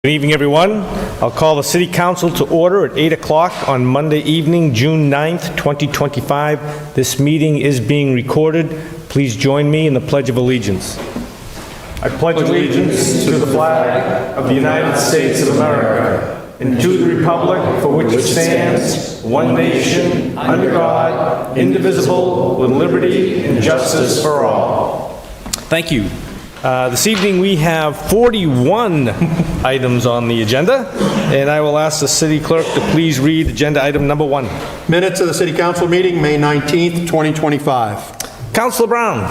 Good evening, everyone. I'll call the City Council to order at 8 o'clock on Monday evening, June 9th, 2025. This meeting is being recorded. Please join me in the Pledge of Allegiance. I pledge allegiance to the flag of the United States of America and to the republic for which it stands, one nation, under God, indivisible, with liberty and justice for all. Thank you. This evening we have 41 items on the agenda, and I will ask the city clerk to please read agenda item number 1. Minutes of the City Council meeting, May 19th, 2025. Councilor Brown.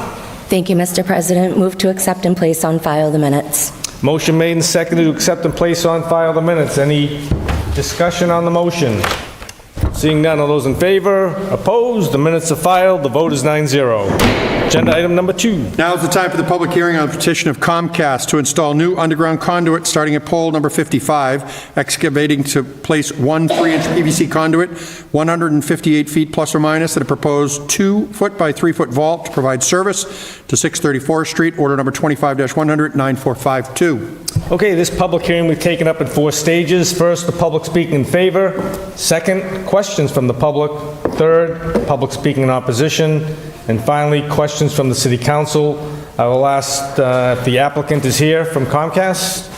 Thank you, Mr. President. Move to accept and place on file the minutes. Motion made and seconded to accept and place on file the minutes. Any discussion on the motion? Seeing none, all those in favor? Opposed? The minutes are filed. The vote is 9-0. Agenda item number 2. Now is the time for the public hearing on the petition of Comcast to install new underground conduit starting at pole number 55, excavating to place one 3-inch PVC conduit, 158 feet plus or minus, at a proposed 2-foot by 3-foot vault to provide service to 634 Street, order number 25-100, 9452. Okay, this public hearing we've taken up in 4 stages. First, the public speaking in favor. Second, questions from the public. Third, public speaking in opposition. And finally, questions from the City Council. I will ask if the applicant is here from Comcast.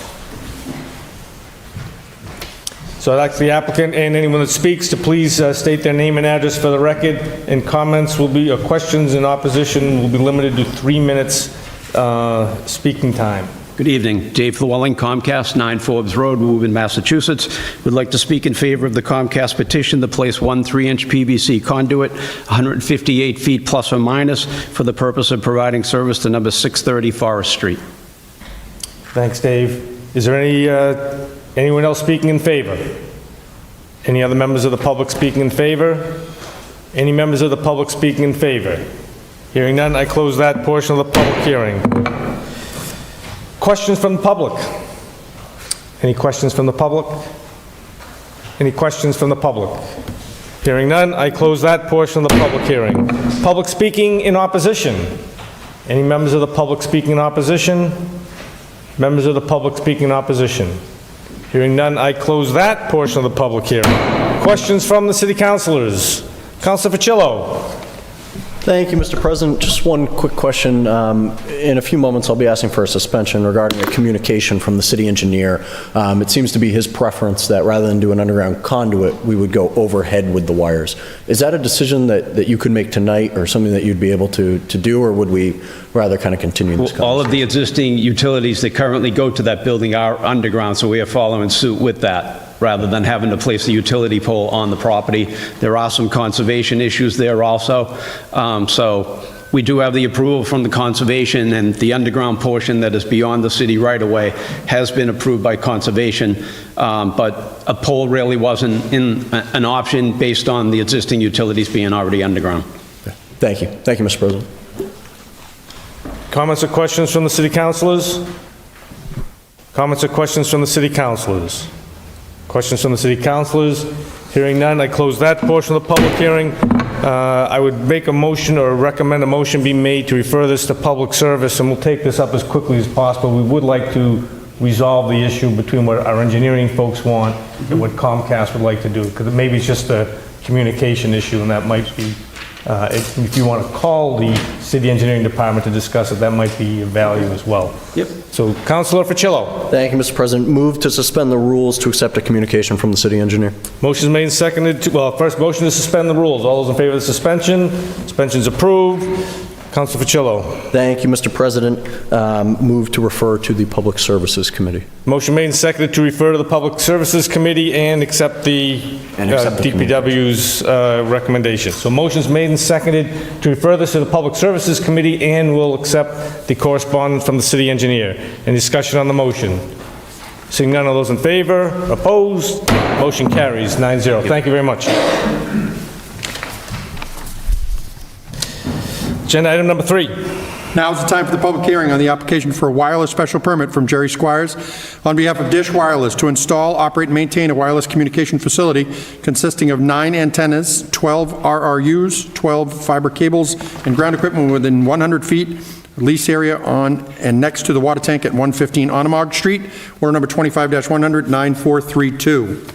So I'd like the applicant and anyone that speaks to please state their name and address for the record. And comments will be, or questions in opposition will be limited to 3 minutes speaking time. Good evening. Dave Llewellyn, Comcast, 9 Forbes Road, Woburn, Massachusetts. Would like to speak in favor of the Comcast petition to place one 3-inch PVC conduit, 158 feet plus or minus, for the purpose of providing service to number 630 Forest Street. Thanks, Dave. Is there anyone else speaking in favor? Any other members of the public speaking in favor? Any members of the public speaking in favor? Hearing none, I close that portion of the public hearing. Questions from the public? Any questions from the public? Any questions from the public? Hearing none, I close that portion of the public hearing. Public speaking in opposition? Any members of the public speaking in opposition? Members of the public speaking in opposition? Hearing none, I close that portion of the public hearing. Questions from the city councilors? Councilor Ficillo. Thank you, Mr. President. Just one quick question. In a few moments, I'll be asking for a suspension regarding a communication from the city engineer. It seems to be his preference that rather than do an underground conduit, we would go overhead with the wires. Is that a decision that you could make tonight, or something that you'd be able to do, or would we rather kind of continue this conversation? All of the existing utilities that currently go to that building are underground, so we are following suit with that, rather than having to place a utility pole on the property. There are some conservation issues there also. So we do have the approval from the conservation, and the underground portion that is beyond the city right-of-way has been approved by conservation, but a pole really wasn't an option based on the existing utilities being already underground. Thank you. Thank you, Mr. President. Comments or questions from the city councilors? Comments or questions from the city councilors? Questions from the city councilors? Hearing none, I close that portion of the public hearing. I would make a motion or recommend a motion be made to refer this to public service, and we'll take this up as quickly as possible. We would like to resolve the issue between what our engineering folks want and what Comcast would like to do, because maybe it's just a communication issue, and that might be, if you want to call the city engineering department to discuss it, that might be of value as well. Yep. So, Councilor Ficillo. Thank you, Mr. President. Move to suspend the rules to accept a communication from the city engineer. Motion is made and seconded to, well, first motion to suspend the rules. All those in favor of the suspension? Suspension's approved. Councilor Ficillo. Thank you, Mr. President. Move to refer to the Public Services Committee. Motion made and seconded to refer to the Public Services Committee and accept the DPW's recommendation. So motion's made and seconded to refer this to the Public Services Committee, and we'll accept the correspondence from the city engineer. Any discussion on the motion? Seeing none, all those in favor? Opposed? Motion carries 9-0. Thank you very much. Agenda item number 3. Now is the time for the public hearing on the application for a wireless special permit from Jerry Squires on behalf of Dish Wireless to install, operate, and maintain a wireless communication facility consisting of 9 antennas, 12 RRUs, 12 fiber cables, and ground equipment within 100 feet lease area on and next to the water tank at 115 Onamog Street. Order number 25-100, 9432.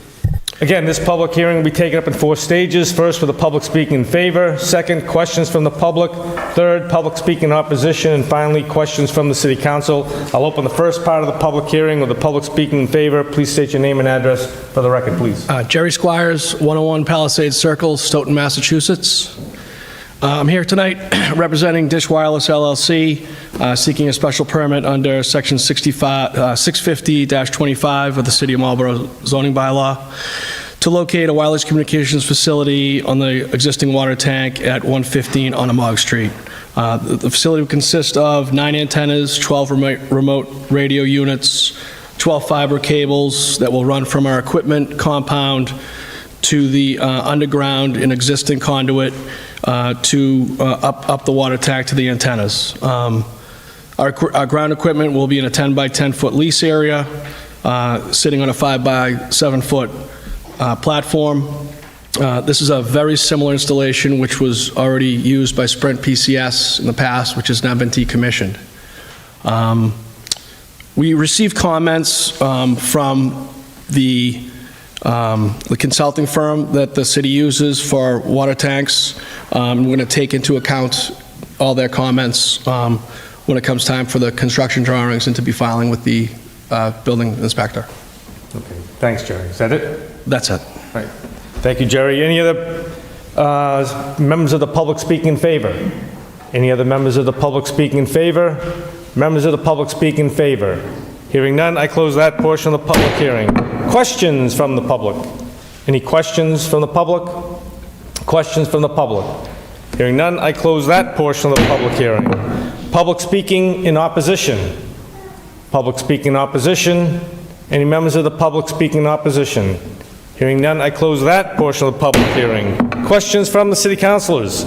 Again, this public hearing will be taken up in 4 stages. First, with the public speaking in favor. Second, questions from the public. Third, public speaking in opposition. And finally, questions from the City Council. I'll open the first part of the public hearing with the public speaking in favor. Please state your name and address for the record, please. Jerry Squires, 101 Palisades Circle, Stoughton, Massachusetts. I'm here tonight representing Dish Wireless LLC, seeking a special permit under Section 650-25 of the City of Marlborough zoning bylaw to locate a wireless communications facility on the existing water tank at 115 Onamog Street. The facility will consist of 9 antennas, 12 remote radio units, 12 fiber cables that will run from our equipment compound to the underground and existing conduit to up the water tank to the antennas. Our ground equipment will be in a 10 by 10 foot lease area, sitting on a 5 by 7 foot platform. This is a very similar installation which was already used by Sprint PCS in the past, which has now been decommissioned. We received comments from the consulting firm that the city uses for water tanks. We're going to take into account all their comments when it comes time for the construction drawings and to be filing with the building inspector. Okay. Thanks, Jerry. Is that it? That's it. Right. Thank you, Jerry. Any other members of the public speaking in favor? Any other members of the public speaking in favor? Members of the public speaking in favor? Hearing none, I close that portion of the public hearing. Questions from the public? Any questions from the public? Questions from the public? Hearing none, I close that portion of the public hearing. Public speaking in opposition? Public speaking in opposition? Any members of the public speaking in opposition? Hearing none, I close that portion of the public hearing. Questions from the city councilors?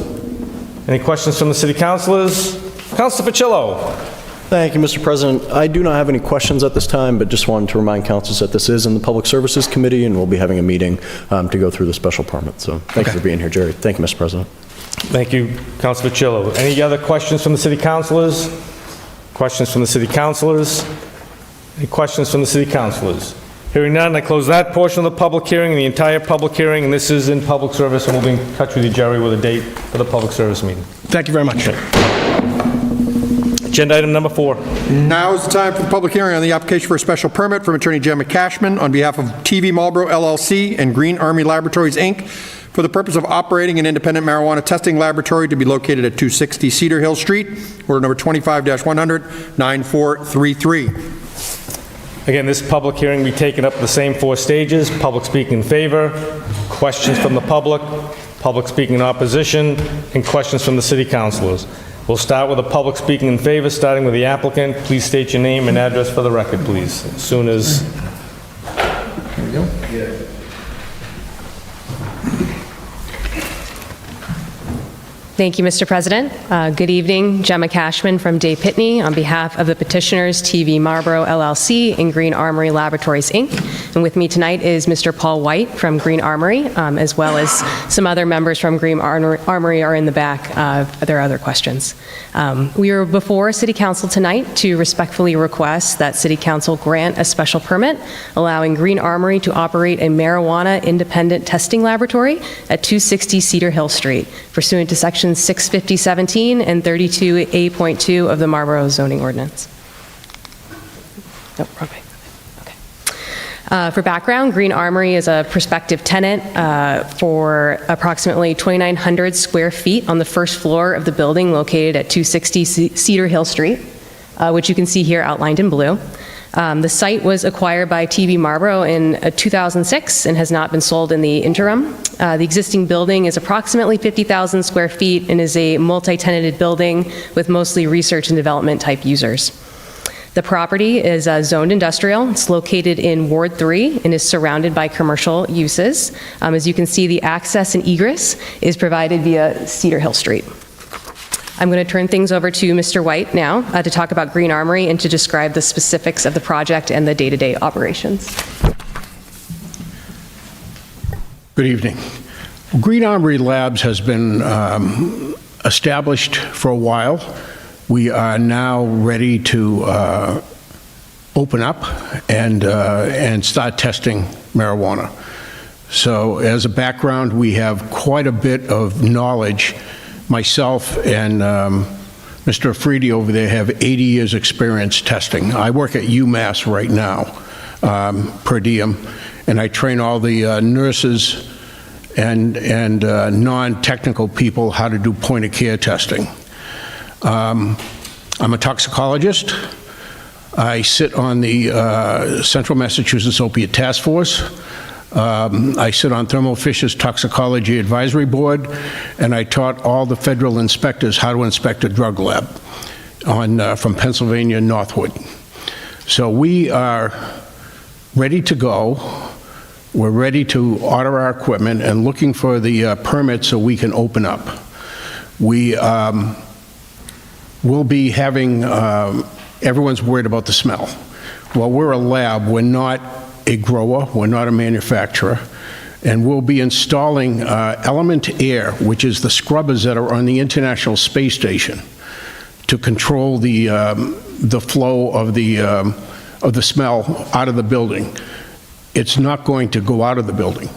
Any questions from the city councilors? Councilor Ficillo. Thank you, Mr. President. I do not have any questions at this time, but just wanted to remind councils that this is in the Public Services Committee, and we'll be having a meeting to go through the special permit. So thank you for being here, Jerry. Thank you, Mr. President. Thank you, Councilor Ficillo. Any other questions from the city councilors? Questions from the city councilors? Any questions from the city councilors? Hearing none, I close that portion of the public hearing and the entire public hearing, and this is in public service, and we'll be in touch with you, Jerry, with a date for the public service meeting. Thank you very much. Agenda item number 4. Now is the time for the public hearing on the application for a special permit from Attorney Gemma Cashman on behalf of TV Marlboro LLC and Green Army Laboratories, Inc., for the purpose of operating an independent marijuana testing laboratory to be located at 260 Cedar Hill Street, order number 25-100, 9433. Again, this public hearing will be taken up the same 4 stages. Public speaking in favor, questions from the public speaking in opposition, and questions from the city councilors. We'll start with the public speaking in favor, starting with the applicant. Please state your name and address for the record, please. As soon as... There we go. Thank you, Mr. President. Good evening. Gemma Cashman from Day Pitney on behalf of the petitioners TV Marlboro LLC and Green Armory Laboratories, Inc. And with me tonight is Mr. Paul White from Green Armory, as well as some other members from Green Armory are in the back. There are other questions. We are before City Council tonight to respectfully request that City Council grant a special permit allowing Green Armory to operate a marijuana independent testing laboratory at 260 Cedar Hill Street, pursuant to Section 650-17 and 32A.2 of the Marlborough zoning ordinance. Oh, wrong way. Okay. For background, Green Armory is a prospective tenant for approximately 2,900 square feet on the first floor of the building located at 260 Cedar Hill Street, which you can see here outlined in blue. The site was acquired by TV Marlborough in 2006 and has not been sold in the interim. The existing building is approximately 50,000 square feet and is a multi-tenanted building with mostly research and development type users. The property is zoned industrial. It's located in Ward 3 and is surrounded by commercial uses. As you can see, the access and egress is provided via Cedar Hill Street. I'm going to turn things over to Mr. White now to talk about Green Armory and to describe the specifics of the project and the day-to-day operations. Good evening. Green Armory Labs has been established for a while. we are now ready to open up and start testing marijuana. So as a background, we have quite a bit of knowledge. Myself and Mr. Afridi over there have 80 years' experience testing. I work at UMass right now, per diem, and I train all the nurses and non-technical people how to do point-of-care testing. I'm a toxicologist. I sit on the Central Massachusetts Opiate Task Force. I sit on Thermo Fisher's Toxicology Advisory Board, and I taught all the federal inspectors how to inspect a drug lab from Pennsylvania Northwood. So we are ready to go. We're ready to order our equipment and looking for the permit so we can open up. We will be having, everyone's worried about the smell. Well, we're a lab. We're not a grower, we're not a manufacturer, and we'll be installing Element Air, which is the scrubbers that are on the International Space Station, to control the flow of the smell out of the building. It's not going to go out of the building.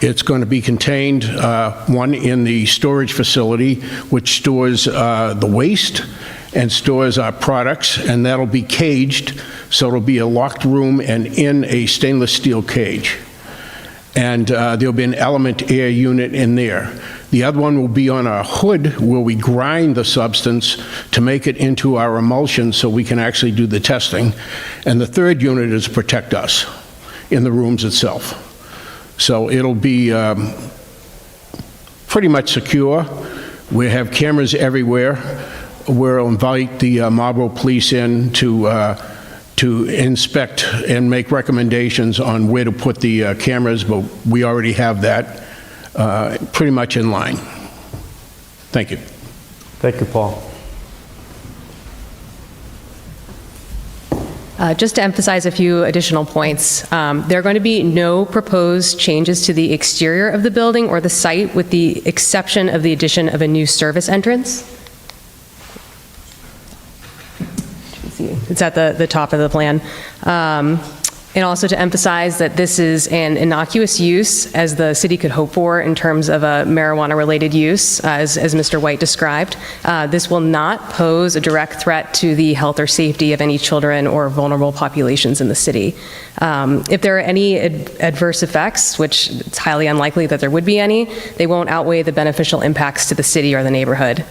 It's going to be contained, one, in the storage facility, which stores the waste and stores our products, and that'll be caged, so it'll be a locked room and in a stainless steel cage. And there'll be an Element Air unit in there. The other one will be on a hood where we grind the substance to make it into our emulsion so we can actually do the testing. And the third unit is protect us in the rooms itself. So it'll be pretty much secure. We have cameras everywhere. We'll invite the Marlboro Police in to inspect and make recommendations on where to put the cameras, but we already have that pretty much in line. Thank you. Thank you, Paul. Just to emphasize a few additional points, there are going to be no proposed changes to the exterior of the building or the site, with the exception of the addition of a new service entrance. It's at the top of the plan. And also to emphasize that this is an innocuous use, as the city could hope for in terms of a marijuana-related use, as Mr. White described. This will not pose a direct threat to the health or safety of any children or vulnerable populations in the city. If there are any adverse effects, which it's highly unlikely that there would be any, they won't outweigh the beneficial impacts to the city or the neighborhood.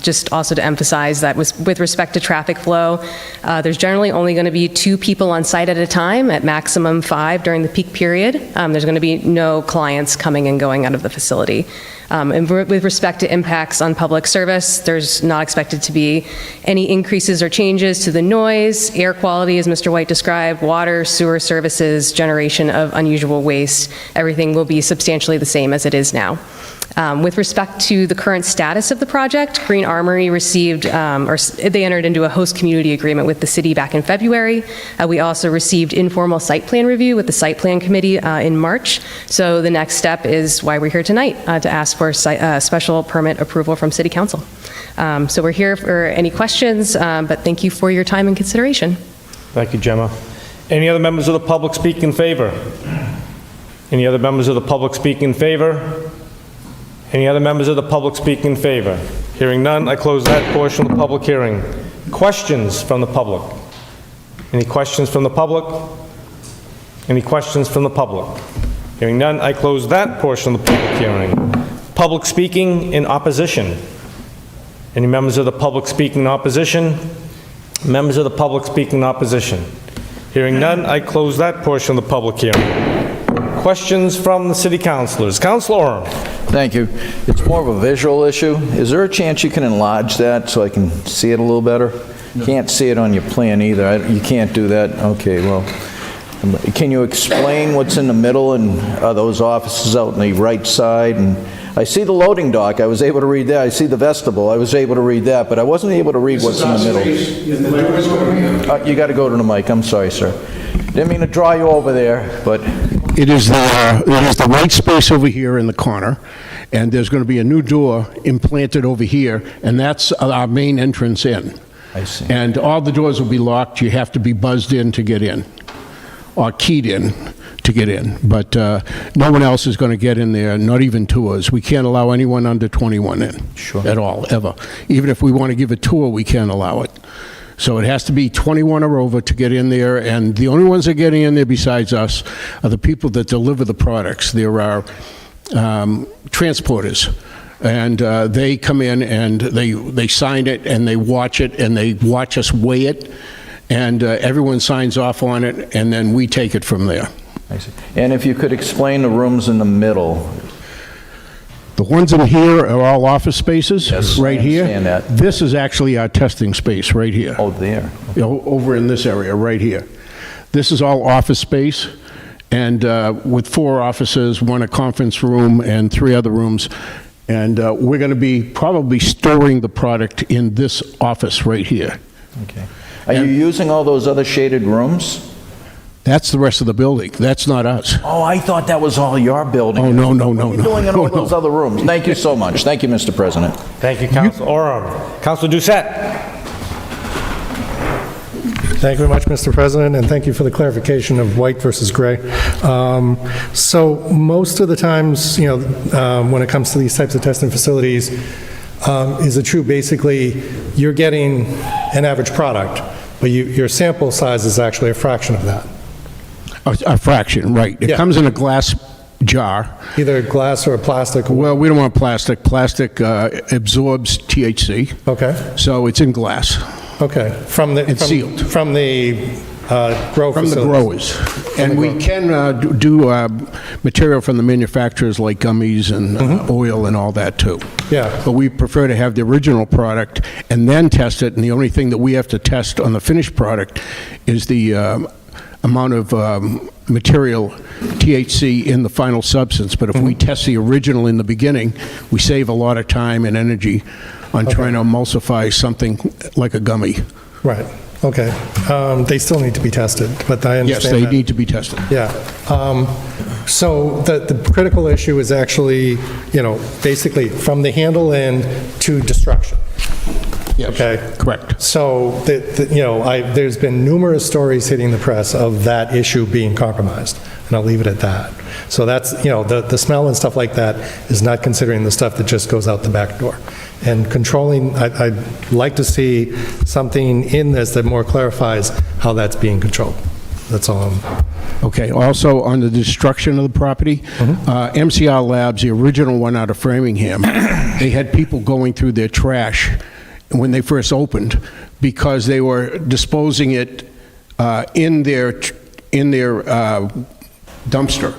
Just also to emphasize that with respect to traffic flow, there's generally only going to be 2 people on site at a time, at maximum 5 during the peak period. There's going to be no clients coming and going out of the facility. And with respect to impacts on public service, there's not expected to be any increases or changes to the noise, air quality, as Mr. White described, water, sewer services, generation of unusual waste. Everything will be substantially the same as it is now. With respect to the current status of the project, Green Armory received, or they entered into a host community agreement with the city back in February. We also received informal site plan review with the site plan committee in March. So the next step is why we're here tonight, to ask for special permit approval from City Council. So we're here for any questions, but thank you for your time and consideration. Thank you, Gemma. Any other members of the public speak in favor? Any other members of the public speak in favor? Any other members of the public speak in favor? Hearing none, I close that portion of the public hearing. Questions from the public? Any questions from the public? Any questions from the public? Hearing none, I close that portion of the public hearing. Public speaking in opposition. Any members of the public speaking in opposition? Members of the public speaking in opposition. Hearing none, I close that portion of the public hearing. Questions from the city councilors? Councilor Oram. Thank you. It's more of a visual issue. Is there a chance you can enlarge that so I can see it a little better? No. Can't see it on your plan either. You can't do that? Okay, well, can you explain what's in the middle, and are those offices out on the right side? And I see the loading dock. I was able to read that. I see the vestibule. I was able to read that, but I wasn't able to read what's in the middle. You got to go to the mic. I'm sorry, sir. Didn't mean to draw you over there, but It is the white space over here in the corner, and there's going to be a new door implanted over here, and that's our main entrance in. I see. And all the doors will be locked. You have to be buzzed in to get in, or keyed in to get in. But no one else is going to get in there, not even tours. We can't allow anyone under 21 in. Sure. At all, ever. Even if we want to give a tour, we can't allow it. So it has to be 21 or over to get in there, and the only ones that are getting in there besides us are the people that deliver the products. There are transporters, and they come in and they sign it, and they watch it, and they watch us weigh it, and everyone signs off on it, and then we take it from there. I see. And if you could explain the rooms in the middle. The ones in here are all office spaces, Yes, right I here. understand that. This is actually our testing space, right here. Oh, there. You know, over in this area, right here. This is all office space, and with 4 offices, 1 a conference room, and 3 other rooms. And we're going to be probably storing the product in this office right here. Okay. Are you using all those other shaded rooms? That's the rest of the building. That's not us. Oh, I thought that was all your building. Oh, no, no, no, What are you no. doing in all No, those no. other rooms? Thank you so much. Thank you, Mr. President. Thank you, Council Oram. Council Doucette. Thank you very much, Mr. President, and thank you for the clarification of white versus gray. So most of the times, you know, when it comes to these types of testing facilities, is it true, basically, you're getting an average product, but your sample size is actually a fraction of that? A fraction, right. It Yeah. comes in a glass jar. Either glass or plastic? Well, we don't want plastic. Plastic absorbs THC. Okay, So it's in glass. okay. It's sealed. From the grow From the facilities? growers. And we can do material from the manufacturers like gummies and oil and all that too. Yeah. But we prefer to have the original product and then test it, and the only thing that we have to test on the finished product is the amount of material, THC, in the final substance. But if we test the original in the beginning, we save a lot of time and energy on trying to emulsify something like a gummy. Right, okay. They still need to be tested, but I understand Yes, they that. need to be tested. Yeah. So the critical issue is actually, you know, basically from the handle in to destruction. Yes, Okay. correct. So, you know, there's been numerous stories hitting the press of that issue being compromised, and I'll leave it at that. So that's, you know, the smell and stuff like that is not considering the stuff that just goes out the back door. And controlling, I'd like to see something in this that more clarifies how that's being controlled. That's all. Okay, also on the destruction of the property, MCR Labs, the original one out of Framingham, they had people going through their trash when they first opened because they were disposing it in their dumpster.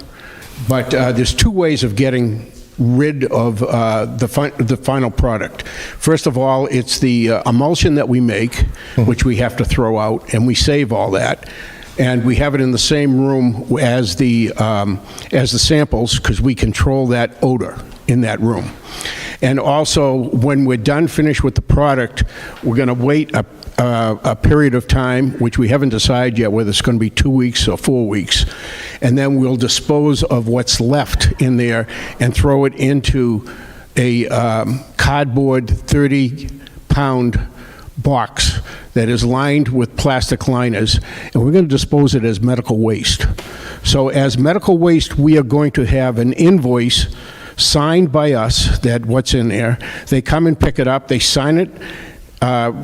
But there's 2 ways of getting rid of the final product. First of all, it's the emulsion that we make, which we have to throw out, and we save all that. And we have it in the same room as the samples, because we control that odor in that room. And also, when we're done, finished with the product, we're going to wait a period of time, which we haven't decided yet whether it's going to be 2 weeks or 4 weeks, and then we'll dispose of what's left in there and throw it into a cardboard 30-pound box that is lined with plastic liners, and we're going to dispose it as medical waste. So as medical waste, we are going to have an invoice signed by us that what's in there. They come and pick it up, they sign it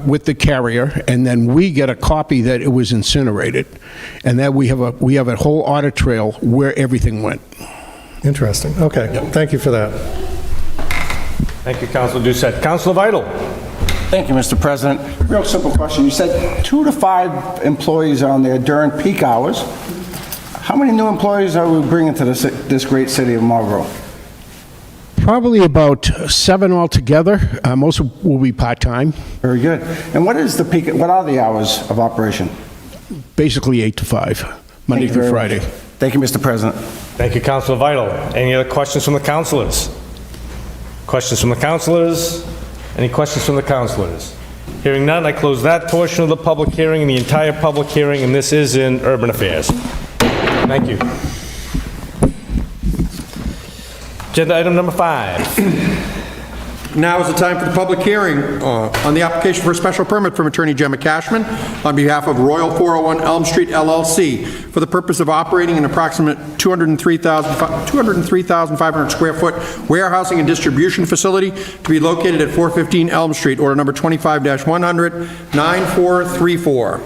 with the carrier, and then we get a copy that it was incinerated, and that we have a whole audit trail where everything went. Interesting, okay. Thank you for that. Thank you, Council Doucette. Council Vital. Thank you, Mr. President. Real simple question. You said 2 to 5 employees on there during peak hours. How many new employees are we bringing to this great city of Marlborough? Probably about 7 altogether. Most will be part-time, Very good. And what is the peak, what are the hours of operation? basically 8 to 5, Monday Thank you through very Friday. much. Thank you, Mr. President. Thank you, Council Vital. Any other questions from the councilors? Questions from the councilors? Any questions from the councilors? Hearing none, I close that portion of the public hearing and the entire public hearing, and this is in Urban Affairs. Thank you. Agenda item number 5. Now is the time for the public hearing on the application for a special permit from Attorney Gemma Cashman on behalf of Royal 401 Elm Street LLC for the purpose of operating an approximate 203,500 square foot warehousing and distribution facility to be located at 415 Elm Street, order number 25-100, 9434.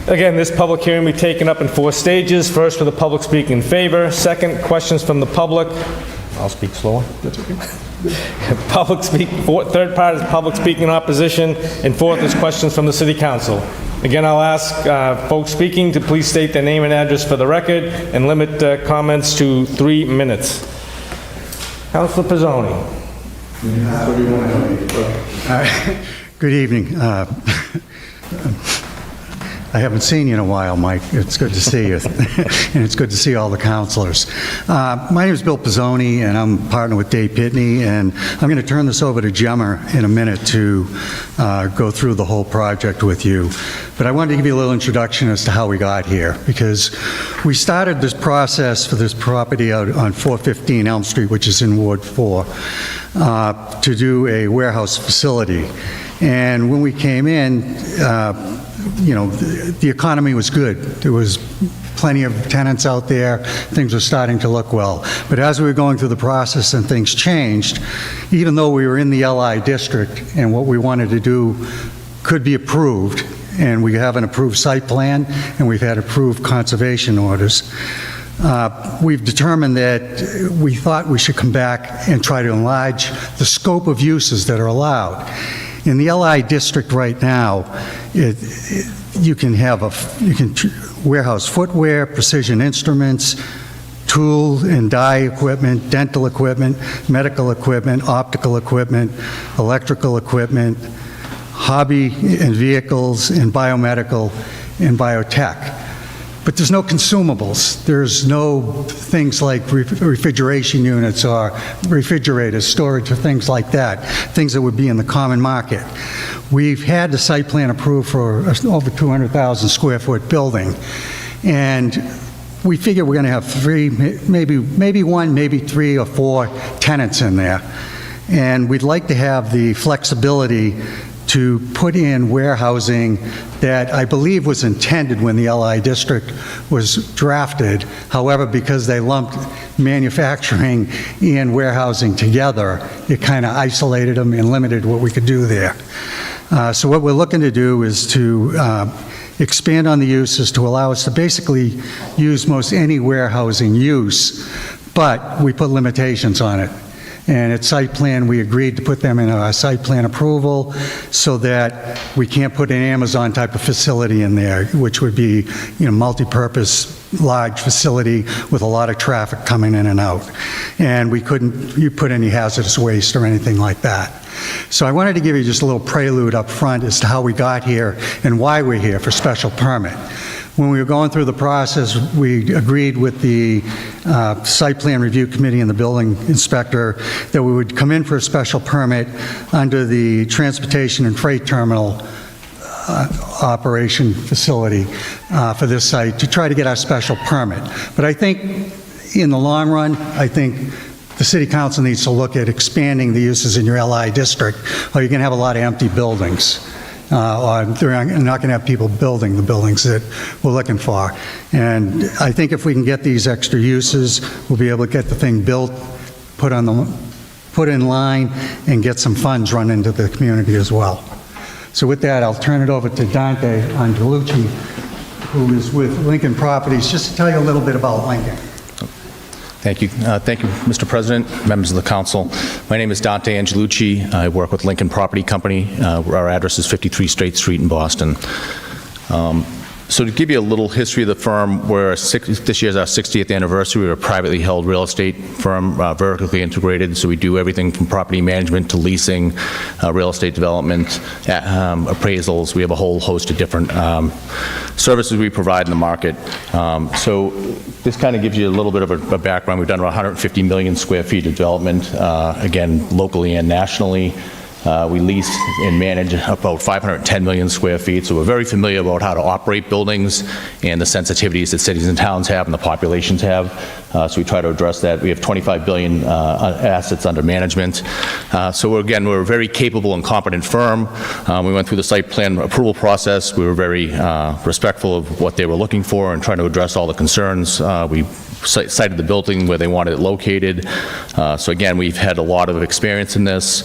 Again, this public hearing will be taken up in 4 stages. First, for the public speaking in favor. Second, questions from the public. I'll speak slower. That's okay. Third part is public speaking in opposition, and fourth is questions from the city council. Again, I'll ask folks speaking to please state their name and address for the record and limit comments to 3 minutes. Councilor Pizzoni. Good evening. I haven't seen you in a while, Mike. It's good to see you, and it's good to see all the councilors. My name is Bill Pizzoni, and I'm partner with Dave Pitney, and I'm going to turn this over to Gemma in a minute to go through the whole project with you. But I wanted to give you a little introduction as to how we got here, because we started this process for this property out on 415 Elm Street, which is in Ward 4, to do a warehouse facility. And when we came in, the economy was good. There was plenty of tenants out there. Things were starting to look well. But as we were going through the process and things changed, even though we were in the LI district and what we wanted to do could be approved, and we have an approved site plan and we've had approved conservation orders, we've determined that we thought we should come back and try to enlarge the scope of uses that are allowed. In the LI district right now, you can warehouse footwear, precision instruments, tool and die equipment, dental equipment, medical equipment, optical equipment, electrical equipment, hobby and vehicles, and biomedical and biotech. But there's no consumables. There's no things like refrigeration units or refrigerators, storage, or things like that, things that would be in the common market. We've had the site plan approved for over 200,000 square foot building, and we figure we're going to have 3, maybe 1, maybe 3 or 4 tenants in there. And we'd like to have the flexibility to put in warehousing that I believe was intended when the LI district was drafted. However, because they lumped manufacturing and warehousing together, it kind of isolated them and limited what we could do there. So what we're looking to do is to expand on the uses to allow us to basically use most any warehousing use, but we put limitations on it. And at site plan, we agreed to put them in our site plan approval so that we can't put an Amazon type of facility in there, which would be, multi-purpose, large facility with a lot of traffic coming in and out. And we couldn't put any hazardous waste or anything like that. So I wanted to give you just a little prelude up front as to how we got here and why we're here for special permit. When we were going through the process, we agreed with the site plan review committee and the building inspector that we would come in for a special permit under the transportation and freight terminal operation facility for this site to try to get our special permit. But I think in the long run, I think the city council needs to look at expanding the uses in your LI district, or you're going to have a lot of empty buildings. Or they're not going to have people building the buildings that we're looking for. And I think if we can get these extra uses, we'll be able to get the thing built, put in line, and get some funds run into the community as well. So with that, I'll turn it over to Dante Angelucci, who is with Lincoln Properties, just to tell you a little bit about Lincoln. Thank you. Thank you, Mr. President, members of the council. My name is Dante Angelucci. I work with Lincoln Property Company. Our address is 53 State Street in Boston. So to give you a little history of the firm, this year is our 60th anniversary. We're a privately held real estate firm, vertically integrated, so we do everything from property management to leasing, real estate development, appraisals. We have a whole host of different services we provide in the market. So this kind of gives you a little bit of a background. We've done about 150 million square feet of development, again, locally and nationally. We lease and manage about 510 million square feet, so we're very familiar about how to operate buildings and the sensitivities that cities and towns have and the populations have. So we try to address that. We have 25 billion assets under management. So we're a very capable and competent firm. We went through the site plan approval process. We were very respectful of what they were looking for and trying to address all the concerns. We cited the building where they wanted it located. So again, we've had a lot of experience in this.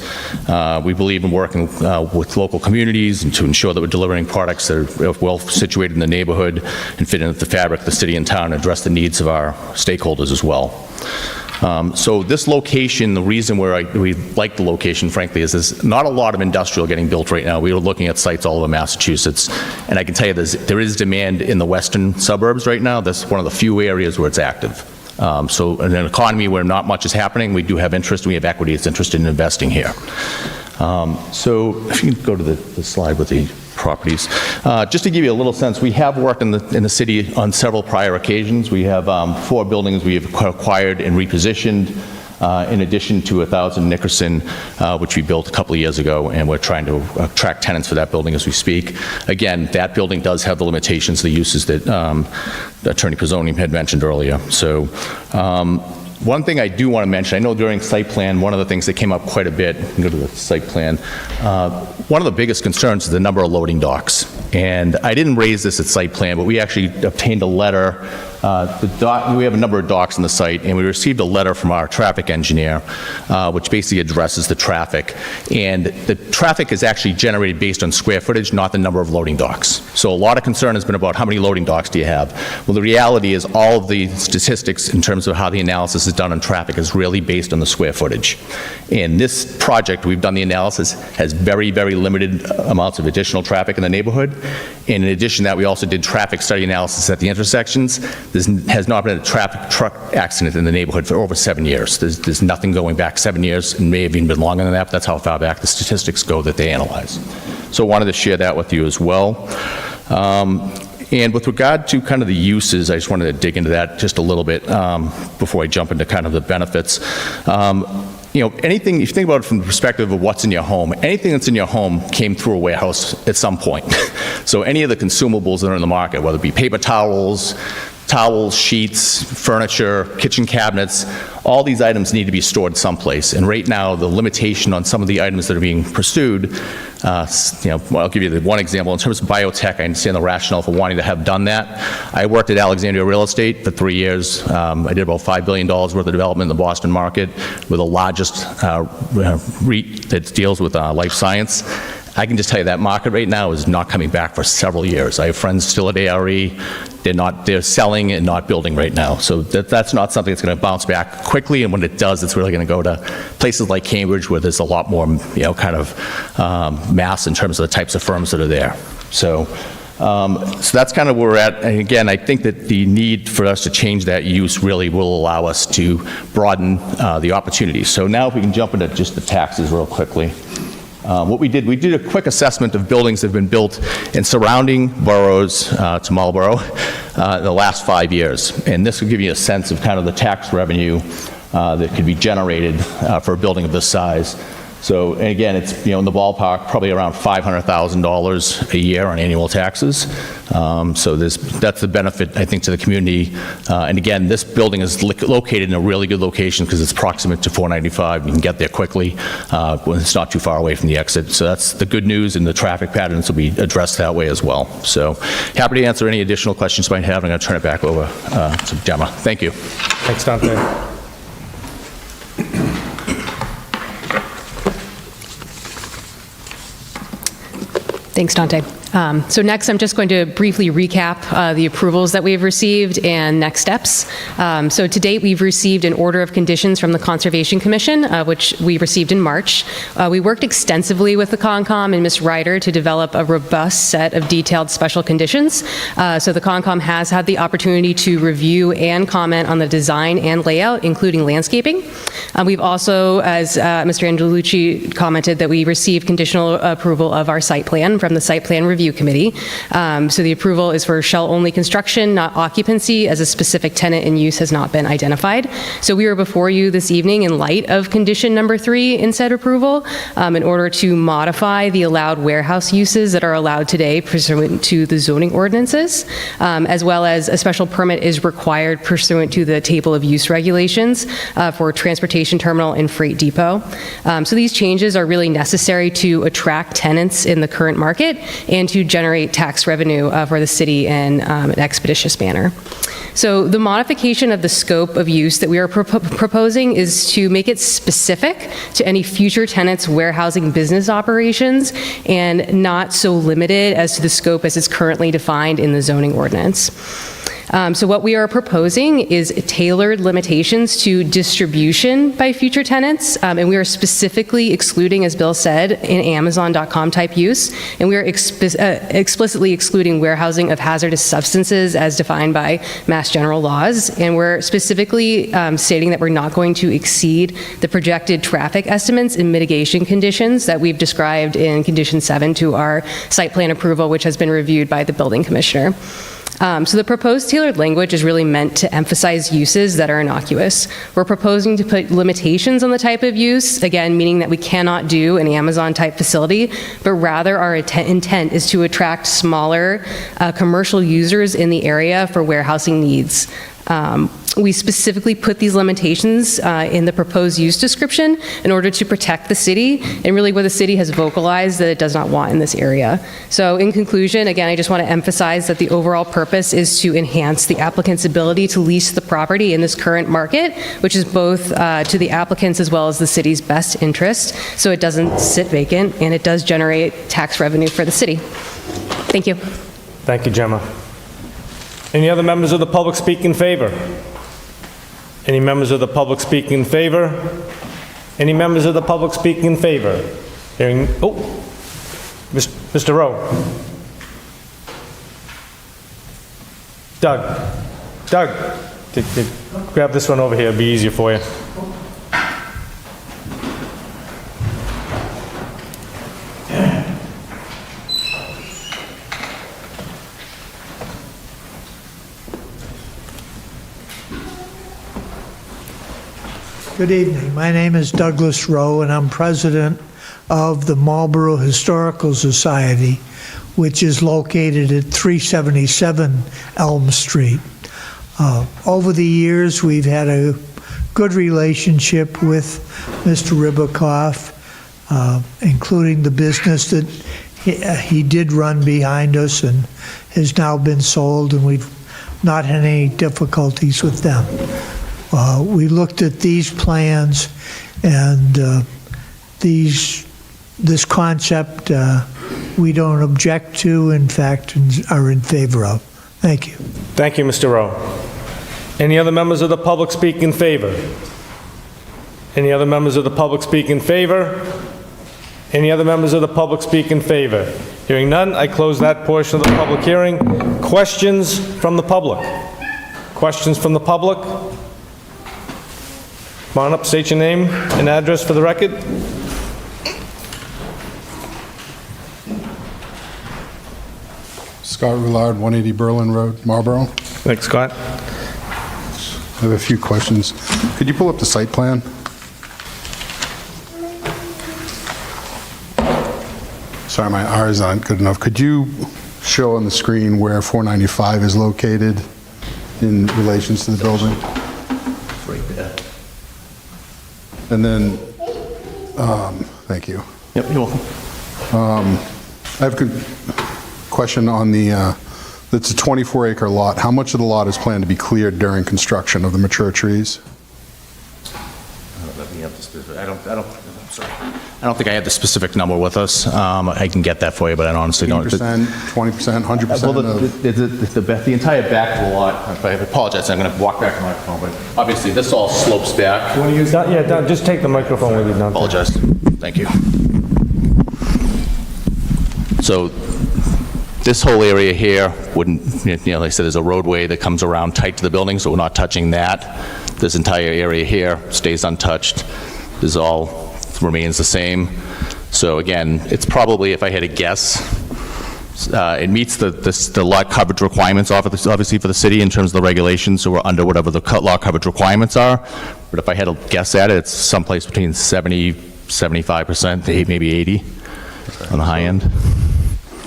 We believe in working with local communities and to ensure that we're delivering products that are well situated in the neighborhood and fit into the fabric of the city and town and address the needs of our stakeholders as well. So this location, the reason we like the location, frankly, is there's not a lot of industrial getting built right now. We are looking at sites all over Massachusetts, and I can tell you there is demand in the western suburbs right now. That's one of the few areas where it's active. So in an economy where not much is happening, we do have interest, we have equity that's interested in investing here. So if you can go to the slide with the properties. Just to give you a little sense, we have worked in the city on several prior occasions. We have 4 buildings we have acquired and repositioned, in addition to 1000 Nickerson, which we built a couple of years ago, and we're trying to attract tenants for that building as we speak. Again, that building does have the limitations, the uses that Attorney Pizzoni had mentioned earlier. So one thing I do want to mention, I know during site plan, one of the things that came up quite a bit, go to the site plan, one of the biggest concerns is the number of loading docks. And I didn't raise this at site plan, but we actually obtained a letter. We have a number of docks on the site, and we received a letter from our traffic engineer, which basically addresses the traffic. And the traffic is actually generated based on square footage, not the number of loading docks. So a lot of concern has been about how many loading docks do you have. Well, the reality is all of the statistics in terms of how the analysis is done on traffic is really based on the square footage. And this project, we've done the analysis, has very, very limited amounts of additional traffic in the neighborhood. And in addition to that, we also did traffic study analysis at the intersections. There has not been a truck accident in the neighborhood for over 7 years. There's nothing going back 7 years, and may have even been longer than that, but that's how far back the statistics go that they analyze. So I wanted to share that with you as well. And with regard to kind of the uses, I just wanted to dig into that just a little bit before I jump into kind of the benefits. You know, anything, if you think about it from the perspective of what's in your home, anything that's in your home came through a warehouse at some point. So any of the consumables that are in the market, whether it be paper towels, sheets, furniture, kitchen cabinets, all these items need to be stored someplace. And right now, the limitation on some of the items that are being pursued, I'll give you the one example. In terms of biotech, I understand the rationale for wanting to have done that. I worked at Alexandria Real Estate for 3 years. I did about $5 billion worth of development in the Boston market. We're the largest REIT that deals with life science. I can just tell you that market right now is not coming back for several years. I have friends still at ARE. They're selling and not building right now. So that's not something that's going to bounce back quickly. And when it does, it's really going to go to places like Cambridge, where there's a lot more, mass in terms of the types of firms that are there. So that's kind of where we're at. And again, I think that the need for us to change that use really will allow us to broaden the opportunities. So now if we can jump into just the taxes real quickly. What we did a quick assessment of buildings that have been built in surrounding boroughs to Marlborough the last 5 years. And this will give you a sense of kind of the tax revenue that could be generated for a building of this size. So, and again, it's, in the ballpark, probably around $500,000 a year on annual taxes. So that's the benefit, I think, to the community. And again, this building is located in a really good location because it's proximate to 495. You can get there quickly when it's not too far away from the exit. So that's the good news, and the traffic patterns will be addressed that way as well. So happy to answer any additional questions you might have. I'm going to turn it back over to Gemma. Thank you. Thanks, Dante. Thanks, Dante. So next, I'm just going to briefly recap the approvals that we've received and next steps. So to date, we've received an order of conditions from the Conservation Commission, which we received in March. We worked extensively with the Concom and Ms. Ryder to develop a robust set of detailed special conditions. So the Concom has had the opportunity to review and comment on the design and layout, including landscaping. We've also, as Mr. Angelucci commented, that we received conditional approval of our site plan from the Site Plan Review Committee. So the approval is for shell-only construction, not occupancy, as a specific tenant and use has not been identified. So we are before you this evening in light of condition number 3 in said approval, in order to modify the allowed warehouse uses that are allowed today pursuant to the zoning ordinances, as well as a special permit is required pursuant to the table of use regulations for transportation terminal and freight depot. So these changes are really necessary to attract tenants in the current market and to generate tax revenue for the city in an expeditious manner. So the modification of the scope of use that we are proposing is to make it specific to any future tenants' warehousing business operations and not so limited as to the scope as is currently defined in the zoning ordinance. So what we are proposing is tailored limitations to distribution by future tenants, and we are specifically excluding, as Bill said, an Amazon.com type use, and we are explicitly excluding warehousing of hazardous substances as defined by Mass General laws, and we're specifically stating that we're not going to exceed the projected traffic estimates and mitigation conditions that we've described in Condition 7 to our site plan approval, which has been reviewed by the building commissioner. So the proposed tailored language is really meant to emphasize uses that are innocuous. We're proposing to put limitations on the type of use, again, meaning that we cannot do an Amazon-type facility, but rather our intent is to attract smaller commercial users in the area for warehousing needs. We specifically put these limitations in the proposed use description in order to protect the city and really what the city has vocalized that it does not want in this area. So in conclusion, again, I just want to emphasize that the overall purpose is to enhance the applicant's ability to lease the property in this current market, which is both to the applicants as well as the city's best interest, so it doesn't sit vacant and it does generate tax revenue for the city. Thank you. Thank you, Gemma. Any other members of the public speak in favor? Any members of the public speak in favor? Any members of the public speak in favor? Hearing, oh, Mr. Rowe. Doug, grab this one over here, it'll be easier for you. Good evening. My name is Douglas Rowe, and I'm president of the Marlborough Historical Society, which is located at 377 Elm Street. Over the years, we've had a good relationship with Mr. Ribicoff, including the business that he did run behind us and has now been sold, and we've not had any difficulties with them. We looked at these plans, and this concept we don't object to, in fact, are in favor of. Thank you. Thank you, Mr. Rowe. Any other members of the public speak in favor? Any other members of the public speak in favor? Any other members of the public speak in favor? Hearing none, I close that portion of the public hearing. Questions from the public? Questions from the public? Come on up, state your name and address for the record. Scott Roulard, 180 Berlin Road, Marlborough. Thanks, Scott. I have a few questions. Could you pull up the site plan? Sorry, my R's aren't good enough. Could you show on the screen where 495 is located in relations to the building? Right there. And then, thank you. Yep, you're welcome. I have a question on the, it's a 24-acre lot. How much of the lot is planned to be cleared during construction of the mature trees? Let me have the specific, I'm sorry. I don't think I have the specific number with us. I can get that for you, but I honestly don't. 10%, 20%, 100% Well, of? the entire back of the lot, I apologize, I'm going to walk back to the microphone, but obviously this all slopes back. Want to use that? Yeah, Don, just take the microphone with you, Don. Apologize. Thank you. So this whole area here wouldn't, like I said, there's a roadway that comes around tight to the building, so we're not touching that. This entire area here stays untouched. This all remains the same. So again, it's probably, if I had to guess, it meets the lot coverage requirements, obviously, for the city in terms of the regulations, so we're under whatever the lot coverage requirements are. But if I had to guess at it, it's someplace between 70, 75%, maybe 80 on the high end.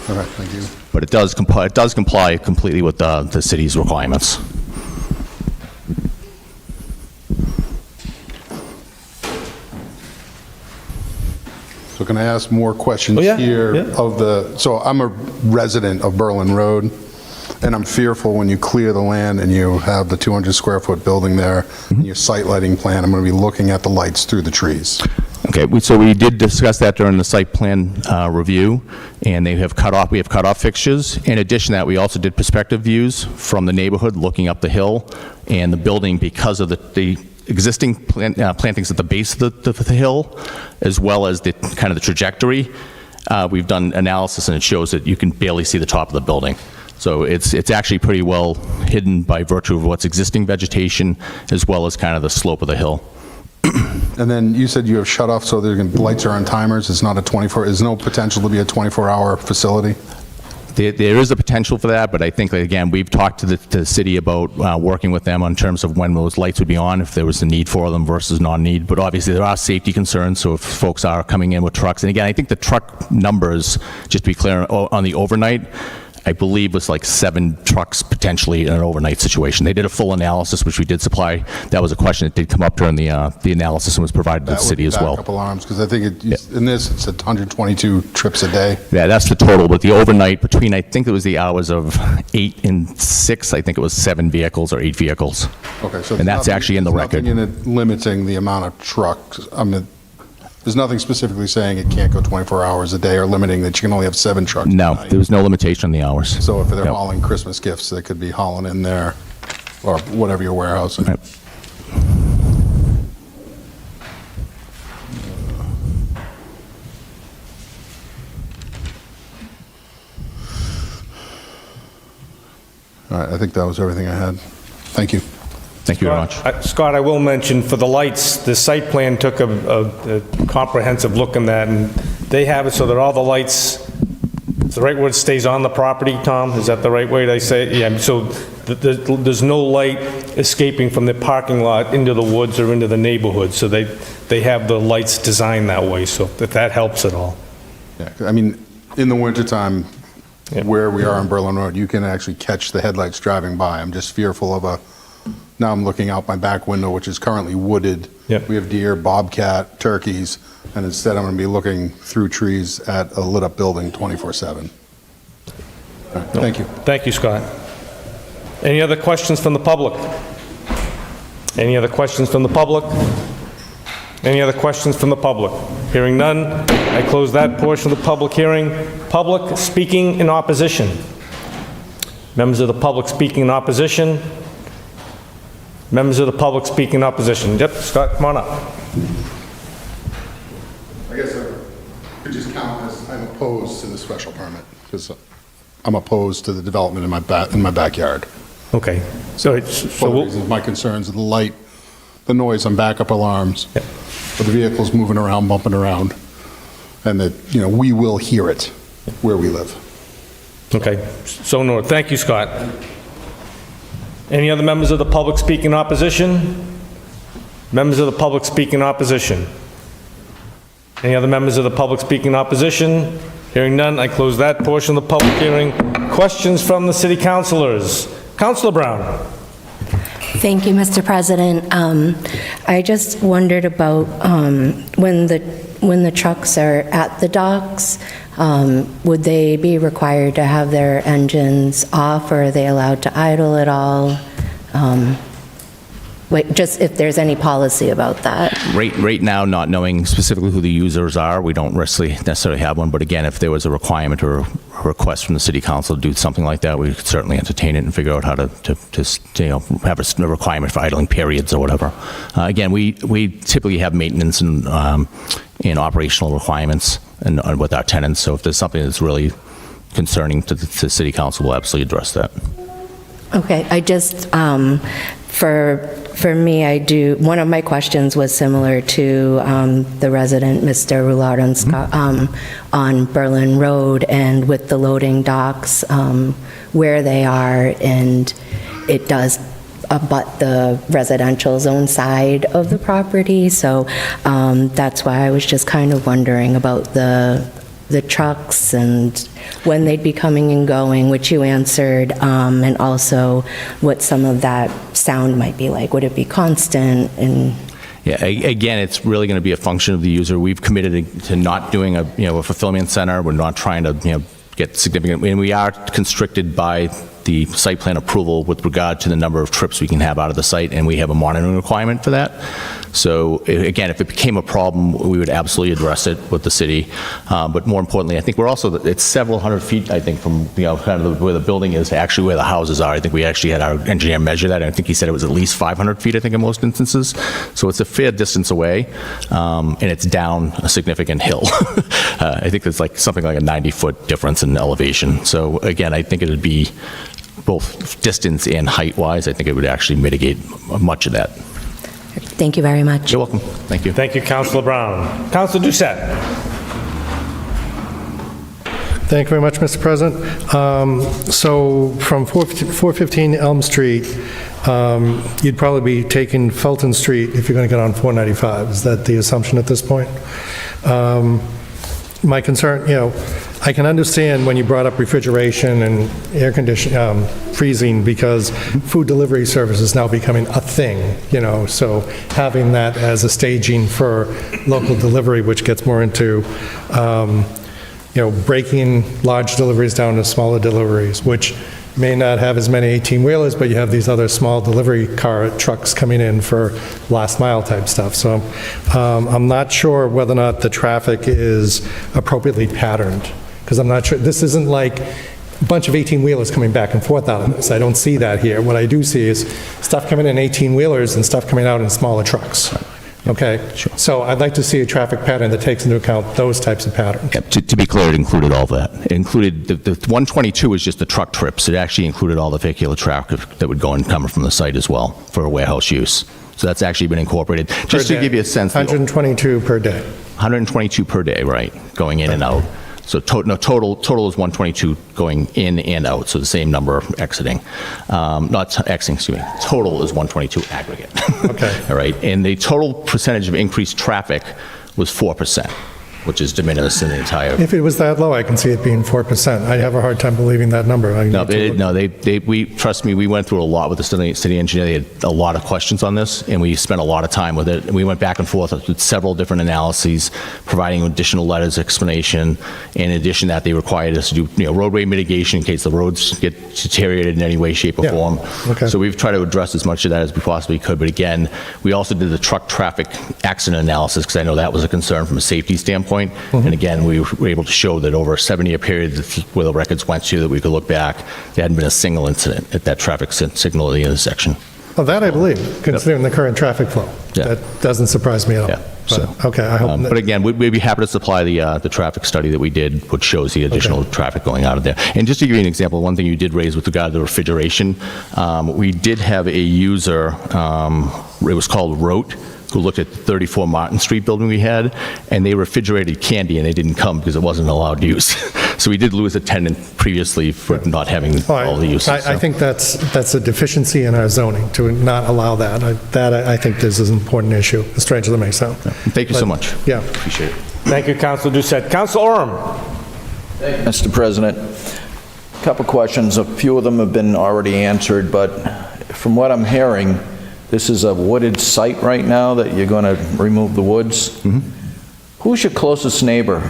All right, thank you. But it does comply completely with the city's requirements. So can I ask more questions Oh, yeah, here yeah. of the, so I'm a resident of Berlin Road, and I'm fearful when you clear the land and you have the 200 square foot building there, and your site lighting plan, I'm going to be looking at the lights through the trees. Okay, so we did discuss that during the site plan review, and we have cutoff fixtures. In addition to that, we also did perspective views from the neighborhood looking up the hill and the building because of the existing plantings at the base of the hill, as well as the kind of the trajectory. We've done analysis, and it shows that you can barely see the top of the building. So it's actually pretty well hidden by virtue of what's existing vegetation, as well as kind of the slope of the hill. And then you said you have shut off, so the lights are on timers, it's not a 24, there's no potential to be a 24-hour facility? There is a potential for that, but I think, again, we've talked to the city about working with them on terms of when those lights would be on, if there was a need for them versus non-need. But obviously, there are safety concerns, so if folks are coming in with trucks, and again, I think the truck numbers, just to be clear, on the overnight, I believe was like 7 trucks potentially in an overnight situation. They did a full analysis, which we did supply. That was a question that did come up during the analysis and was provided to the city as well. Backup alarms, because I think in this, it's 122 trips a day. Yeah, that's the total, but the overnight between, I think it was the hours of 8 and 6, I think it was 7 vehicles or 8 vehicles. Okay, so and that's actually in the record. There's nothing in it limiting the amount of trucks. I mean, there's nothing specifically saying it can't go 24 hours a day or limiting that you can only have 7 trucks. No, there was no limitation on the hours. So if they're Yep. hauling Christmas gifts, they could be hauling in there or whatever you're warehousing. Right. All right, I think that was everything I had. Thank you. Thank you very much. Scott, I will mention, for the lights, the site plan took a comprehensive look in that, and they have it so that all the lights, is the right word, stays on the property, Tom? Is that the right way to say it? Yeah, so there's no light escaping from the parking lot into the woods or into the neighborhood, so they have the lights designed that way, so if that helps at all. Yeah, I mean, in the wintertime, where we are on Berlin Road, you can actually catch the headlights driving by. I'm just fearful of now I'm looking out my back window, which is currently wooded. Yep. We have deer, bobcat, turkeys, and instead I'm going to be looking through trees at a lit-up building 24/7. All right, thank you. Thank you, Scott. Any other questions from the public? Any other questions from the public? Any other questions from the public? Hearing none, I close that portion of the public hearing. Public speaking in opposition. Members of the public speaking in opposition. Members of the public speaking in opposition. Yep, Scott, come on up. I guess I could just count as I'm opposed to the special permit, because I'm opposed to the development in my backyard. Okay, so my concerns are the light, the noise on backup alarms, for the vehicles moving around, bumping around, and that, we will hear it where we live. Okay, so noted. Thank you, Scott. Any other members of the public speaking in opposition? Members of the public speaking in opposition? Any other members of the public speaking in opposition? Hearing none, I close that portion of the public hearing. Questions from the city councilors? Councilor Brown. Thank you, Mr. President. I just wondered about when the trucks are at the docks, would they be required to have their engines off, or are they allowed to idle at all? Just if there's any policy about that. Right now, not knowing specifically who the users are, we don't necessarily have one, but again, if there was a requirement or a request from the city council to do something like that, we could certainly entertain it and figure out how to have a requirement for idling periods or whatever. Again, we typically have maintenance and operational requirements and with our tenants, so if there's something that's really concerning to the city council, we'll absolutely address that. Okay, I just, For me, one of my questions was similar to the resident, Mr. Roulard on Berlin Road, and with the loading docks, where they are, and it does abut the residential zone side of the property, so that's why I was just kind of wondering about the trucks and when they'd be coming and going, which you answered, and also what some of that sound might be like. Would it be constant? And Yeah, again, it's really going to be a function of the user. We've committed to not doing a fulfillment center. We're not trying to, get significant, and we are constricted by the site plan approval with regard to the number of trips we can have out of the site, and we have a monitoring requirement for that. So again, if it became a problem, we would absolutely address it with the city. But more importantly, I think it's several hundred feet, I think, from, kind of where the building is to actually where the houses are. I think we actually had our engineer measure that, and I think he said it was at least 500 feet, I think, in most instances. So it's a fair distance away, and it's down a significant hill. I think there's something like a 90-foot difference in elevation. So again, I think it would be both distance and height-wise, I think it would actually mitigate much of that. thank you very much. You're welcome. Thank you. Thank you, Councilor Brown. Councilor Doucette. Thank you very much, Mr. President. So from 415 Elm Street, you'd probably be taking Felton Street if you're going to get on 495. Is that the assumption at this point? My concern, I can understand when you brought up refrigeration and air conditioning, freezing, because food delivery service is now becoming a thing, so having that as a staging for local delivery, which gets more into, breaking large deliveries down to smaller deliveries, which may not have as many 18-wheelers, but you have these other small delivery trucks coming in for last mile type stuff. So I'm not sure whether or not the traffic is appropriately patterned, because I'm not sure, this isn't like a bunch of 18-wheelers coming back and forth out of this. I don't see that here. What I do see is stuff coming in 18-wheelers and stuff coming out in smaller trucks. Okay? Sure. So I'd like to see a traffic pattern that takes into account those types of patterns. Yep. To be clear, it included all that. It included, the 122 is just the truck trips. It actually included all the vehicular traffic that would go and come from the site as well for warehouse use. So that's actually been incorporated. Just to give you a sense. 122 per day. 122 per day, right, going in and out. So total is 122 going in and out, so the same number exiting. Not exiting, excuse me. Total is 122 aggregate. Okay. All right, and the total percentage of increased traffic was 4%, which is de minimis in the entire. If it was that low, I can see it being 4%. I have a hard time believing that number. Trust me, we went through a lot with the city engineer. They had a lot of questions on this, and we spent a lot of time with it. And we went back and forth with several different analyses, providing additional letters of explanation. In addition to that, they required us to do roadway mitigation in case the roads get deteriorated in any way, shape, or form. Okay. So we've tried to address as much of that as we possibly could. But again, we also did the truck traffic accident analysis, because I know that was a concern from a safety standpoint. And again, we were able to show that over a 7-year period where the records went to, that we could look back, there hadn't been a single incident at that traffic signal at the intersection. Well, that I believe, considering the current traffic flow. Yeah. That doesn't surprise me at all. Yeah. But, okay, I hope. But again, we'd be happy to supply the traffic study that we did, which shows the additional traffic going out of there. And just to give you an example, one thing you did raise with regard to the refrigeration, we did have a user, it was called Rote, who looked at the 34 Martin Street building we had, and they refrigerated candy, and they didn't come because it wasn't allowed use. So we did lose a tenant previously for not having all the uses. I think that's a deficiency in our zoning, to not allow that. I think this is an important issue, as strange as it may sound. Thank you so much. Yeah. Appreciate it. Thank you, Councilor Doucette. Councilor Orem. Mr. President, a couple questions. A few of them have been already answered, but from what I'm hearing, this is a wooded site right now that you're going to remove the woods. Mm-hmm. Who's your closest neighbor?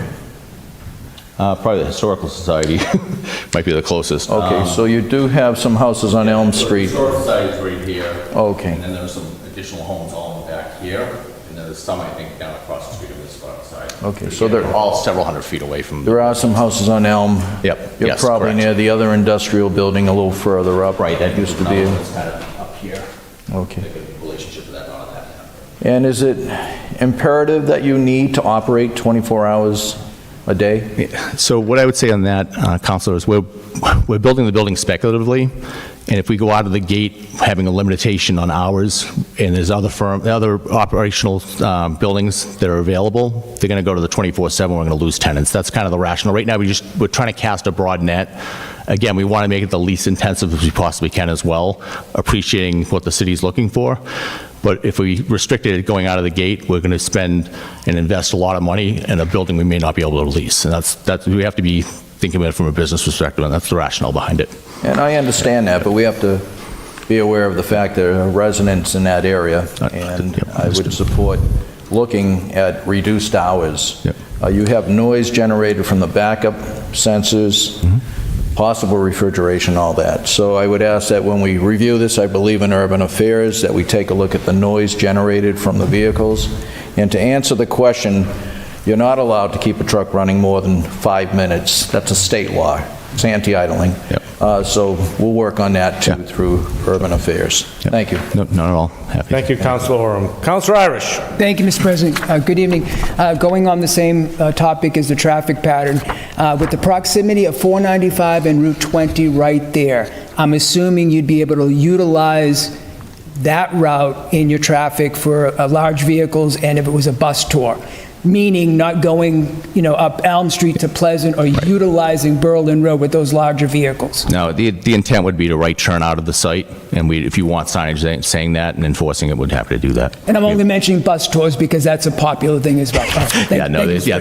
Probably the Historical Society might be the closest. Okay, so you do have some houses on Elm Street. The Historical Society is right here. Okay. And then there's some additional homes all in the back here, and then there's some, I think, down across the street on this side. Okay, so they're all several hundred feet away from. There are some houses on Elm. Yep. You're Yes, probably correct. near the other industrial building a little further up. Right, that used to be. It's kind of up here. Okay. The relationship with that, not on that. And is it imperative that you need to operate 24 hours a day? So what I would say on that, Councilor, is we're building the building speculatively, and if we go out of the gate having a limitation on hours, and there's other operational buildings that are available, they're going to go to the 24/7, we're going to lose tenants. That's kind of the rationale. Right now, we're trying to cast a broad net. Again, we want to make it the least intensive as we possibly can as well, appreciating what the city's looking for. But if we restricted it going out of the gate, we're going to spend and invest a lot of money in a building we may not be able to lease. And that's we have to be thinking about it from a business perspective, and that's the rationale behind it. And I understand that, but we have to be aware of the fact there are residents in that area, and I would support looking at reduced hours. You have noise generated from the backup sensors, possible refrigeration, all that. So I would ask that when we review this, I believe in urban affairs, that we take a look at the noise generated from the vehicles. And to answer the question, you're not allowed to keep a truck running more than 5 minutes. That's a state law. It's anti-idling. So we'll work on that too through urban affairs. Thank you. No, not at all. Happy. Thank you, Councilor Oram. Councilor Irish. Thank you, Mr. President. Good evening. Going on the same topic as the traffic pattern, with the proximity of 495 and Route 20 right there, I'm assuming you'd be able to utilize that route in your traffic for large vehicles and if it was a bus tour. Meaning not going, up Elm Street to Pleasant or utilizing Berlin Road with those larger vehicles. No, the intent would be to right turn out of the site, and if you want signage saying that and enforcing it, we'd be happy to do that. And I'm only mentioning bus tours because that's a popular thing as well.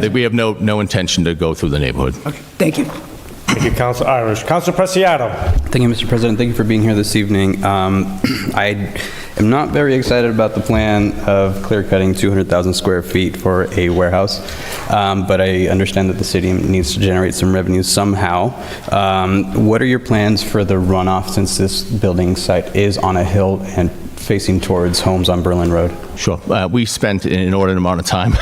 We have no intention to go through the neighborhood. Okay, thank you. Thank you, Councilor Irish. Councilor Preciado. Thank you, Mr. President. Thank you for being here this evening. I am not very excited about the plan of clear-cutting 200,000 square feet for a warehouse, but I understand that the city needs to generate some revenue somehow. What are your plans for the runoff, since this building site is on a hill and facing towards homes on Berlin Road? Sure. We spent an inordinate amount of time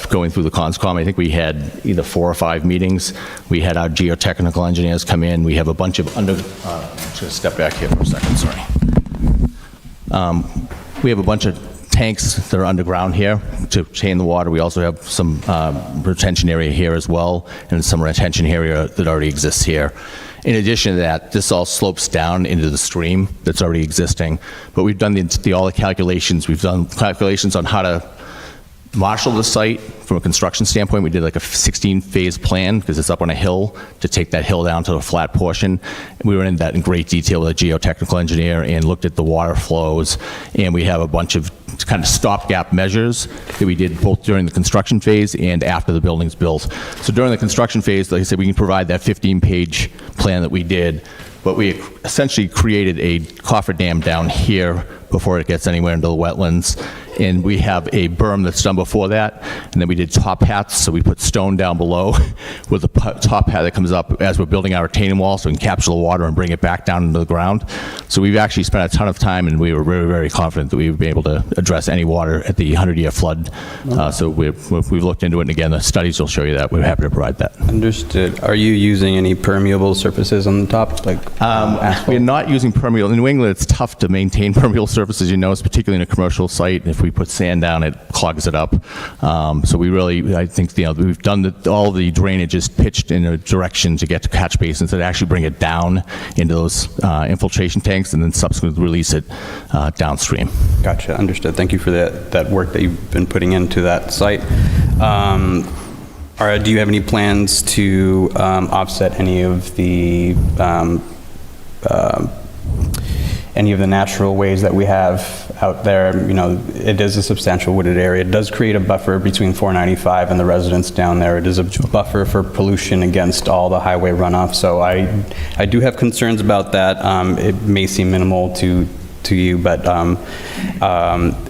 going through the conscom. I think we had either 4 or 5 meetings. We had our geotechnical engineers come in. We have a bunch of I'm just going to step back here for a second, sorry. We have a bunch of tanks that are underground here to retain the water. We also have some retention area here as well, and some retention area that already exists here. In addition to that, this all slopes down into the stream that's already existing. But we've done all the calculations. We've done calculations on how to marshal the site from a construction standpoint. We did like a 16-phase plan because it's up on a hill to take that hill down to a flat portion. And we went into that in great detail with a geotechnical engineer and looked at the water flows. And we have a bunch of kind of stopgap measures that we did both during the construction phase and after the building's built. So during the construction phase, like I said, we can provide that 15-page plan that we did, but we essentially created a cofferdam down here before it gets anywhere into the wetlands. And we have a berm that's done before that, and then we did top hats, so we put stone down below with a top hat that comes up as we're building our retaining wall, so we can capture the water and bring it back down into the ground. So we've actually spent a ton of time, and we were very, very confident that we would be able to address any water at the 100-year flood. So we've looked into it, and again, the studies will show you that. We're happy to provide that. Understood. Are you using any permeable surfaces on the top, like we're not using permeable. In New England, it's tough to maintain permeable surfaces, particularly in a commercial site. If we put sand down, it clogs it up. So we really, I think, we've done all the drainage is pitched in a direction to get to catch basins that actually bring it down into those infiltration tanks and then subsequently release it downstream. Gotcha, understood. Thank you for that work that you've been putting into that site. Do you have any plans to offset any of the natural ways that we have out there? It is a substantial wooded area. It does create a buffer between 495 and the residents down there. It is a buffer for pollution against all the highway runoff. So I do have concerns about that. It may seem minimal to you, but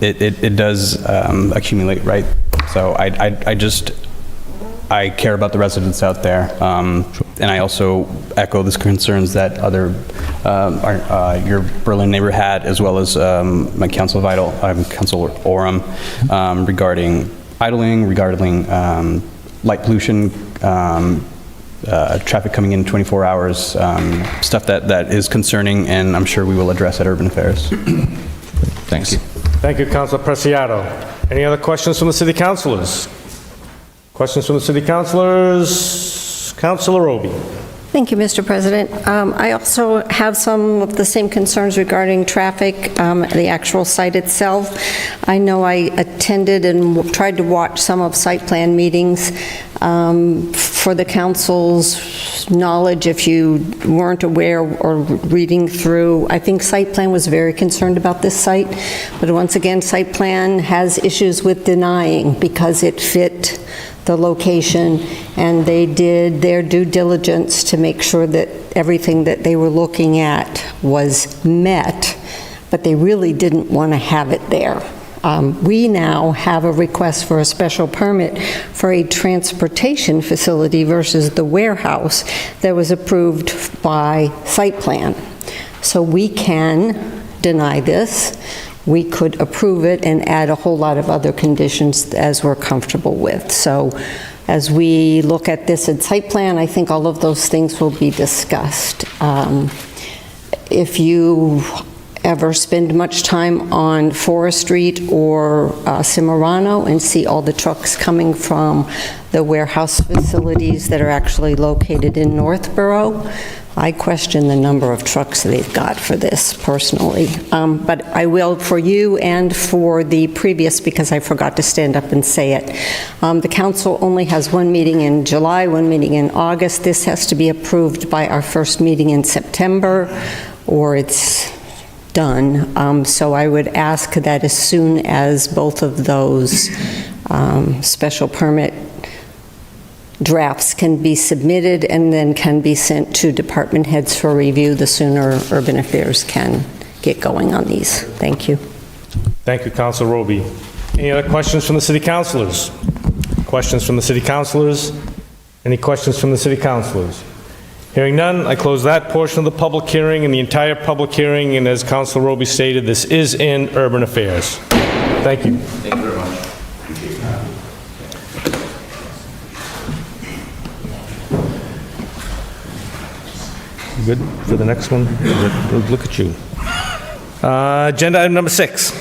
it does accumulate, right? So I care about the residents out there, and I also echo the concerns that your Berlin neighbor had, as well as my Councilor Oram, regarding idling, regarding light pollution, traffic coming in 24 hours, stuff that is concerning, and I'm sure we will address at Urban Affairs. Thanks. Thank you, Councilor Preciado. Any other questions from the city councilors? Questions from the city councilors? Councilor Roby. Thank you, Mr. President. I also have some of the same concerns regarding traffic, the actual site itself. I know I attended and tried to watch some of site plan meetings. For the council's knowledge, if you weren't aware or reading through, I think site plan was very concerned about this site. But once again, site plan has issues with denying because it fit the location, and they did their due diligence to make sure that everything that they were looking at was met, but they really didn't want to have it there. We now have a request for a special permit for a transportation facility versus the warehouse that was approved by site plan. So we can deny this. We could approve it and add a whole lot of other conditions as we're comfortable with. So as we look at this in site plan, I think all of those things will be discussed. If you ever spend much time on Forest Street or Cimarano and see all the trucks coming from the warehouse facilities that are actually located in Northborough, I question the number of trucks they've got for this personally. But I will for you and for the previous, because I forgot to stand up and say it. The council only has one meeting in July, one meeting in August. This has to be approved by our first meeting in September, or it's done. So I would ask that as soon as both of those special permit drafts can be submitted and then can be sent to department heads for review, the sooner Urban Affairs can get going on these. Thank you. Thank you, Councilor Roby. Any other questions from the city councilors? Questions from the city councilors? Any questions from the city councilors? Hearing none, I close that portion of the public hearing and the entire public hearing, and as Councilor Roby stated, this is in Urban Affairs. Thank you. Thank you very much. Good for the next one? Look at you. Agenda item number 6.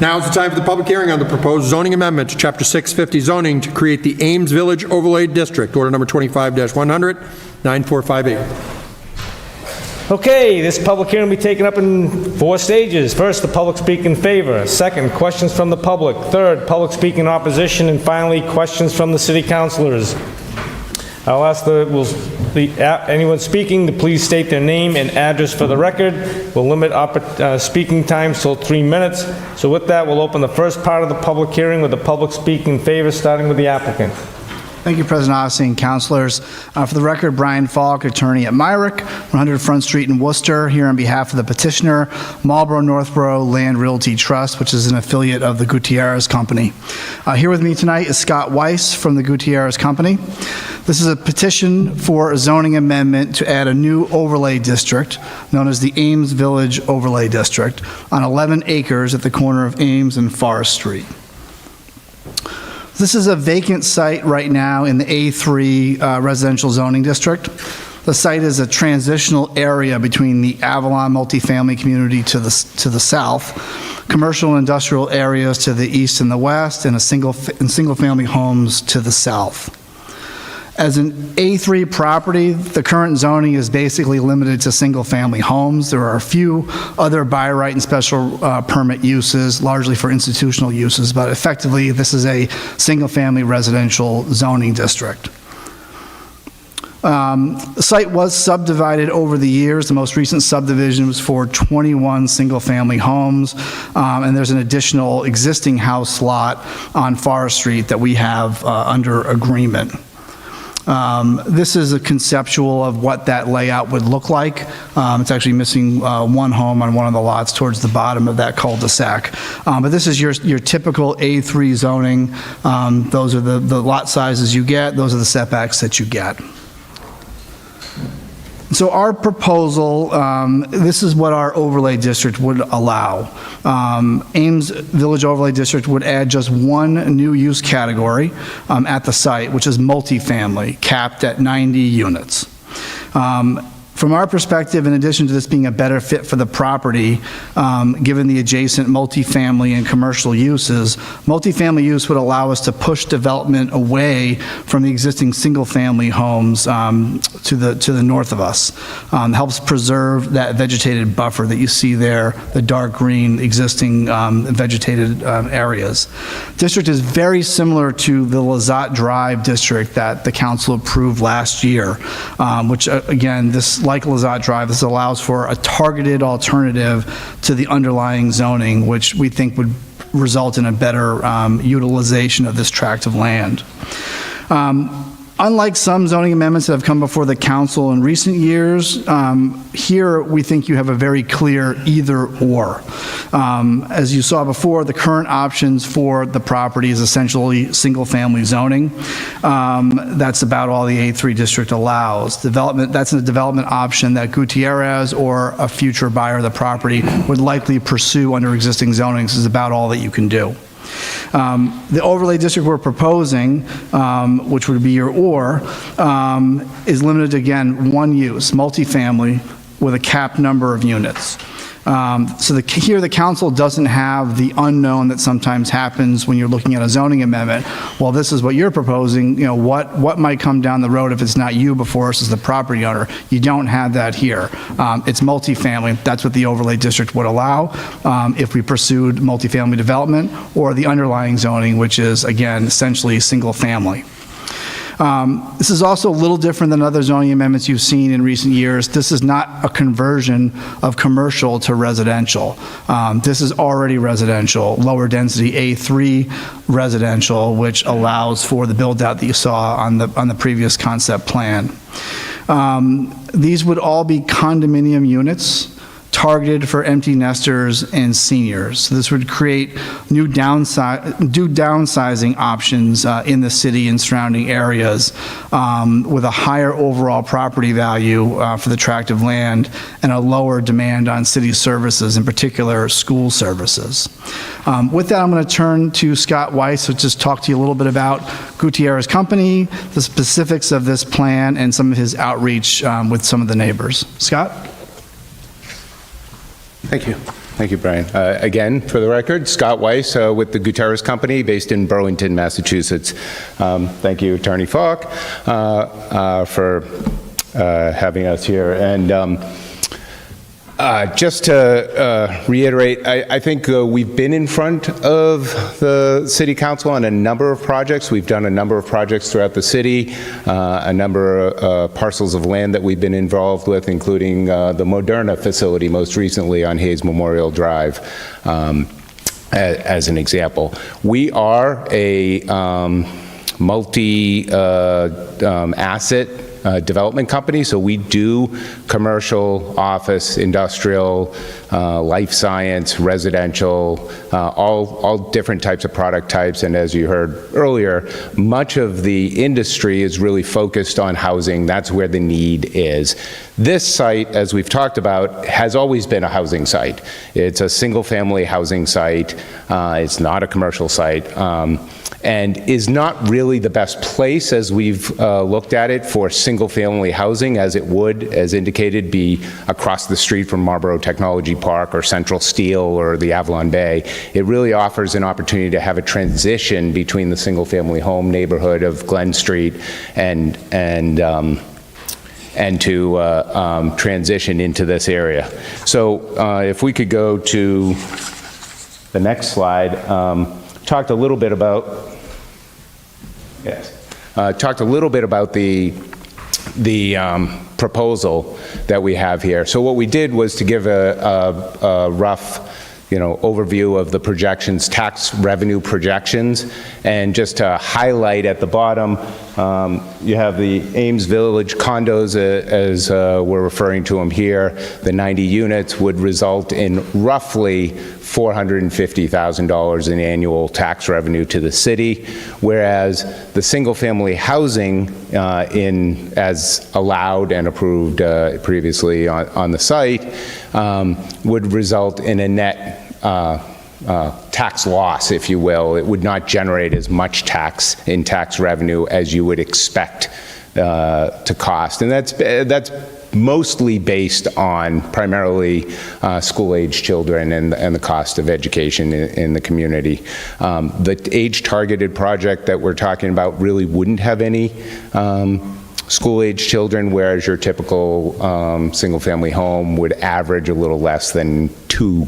Now is the time for the public hearing on the proposed zoning amendment to Chapter 650 zoning to create the Ames Village Overlay District, order number 25-100, 9458. Okay, this public hearing will be taken up in 4 stages. First, the public speak in favor. Second, questions from the public. Third, public speak in opposition. And finally, questions from the city councilors. I'll ask anyone speaking to please state their name and address for the record. We'll limit speaking times till 3 minutes. So with that, we'll open the first part of the public hearing with the public speak in favor, starting with the applicant. Thank you, President Ossing and councilors. For the record, Brian Falk, attorney at Myrick, 100 Front Street in Worcester, here on behalf of the petitioner, Marlboro Northborough Land Realty Trust, which is an affiliate of the Gutierrez Company. Here with me tonight is Scott Weiss from the Gutierrez Company. This is a petition for a zoning amendment to add a new overlay district known as the Ames Village Overlay District on 11 acres at the corner of Ames and Forest Street. This is a vacant site right now in the A3 residential zoning district. The site is a transitional area between the Avalon multifamily community to the south, commercial and industrial areas to the east and the west, and single-family homes to the south. As an A3 property, the current zoning is basically limited to single-family homes. There are a few other by right and special permit uses, largely for institutional uses, but effectively this is a single-family residential zoning district. The site was subdivided over the years. The most recent subdivision was for 21 single-family homes, and there's an additional existing house lot on Forest Street that we have under agreement. This is a conceptual of what that layout would look like. It's actually missing one home on one of the lots towards the bottom of that cul-de-sac. But this is your typical A3 zoning. Those are the lot sizes you get. Those are the setbacks that you get. So our proposal, this is what our overlay district would allow. Ames Village Overlay District would add just one new use category at the site, which is multifamily, capped at 90 units. From our perspective, in addition to this being a better fit for the property, given the adjacent multifamily and commercial uses, multifamily use would allow us to push development away from the existing single-family homes to the north of us. Helps preserve that vegetated buffer that you see there, the dark green existing vegetated areas. District is very similar to the Lazat Drive district that the council approved last year, which again, this, like Lazat Drive, this allows for a targeted alternative to the underlying zoning, which we think would result in a better utilization of this tract of land. Unlike some zoning amendments that have come before the council in recent years, here we think you have a very clear either/or. As you saw before, the current options for the property is essentially single-family zoning. That's about all the A3 district allows. That's a development option that Gutierrez or a future buyer of the property would likely pursue under existing zoning. This is about all that you can do. The overlay district we're proposing, which would be your or, is limited to, again, one use, multifamily, with a capped number of units. Here the council doesn't have the unknown that sometimes happens when you're looking at a zoning amendment. Well, this is what you're proposing, what might come down the road if it's not you before us as the property owner. You don't have that here. It's multifamily. That's what the overlay district would allow if we pursued multifamily development, or the underlying zoning, which is, again, essentially single family. This is also a little different than other zoning amendments you've seen in recent years. This is not a conversion of commercial to residential. This is already residential, lower density A3 residential, which allows for the build out that you saw on the previous concept plan. These would all be condominium units targeted for empty nesters and seniors. So this would create new downsizing options in the city and surrounding areas with a higher overall property value for the tract of land and a lower demand on city services, in particular school services. With that, I'm going to turn to Scott Weiss, who just talk to you a little bit about Gutierrez Company, the specifics of this plan, and some of his outreach with some of the neighbors. Scott? Thank you. Thank you, Brian. Again, for the record, Scott Weiss with the Gutierrez Company based in Burlington, Massachusetts. Thank you, Attorney Falk, for having us here. And just to reiterate, I think we've been in front of the City Council on a number of projects. We've done a number of projects throughout the city, a number of parcels of land that we've been involved with, including the Moderna facility most recently on Hayes Memorial Drive, as an example. We are a multi-asset development company, so we do commercial, office, industrial, life science, residential, all different types of product types. And as you heard earlier, much of the industry is really focused on housing. That's where the need is. This site, as we've talked about, has always been a housing site. It's a single-family housing site. It's not a commercial site. And is not really the best place, as we've looked at it, for single-family housing, as it would, as indicated, be across the street from Marlboro Technology Park or Central Steel or the Avalon Bay. It really offers an opportunity to have a transition between the single-family home neighborhood of Glen Street and to transition into this area. So if we could go to the next slide. Talked a little bit about the proposal that we have here. So what we did was to give a rough overview of the projections, tax revenue projections, and just to highlight at the bottom, you have the Ames Village condos, as we're referring to them here. The 90 units would result in roughly $450,000 in annual tax revenue to the city, whereas the single-family housing, as allowed and approved previously on the site, would result in a net tax loss, if you will. It would not generate as much tax revenue as you would expect to cost. And that's mostly based on primarily school-age children and the cost of education in the community. The age-targeted project that we're talking about really wouldn't have any school-age children, whereas your typical single-family home would average a little less than 2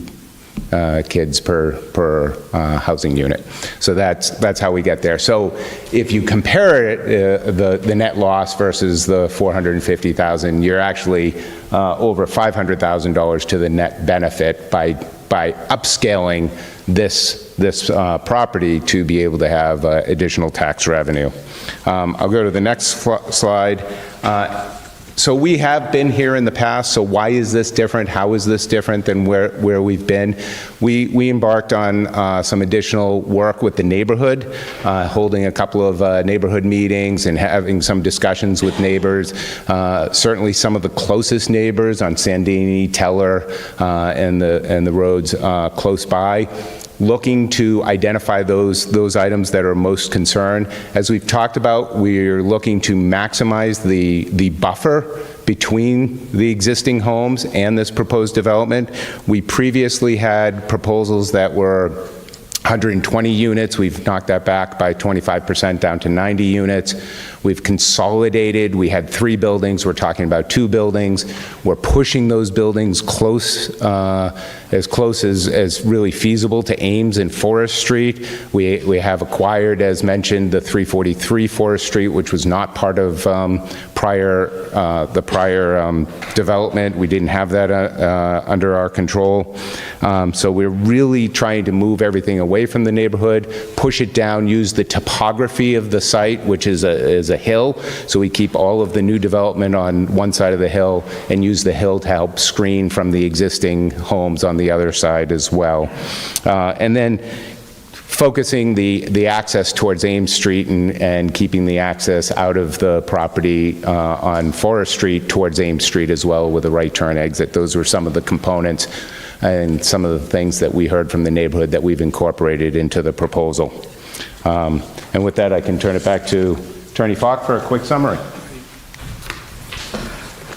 kids per housing unit. So that's how we get there. So if you compare it, the net loss versus the $450,000, you're actually over $500,000 to the net benefit by upscaling this property to be able to have additional tax revenue. I'll go to the next slide. So we have been here in the past, so why is this different? How is this different than where we've been? We embarked on some additional work with the neighborhood, holding a couple of neighborhood meetings and having some discussions with neighbors. Certainly some of the closest neighbors on Sandini, Teller, and the roads close by, looking to identify those items that are most concerned. As we've talked about, we're looking to maximize the buffer between the existing homes and this proposed development. We previously had proposals that were 120 units. We've knocked that back by 25% down to 90 units. We've consolidated. We had 3 buildings. We're talking about 2 buildings. We're pushing those buildings as close as really feasible to Ames and Forest Street. We have acquired, as mentioned, the 343 Forest Street, which was not part of the prior development. We didn't have that under our control. So we're really trying to move everything away from the neighborhood, push it down, use the topography of the site, which is a hill. So we keep all of the new development on one side of the hill and use the hill to help screen from the existing homes on the other side as well. And then focusing the access towards Ames Street and keeping the access out of the property on Forest Street towards Ames Street as well with a right turn exit. Those were some of the components and some of the things that we heard from the neighborhood that we've incorporated into the proposal. And with that, I can turn it back to Attorney Falk for a quick summary.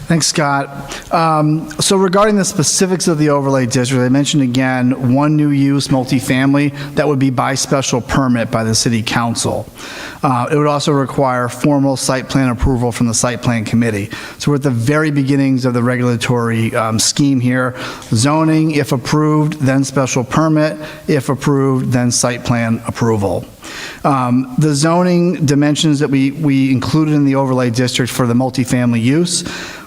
Thanks, Scott. So regarding the specifics of the overlay district, I mentioned again, 1 new use, multifamily, that would be by special permit by the city council. It would also require formal site plan approval from the site plan committee. So we're at the very beginnings of the regulatory scheme here. Zoning, if approved, then special permit. If approved, then site plan approval. The zoning dimensions that we included in the overlay district for the multifamily use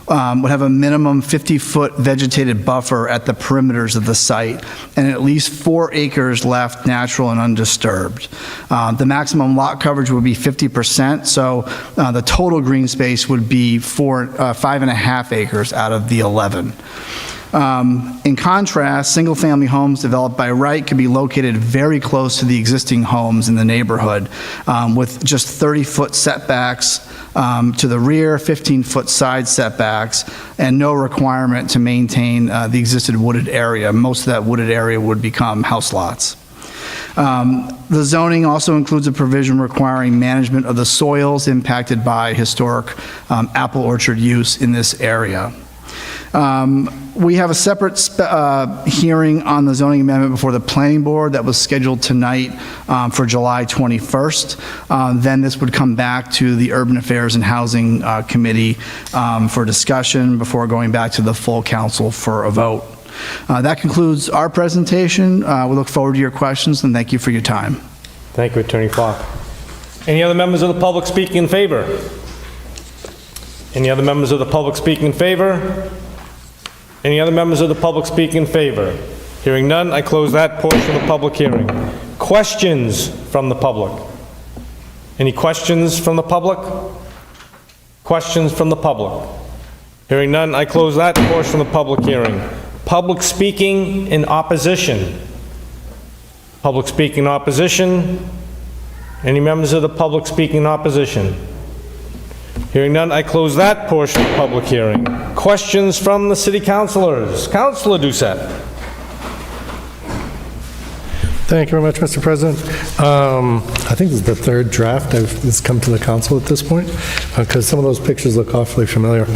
would have a minimum 50-foot vegetated buffer at the perimeters of the site and at least 4 acres left natural and undisturbed. The maximum lot coverage would be 50%, so the total green space would be 5.5 acres out of the 11. In contrast, single-family homes developed by right could be located very close to the existing homes in the neighborhood with just 30-foot setbacks to the rear, 15-foot side setbacks, and no requirement to maintain the existing wooded area. Most of that wooded area would become house lots. The zoning also includes a provision requiring management of the soils impacted by historic apple orchard use in this area. We have a separate hearing on the zoning amendment before the planning board that was scheduled tonight for July 21st. Then this would come back to the Urban Affairs and Housing Committee for discussion before going back to the full council for a vote. That concludes our presentation. We look forward to your questions and thank you for your time. Thank you, Attorney Falk. Any other members of the public speaking in favor? Any other members of the public speaking in favor? Any other members of the public speaking in favor? Hearing none, I close that portion of the public hearing. Questions from the public? Any questions from the public? Questions from the public? Hearing none, I close that portion of the public hearing. Public speaking in opposition? Public speaking in opposition? Any members of the public speaking in opposition? Hearing none, I close that portion of the public hearing. Questions from the city councilors? Councilor Doucette. Thank you very much, Mr. President. I think this is the third draft that's come to the council at this point, because some of those pictures look awfully familiar.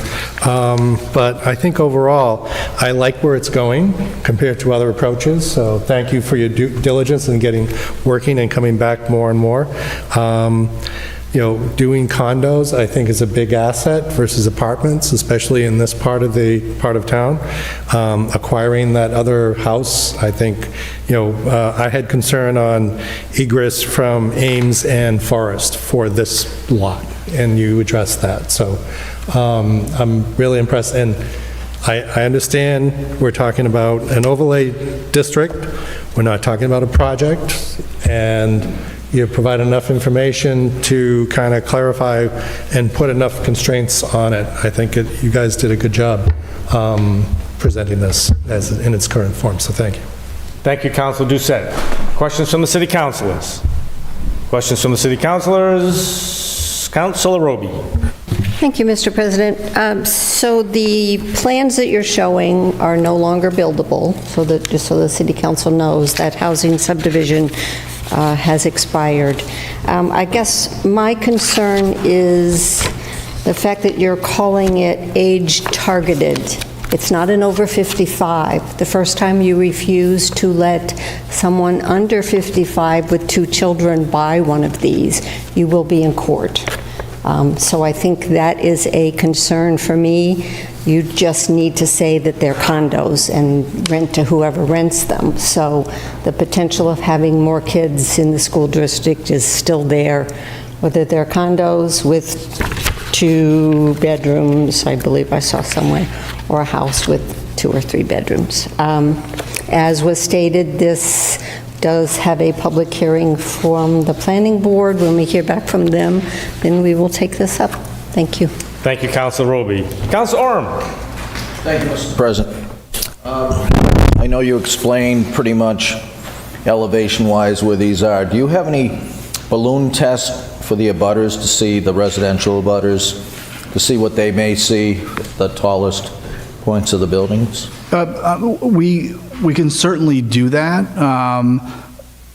But I think overall, I like where it's going compared to other approaches, so thank you for your due diligence in getting working and coming back more and more. Doing condos, I think, is a big asset versus apartments, especially in this part of town. Acquiring that other house, I think, I had concern on egress from Ames and Forest for this lot, and you addressed that. So I'm really impressed, and I understand we're talking about an overlay district. We're not talking about a project, and you provide enough information to kind of clarify and put enough constraints on it. I think you guys did a good job presenting this in its current form, so thank you. Thank you, Councilor Doucette. Questions from the city councilors? Questions from the city councilors? Councilor Roby. Thank you, Mr. President. So the plans that you're showing are no longer buildable, just so the city council knows that housing subdivision has expired. I guess my concern is the fact that you're calling it age-targeted. It's not an over 55. The first time you refuse to let someone under 55 with 2 children buy one of these, you will be in court. So I think that is a concern for me. You just need to say that they're condos and rent to whoever rents them. So the potential of having more kids in the school district is still there, whether they're condos with 2 bedrooms, I believe I saw somewhere, or a house with 2 or 3 bedrooms. As was stated, this does have a public hearing from the planning board. When we hear back from them, then we will take this up. Thank you. Thank you, Councilor Roby. Councilor Orm. Thank you, Mr. President. I know you explained pretty much elevation-wise where these are. Do you have any balloon tests for the abutters to see, the residential abutters, to see what they may see, the tallest points of the buildings? We can certainly do that.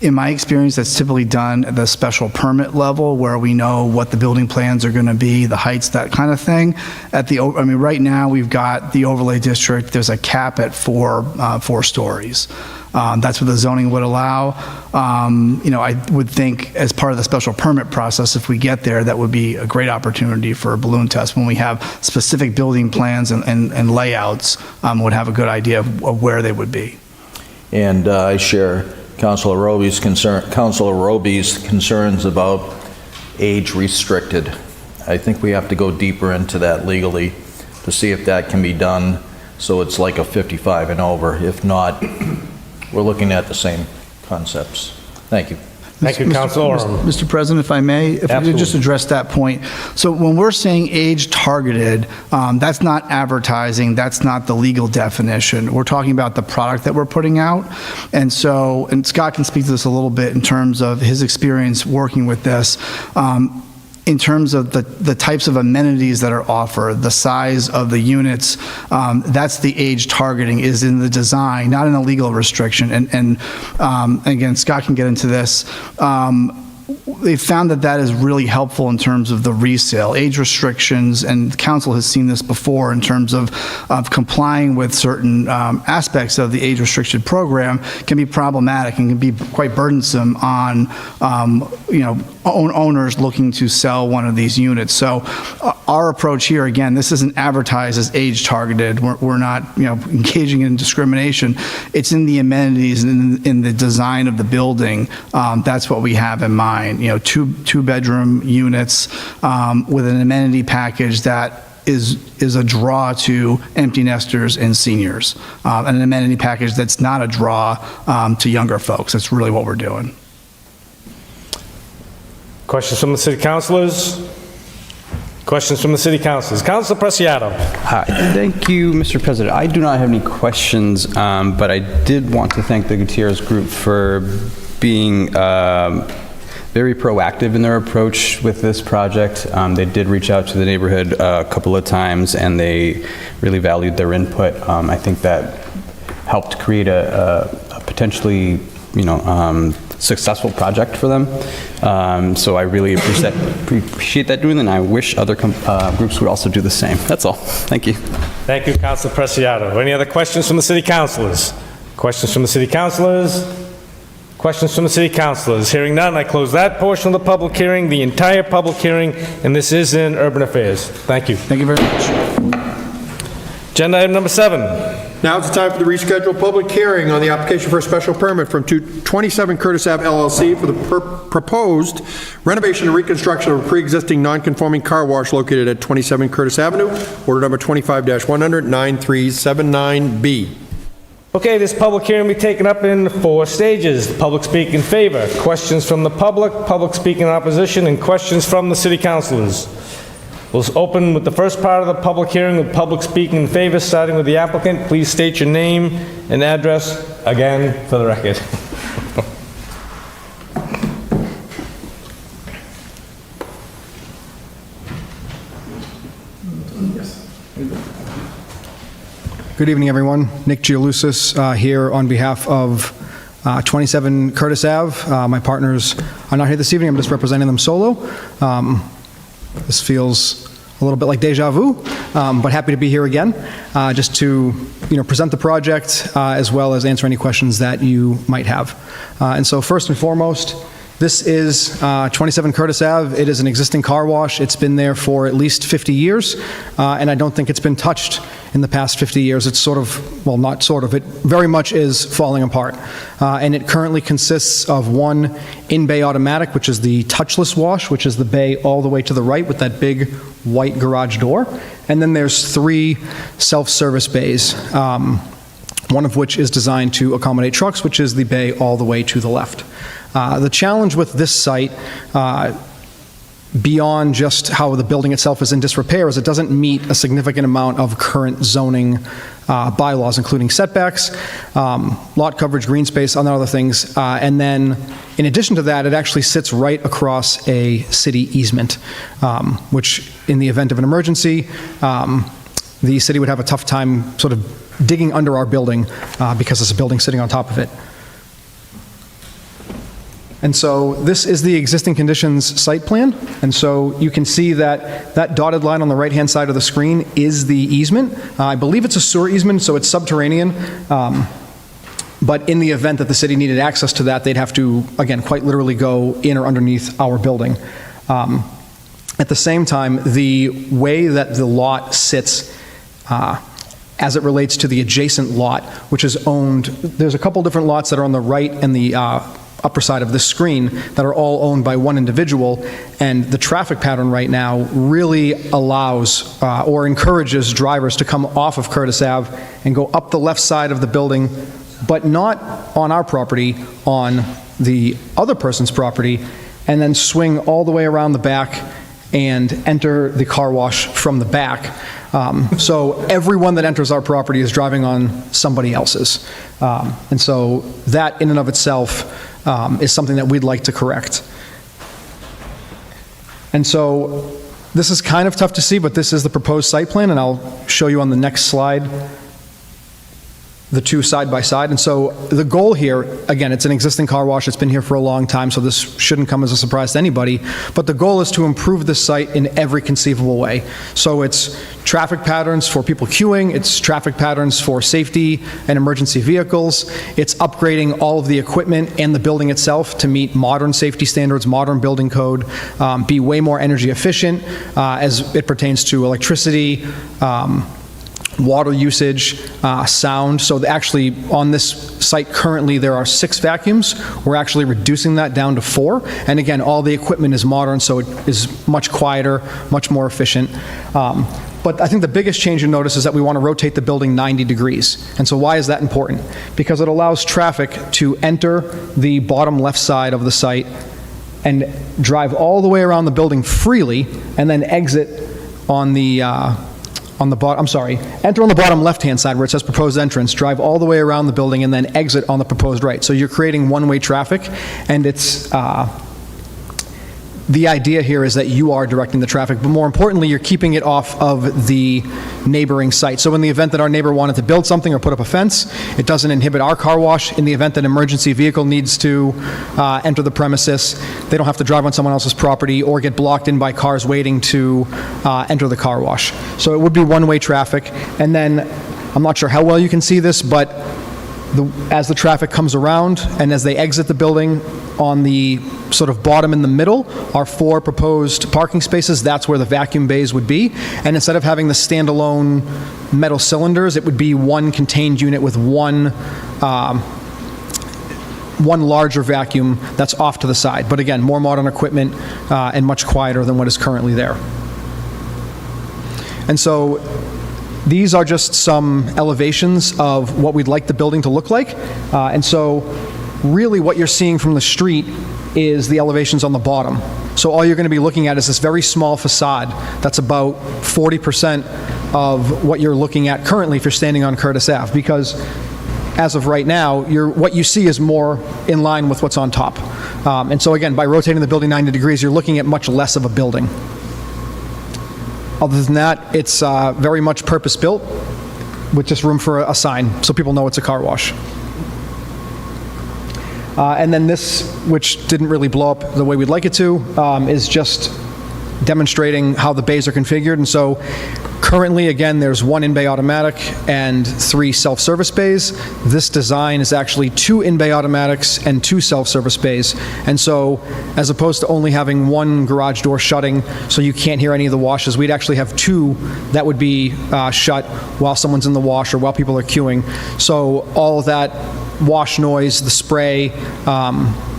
In my experience, that's typically done at the special permit level, where we know what the building plans are going to be, the heights, that kind of thing. Right now, we've got the overlay district. There's a cap at 4 stories. That's what the zoning would allow. I would think as part of the special permit process, if we get there, that would be a great opportunity for a balloon test when we have specific building plans and layouts, would have a good idea of where they would be. And I share Councilor Roby's concerns about age-restricted. I think we have to go deeper into that legally to see if that can be done so it's like a 55 and over. If not, we're looking at the same concepts. Thank you. Thank you, Councilor Orm. Mr. President, if I may, if we could just address that point. So when we're saying age-targeted, that's not advertising, that's not the legal definition. We're talking about the product that we're putting out. And Scott can speak to this a little bit in terms of his experience working with this. In terms of the types of amenities that are offered, the size of the units, that's the age targeting is in the design, not in a legal restriction. And again, Scott can get into this. They found that is really helpful in terms of the resale. Age restrictions, and council has seen this before in terms of complying with certain aspects of the age restricted program, can be problematic and can be quite burdensome on owners looking to sell one of these units. So our approach here, again, this isn't advertised as age targeted. We're not engaging in discrimination. It's in the amenities and in the design of the building. That's what we have in mind. 2-bedroom units with an amenity package that is a draw to empty nesters and seniors, and an amenity package that's not a draw to younger folks. That's really what we're doing. Questions from the city councilors? Questions from the city councilors? Councilor Preciado. Hi, thank you, Mr. President. I do not have any questions, but I did want to thank the Gutierrez Group for being very proactive in their approach with this project. They did reach out to the neighborhood a couple of times, and they really valued their input. I think that helped create a potentially successful project for them. So I really appreciate that doing, and I wish other groups would also do the same. That's all. Thank you. Thank you, Councilor Preciado. Any other questions from the city councilors? Questions from the city councilors? Questions from the city councilors? Hearing none, I close that portion of the public hearing, the entire public hearing, and this is in Urban Affairs. Thank you. Thank you very much. Agenda item number 7. Now it's time for the rescheduled public hearing on the application for a special permit from 27 Curtis Ave LLC for the proposed renovation and reconstruction of a pre-existing non-conforming car wash located at 27 Curtis Avenue, order number 25-100, 9379B. Okay, this public hearing will be taken up in 4 stages. The public speak in favor, questions from the public speak in opposition, and questions from the city councilors. We'll open with the first part of the public hearing with public speaking in favor, starting with the applicant. Please state your name and address, again, for the record. Good evening, everyone. Nick Gialusis here on behalf of 27 Curtis Ave. My partners are not here this evening. I'm just representing them solo. This feels a little bit like deja vu, but happy to be here again, just to present the project as well as answer any questions that you might have. And so first and foremost, this is 27 Curtis Ave. It is an existing car wash. It's been there for at least 50 years, and I don't think it's been touched in the past 50 years. It's sort of, well, not sort of, it very much is falling apart. And it currently consists of one in-bay automatic, which is the touchless wash, which is the bay all the way to the right with that big white garage door. And then there's 3 self-service bays, one of which is designed to accommodate trucks, which is the bay all the way to the left. The challenge with this site, beyond just how the building itself is in disrepair, is it doesn't meet a significant amount of current zoning bylaws, including setbacks, lot coverage, green space, and other things. And then, in addition to that, it actually sits right across a city easement, which, in the event of an emergency, the city would have a tough time sort of digging under our building because there's a building sitting on top of it. And so this is the existing conditions site plan. And so you can see that that dotted line on the right-hand side of the screen is the easement. I believe it's a sewer easement, so it's subterranean. But in the event that the city needed access to that, they'd have to, again, quite literally go in or underneath our building. At the same time, the way that the lot sits as it relates to the adjacent lot, which is owned, there's a couple different lots that are on the right and the upper side of this screen that are all owned by one individual, and the traffic pattern right now really allows or encourages drivers to come off of Curtis Ave and go up the left side of the building, but not on our property, on the other person's property, and then swing all the way around the back and enter the car wash from the back. So everyone that enters our property is driving on somebody else's. And so that in and of itself is something that we'd like to correct. And so this is kind of tough to see, but this is the proposed site plan, and I'll show you on the next slide the 2 side by side. And so the goal here, again, it's an existing car wash. It's been here for a long time, so this shouldn't come as a surprise to anybody. But the goal is to improve this site in every conceivable way. So it's traffic patterns for people queuing. It's traffic patterns for safety and emergency vehicles. It's upgrading all of the equipment and the building itself to meet modern safety standards, modern building code, be way more energy efficient as it pertains to electricity, water usage, sound. So actually on this site currently there are 6 vacuums. We're actually reducing that down to 4. And again, all the equipment is modern, so it is much quieter, much more efficient. But I think the biggest change you notice is that we want to rotate the building 90 degrees. And so why is that important? Because it allows traffic to enter the bottom left side of the site and drive all the way around the building freely, and then exit on the enter on the bottom left-hand side where it says proposed entrance, drive all the way around the building, and then exit on the proposed right. So you're creating one-way traffic, and it's the idea here is that you are directing the traffic, but more importantly, you're keeping it off of the neighboring site. So in the event that our neighbor wanted to build something or put up a fence, it doesn't inhibit our car wash. In the event that an emergency vehicle needs to enter the premises, they don't have to drive on someone else's property or get blocked in by cars waiting to enter the car wash. So it would be one-way traffic. And then, I'm not sure how well you can see this, but as the traffic comes around and as they exit the building, on the sort of bottom in the middle are 4 proposed parking spaces. That's where the vacuum bays would be. And instead of having the standalone metal cylinders, it would be one contained unit with one larger vacuum that's off to the side. But again, more modern equipment and much quieter than what is currently there. And so these are just some elevations of what we'd like the building to look like. And so really what you're seeing from the street is the elevations on the bottom. So all you're going to be looking at is this very small facade that's about 40% of what you're looking at currently if you're standing on Curtis Ave, because as of right now, what you see is more in line with what's on top. And so again, by rotating the building 90 degrees, you're looking at much less of a building. Other than that, it's very much purpose-built with just room for a sign so people know it's a car wash. And then this, which didn't really blow up the way we'd like it to, is just demonstrating how the bays are configured. And so currently, again, there's 1 in-bay automatic and 3 self-service bays. This design is actually 2 in-bay automatics and 2 self-service bays. And so as opposed to only having 1 garage door shutting so you can't hear any of the washes, we'd actually have 2 that would be shut while someone's in the wash or while people are queuing. So all of that wash noise, the spray,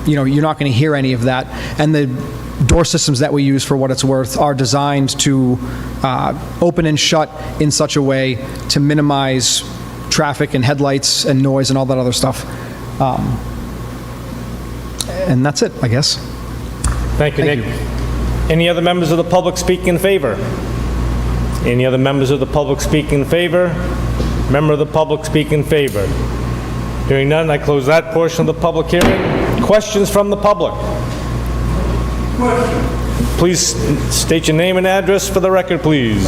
you're not going to hear any of that. And the door systems that we use, for what it's worth, are designed to open and shut in such a way to minimize traffic and headlights and noise and all that other stuff. And that's it, I guess. Thank you, Nick. Any other members of the public speak in favor? Any other members of the public speak in favor? Member of the public speak in favor? Hearing none, I close that portion of the public hearing. Questions from the public? Please state your name and address for the record, please.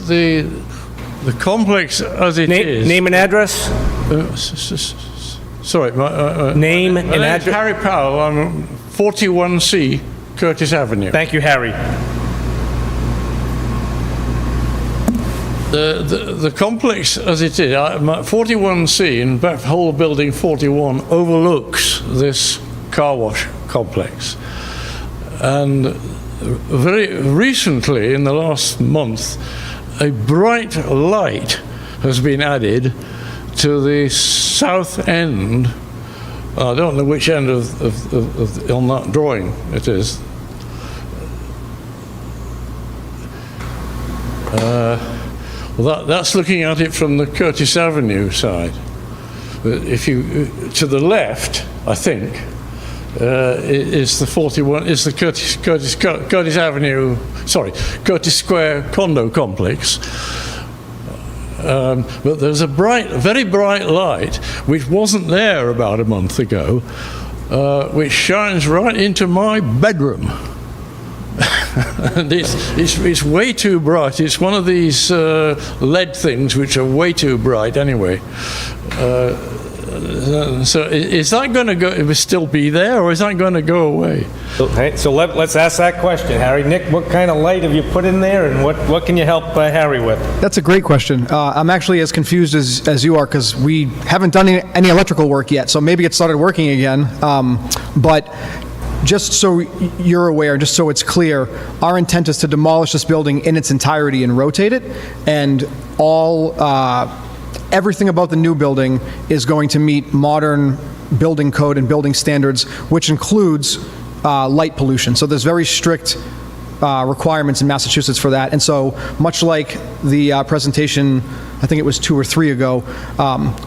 The complex as it is... Name and address? Sorry. Name and address? Harry Powell. I'm 41C Curtis Avenue. Thank you, Harry. The complex as it is, 41C, in fact, whole building 41 overlooks this car wash complex. And very recently, in the last month, a bright light has been added to the south end. I don't know which end of on that drawing it is. Well, that's looking at it from the Curtis Avenue side. If you to the left, I think, is the 41 is the Curtis Avenue. Sorry, Curtis Square condo complex. But there's a very bright light which wasn't there about a month ago, which shines right into my bedroom. And it's way too bright. It's one of these LED things which are way too bright anyway. So is that going to go? Still be there, or is that going to go away? So let's ask that question, Harry. Nick, what kind of light have you put in there, and what can you help Harry with? That's a great question. I'm actually as confused as you are, because we haven't done any electrical work yet, so maybe it started working again. But just so you're aware, just so it's clear, our intent is to demolish this building in its entirety and rotate it, and everything about the new building is going to meet modern building code and building standards, which includes light pollution. So there's very strict requirements in Massachusetts for that. And so much like the presentation, I think it was 2 or 3 ago,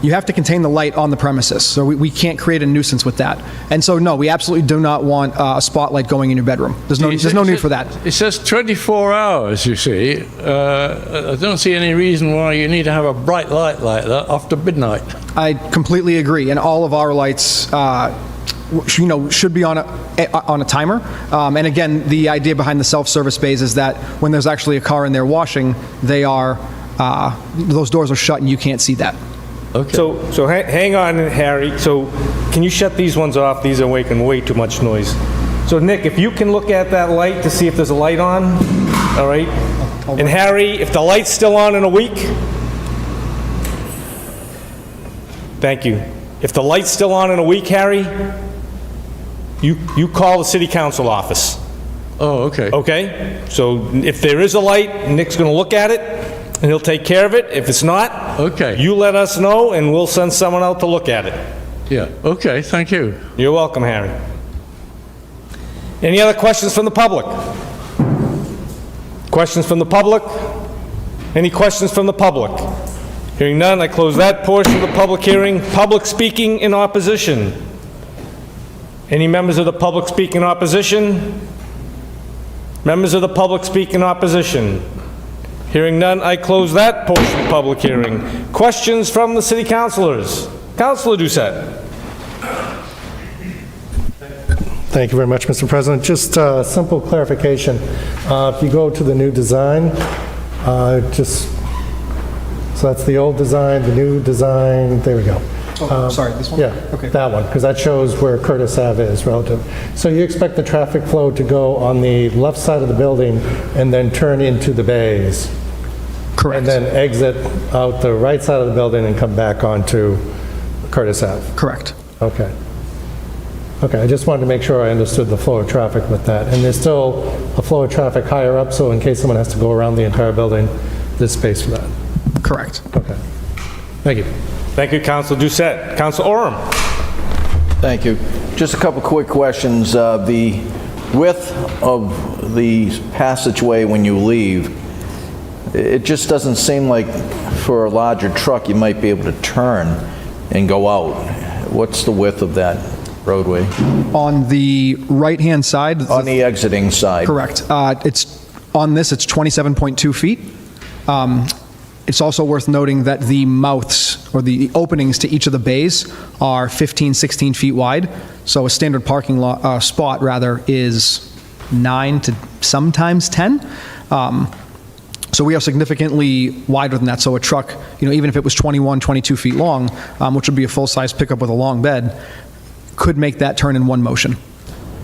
you have to contain the light on the premises. So we can't create a nuisance with that. And so no, we absolutely do not want a spotlight going in your bedroom. There's no need for that. It says 24 hours, you see. I don't see any reason why you need to have a bright light like that after midnight. I completely agree. And all of our lights should be on a timer. And again, the idea behind the self-service bays is that when there's actually a car in there washing, those doors are shut and you can't see that. Okay. So hang on, Harry. So can you shut these ones off? These are making way too much noise. So Nick, if you can look at that light to see if there's a light on, all right? And Harry, if the light's still on in a week, thank you. If the light's still on in a week, Harry, you call the city council office. Oh, okay. Okay? So if there is a light, Nick's gonna look at it, and he'll take care of it. If it's not, okay, you let us know, and we'll send someone out to look at it. Yeah, okay, thank you. You're welcome, Harry. Any other questions from the public? Questions from the public? Any questions from the public? Hearing none, I close that portion of the public hearing. Public speaking in opposition. Any members of the public speak in opposition? Members of the public speak in opposition. Hearing none, I close that portion of the public hearing. Questions from the city councilors? Councilor Doucette. Thank you very much, Mr. President. Just a simple clarification. If you go to the new design, so that's the old design, the new design, there we go. Sorry, this one? Yeah, Okay. that one, because that shows where Curtis Ave is relative. So you expect the traffic flow to go on the left side of the building and then turn into the bays? Correct. And then exit out the right side of the building and come back onto Curtis Ave? Correct. Okay. Okay, I just wanted to make sure I understood the flow of traffic with that. And there's still a flow of traffic higher up, so in case someone has to go around the entire building, there's space for that? Correct. Okay. Thank you. Thank you, Councilor Doucette. Councilor Oram. Thank you. Just a couple quick questions. The width of the passageway when you leave, it just doesn't seem like for a larger truck you might be able to turn and go out. What's the width of that roadway? On the right-hand side? On the exiting side. Correct. On this, it's 27.2 feet. It's also worth noting that the mouths, or the openings to each of the bays, are 15, 16 feet wide. So a standard parking spot, rather, is 9 to sometimes 10. So we are significantly wider than that. So a truck, even if it was 21, 22 feet long, which would be a full-size pickup with a long bed, could make that turn in one motion.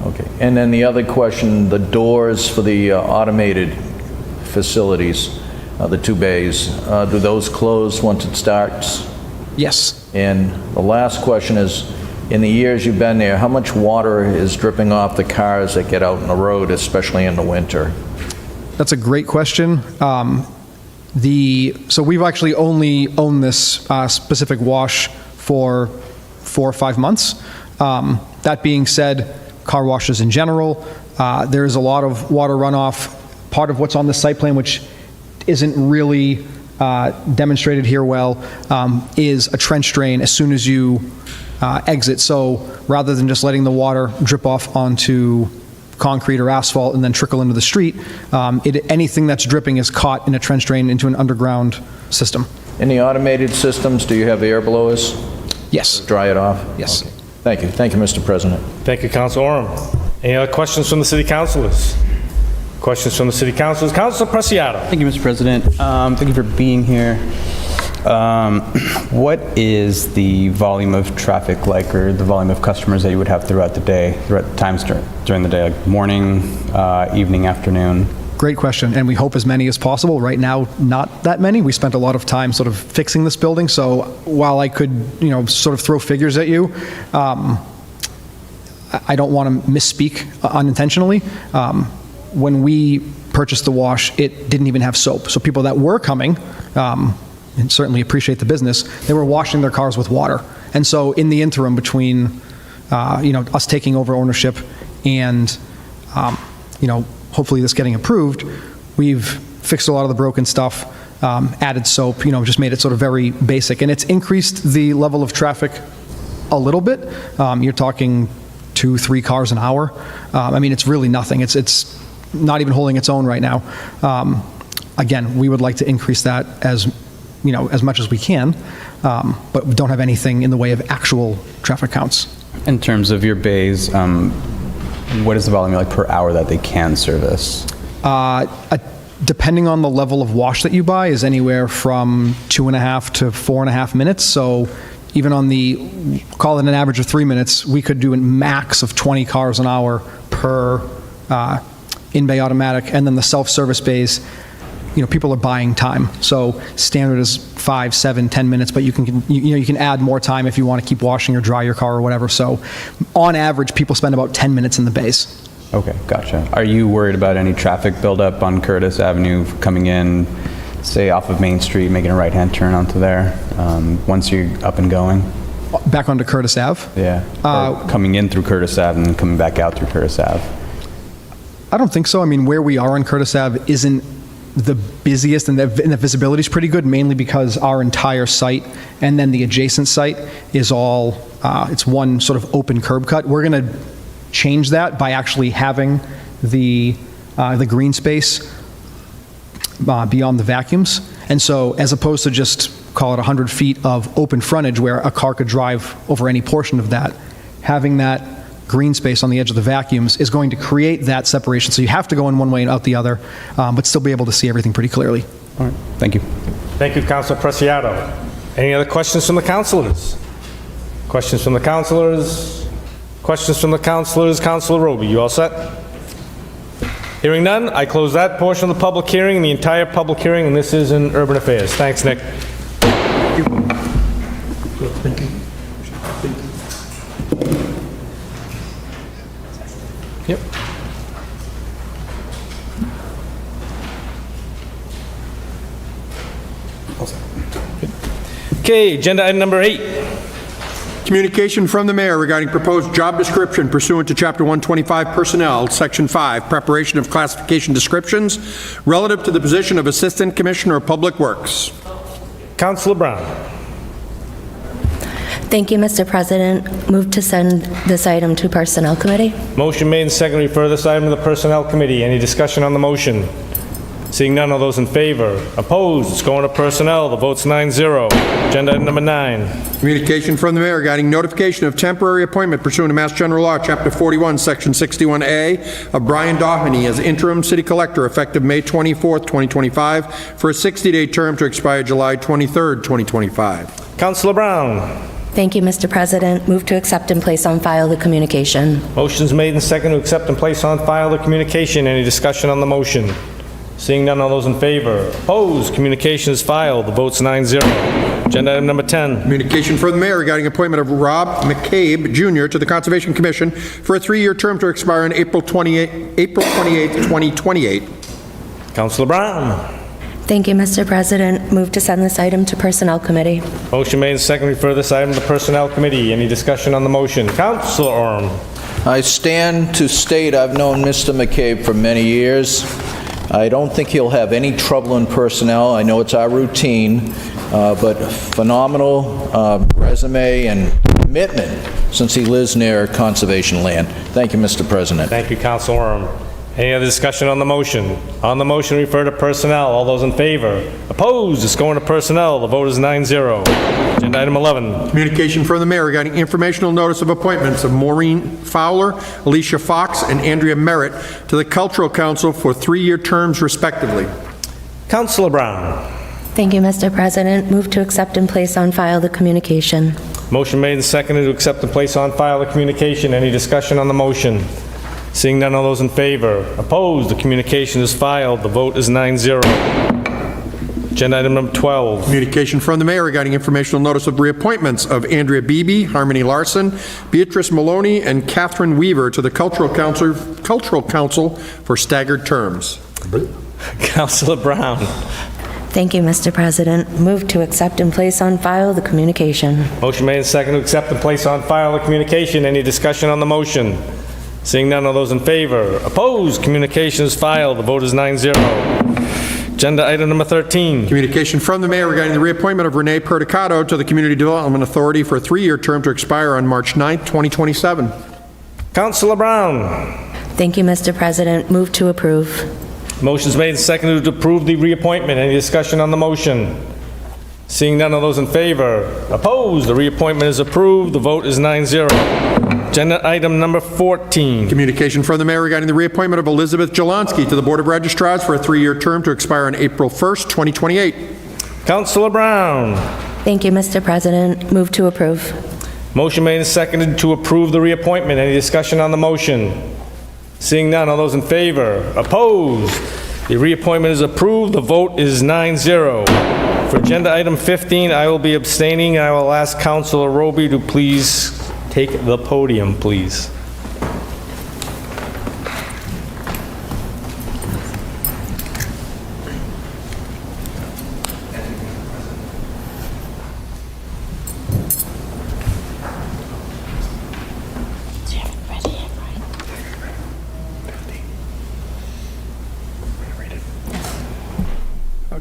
Okay. And then the other question, the doors for the automated facilities, the two bays, do those close once it starts? Yes. And the last question is, in the years you've been there, how much water is dripping off the cars that get out on the road, especially in the winter? That's a great question. So we've actually only owned this specific wash for 4 or 5 months. That being said, car washes in general, there is a lot of water runoff. Part of what's on the site plan, which isn't really demonstrated here well, is a trench drain as soon as you exit. So rather than just letting the water drip off onto concrete or asphalt and then trickle into the street, anything that's dripping is caught in a trench drain into an underground system. In the automated systems, do you have air blowers? Yes. To dry it off? Yes. Okay. Thank you. Thank you, Mr. President. Thank you, Councilor Oram. Any other questions from the city councilors? Questions from the city councilors? Councilor Preciado. Thank you, Mr. President. Thank you for being here. What is the volume of traffic like, or the volume of customers that you would have throughout the day, throughout times during the day, like morning, evening, afternoon? Great question, and we hope as many as possible. Right now, not that many. We spent a lot of time sort of fixing this building, so while I could, sort of throw figures at you, I don't want to misspeak unintentionally. When we purchased the wash, it didn't even have soap. So people that were coming, and certainly appreciate the business, they were washing their cars with water. And so in the interim between, us taking over ownership and, hopefully this getting approved, we've fixed a lot of the broken stuff, added soap, just made it sort of very basic. And it's increased the level of traffic a little bit. You're talking 2-3 cars an hour. It's really nothing. It's not even holding its own right now. Again, we would like to increase that as much as we can, but we don't have anything in the way of actual traffic counts. In terms of your bays, what is the volume like per hour that they can service? Depending on the level of wash that you buy, is anywhere from 2.5 to 4.5 minutes. So even on the, call it an average of 3 minutes, we could do a max of 20 cars an hour per in-bay automatic. And then the self-service bays, people are buying time. So standard is 5, 7, 10 minutes, but you can add more time if you want to keep washing or dry your car or whatever. So on average, people spend about 10 minutes in the bays. Okay, gotcha. Are you worried about any traffic buildup on Curtis Avenue coming in, say off of Main Street, making a right-hand turn onto there, once you're up and going? Back onto Curtis Ave? Yeah, or coming in through Curtis Ave and coming back out through Curtis Ave. I don't think so. I mean, where we are on Curtis Ave isn't the busiest, and the visibility is pretty good, mainly because our entire site and then the adjacent site is all, it's one sort of open curb cut. We're going to change that by actually having the green space beyond the vacuums. And so as opposed to just call it 100 feet of open frontage where a car could drive over any portion of that, having that green space on the edge of the vacuums is going to create that separation. So you have to go in one way and out the other, but still be able to see everything pretty clearly. All right, thank you. Thank you, Councilor Preciado. Any other questions from the councilors? Questions from the councilors? Questions from the councilors? Councilor Roby, you all set? Hearing none, I close that portion of the public hearing and the entire public hearing, and this is in Urban Affairs. Thanks, Nick. Yep. Okay, agenda item number 8. Communication from the mayor regarding proposed job description pursuant to Chapter 125 Personnel, Section 5, preparation of classification descriptions relative to the position of Assistant Commissioner of Public Works. Councilor Brown. Thank you, Mr. President. Move to send this item to Personnel Committee. Motion made and seconded to refer this item to the Personnel Committee. Any discussion on the motion? Seeing none, all those in favor? Opposed? It's going to Personnel. The vote's 9-0. Agenda item number 9. Communication from the mayor regarding notification of temporary appointment pursuant to Mass General Law, Chapter 41, Section 61A of Brian Doheny as interim city collector effective May 24th, 2025 for a 60-day term to expire July 23rd, 2025. Councilor Brown. Thank you, Mr. President. Move to accept and place on file the communication. Motion's made and seconded to accept and place on file the communication. Any discussion on the motion? Seeing none, all those in favor? Opposed? Communication is filed. The vote's 9-0. Agenda item number 10. Communication from the mayor regarding appointment of Rob McCabe, Jr. to the Conservation Commission for a 3-year term to expire on April 28th, 2028. Councilor Brown. Thank you, Mr. President. Move to send this item to Personnel Committee. Motion made and seconded to refer this item to the Personnel Committee. Any discussion on the motion? Councilor Orm. I stand to state I've known Mr. McCabe for many years. I don't think he'll have any trouble in personnel. I know it's our routine, but phenomenal resume and commitment since he lives near conservation land. Thank you, Mr. President. Thank you, Councilor Orm. Any other discussion on the motion? On the motion, refer to Personnel. All those in favor? Opposed? It's going to Personnel. The vote is 9-0. Agenda item 11. Communication from the mayor regarding informational notice of appointments of Maureen Fowler, Alicia Fox, and Andrea Merritt to the Cultural Council for 3-year terms respectively. Councilor Brown. Thank you, Mr. President. Move to accept and place on file the communication. Motion made and seconded to accept and place on file the communication. Any discussion on the motion? Seeing none, all those in favor? Opposed? The communication is filed. The vote is 9-0. Agenda item number 12. Communication from the mayor regarding informational notice of reappointments of Andrea Beebe, Harmony Larson, Beatrice Maloney, and Catherine Weaver to the Cultural Council for staggered terms. Councilor Brown. Thank you, Mr. President. Move to accept and place on file the communication. Motion made and seconded to accept and place on file the communication. Any discussion on the motion? Seeing none, all those in favor? Opposed? Communication is filed. The vote is 9-0. Agenda item number 13. Communication from the mayor regarding the reappointment of Renee Perdicato to the Community Development Authority for a 3-year term to expire on March 9th, 2027. Councilor Brown. Thank you, Mr. President. Move to approve. Motion's made and seconded to approve the reappointment. Any discussion on the motion? Seeing none, all those in favor? Opposed? The reappointment is approved. The vote is 9-0. Agenda item number 14. Communication from the mayor regarding the reappointment of Elizabeth Jelonsky to the Board of Registrars for a 3-year term to expire on April 1st, 2028. Councilor Brown. Thank you, Mr. President. Move to approve. Motion made and seconded to approve the reappointment. Any discussion on the motion? Seeing none, all those in favor? Opposed? The reappointment is approved. The vote is 9-0. For agenda item 15, I will be abstaining. I will ask Councilor Roby to please take the podium, please.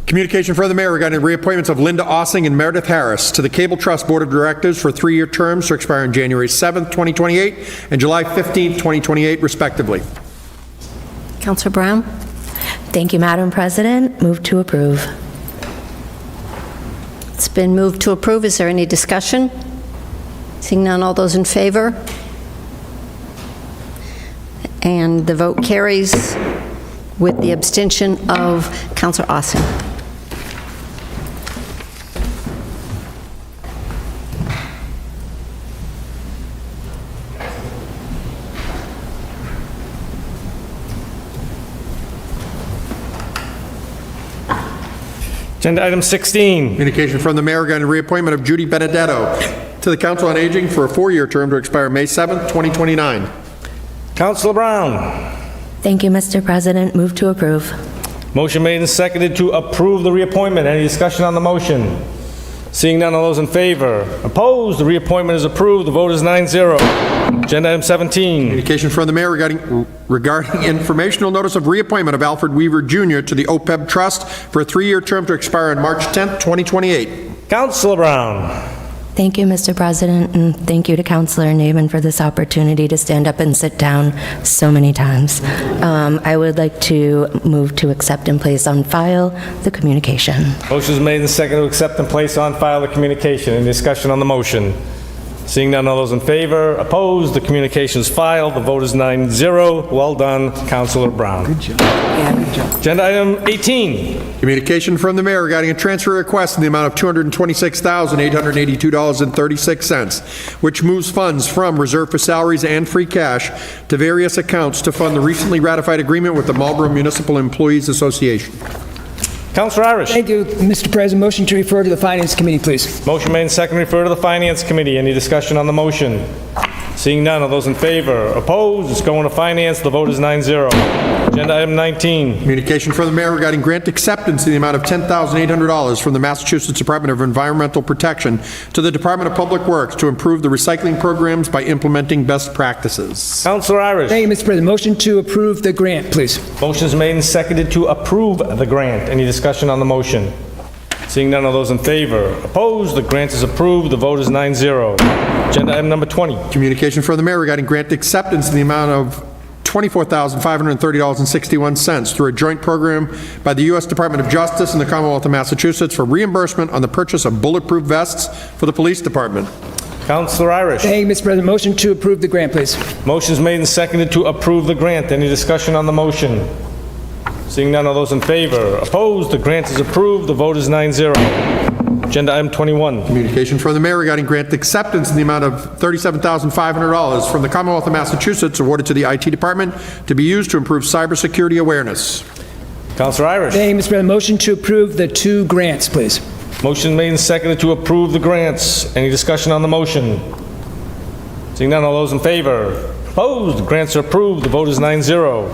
Communication from the mayor regarding the reappointments of Linda Ossing and Meredith Harris to the Cable Trust Board of Directors for 3-year terms to expire on January 7th, 2028 and July 15th, 2028, respectively. Councilor Brown? Thank you, Madam President. Move to approve. It's been moved to approve. Is there any discussion? Seeing none, all those in favor? And the vote carries with the abstention of Councilor Ossing. Agenda item 16. Communication from the mayor regarding the reappointment of Judy Benedetto to the Council on Aging for a 4-year term to expire May 7th, 2029. Councilor Brown. Thank you, Mr. President. Move to approve. Motion made and seconded to approve the reappointment. Any discussion on the motion? Seeing none, all those in favor? Opposed? The reappointment is approved. The vote is 9-0. Agenda item 17. Communication from the mayor regarding informational notice of reappointment of Alfred Weaver Jr. to the OPEB Trust for a 3-year term to expire on March 10th, 2028. Councilor Brown. Thank you, Mr. President, and thank you to Councilor Nabin for this opportunity to stand up and sit down so many times. I would like to move to accept and place on file the communication. Motion is made and seconded to accept and place on file the communication. Any discussion on the motion? Seeing none, all those in favor? Opposed? The communication is filed. The vote is 9-0. Well done, Councilor Brown. Good job. Yeah, good job. Agenda item 18. Communication from the mayor regarding a transfer request in the amount of $226,882.36, which moves funds from reserve for salaries and free cash to various accounts to fund the recently ratified agreement with the Marlborough Municipal Employees Association. Councilor Irish. Thank you, Mr. President. Motion to refer to the Finance Committee, please. Motion made and seconded to refer to the Finance Committee. Any discussion on the motion? Seeing none, all those in favor? Opposed? It's going to Finance. The vote is 9-0. Agenda item 19. Communication from the mayor regarding grant acceptance in the amount of $10,800 from the Massachusetts Department of Environmental Protection to the Department of Public Works to improve the recycling programs by implementing best practices. Councilor Irish. Thank you, Mr. President. Motion to approve the grant, please. Motion is made and seconded to approve the grant. Any discussion on the motion? Seeing none of those in favor? Opposed? The grant is approved. The vote is 9-0. Agenda item number 20. Communication from the mayor regarding grant acceptance in the amount of $24,530.61 through a joint program by the U.S. Department of Justice and the Commonwealth of Massachusetts for reimbursement on the purchase of bulletproof vests for the police department. Councilor Irish. Thank you, Mr. President. Motion to approve the grant, please. Motion is made and seconded to approve the grant. Any discussion on the motion? Seeing none of those in favor? Opposed? The grant is approved. The vote is 9-0. Agenda item 21. Communication from the mayor regarding grant acceptance in the amount of $37,500 from the Commonwealth of Massachusetts awarded to the IT department to be used to improve cybersecurity awareness. Councilor Irish. Thank you, Mr. President. Motion to approve the 2 grants, please. Motion made and seconded to approve the grants. Any discussion on the motion? Seeing none, all those in favor? Opposed? The grants are approved. The vote is 9-0.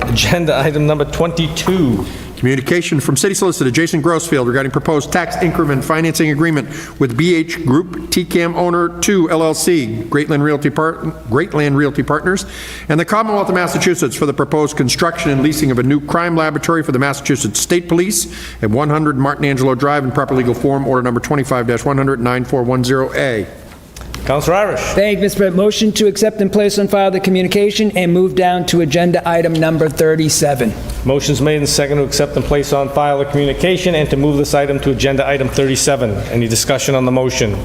Agenda item number 22. Communication from City Solicitor Jason Grossfield regarding proposed tax increment financing agreement with BH Group TCAM Owner 2 LLC, Greatland Realty Partners, and the Commonwealth of Massachusetts for the proposed construction and leasing of a new crime laboratory for the Massachusetts State Police at 100 Martin Angelo Drive in proper legal form, order number 25-100-9410A. Councilor Irish. Thank you, Mr. President. Motion to accept and place on file the communication and move down to agenda item number 37. Motion's made and seconded to accept and place on file the communication and to move this item to agenda item 37. Any discussion on the motion?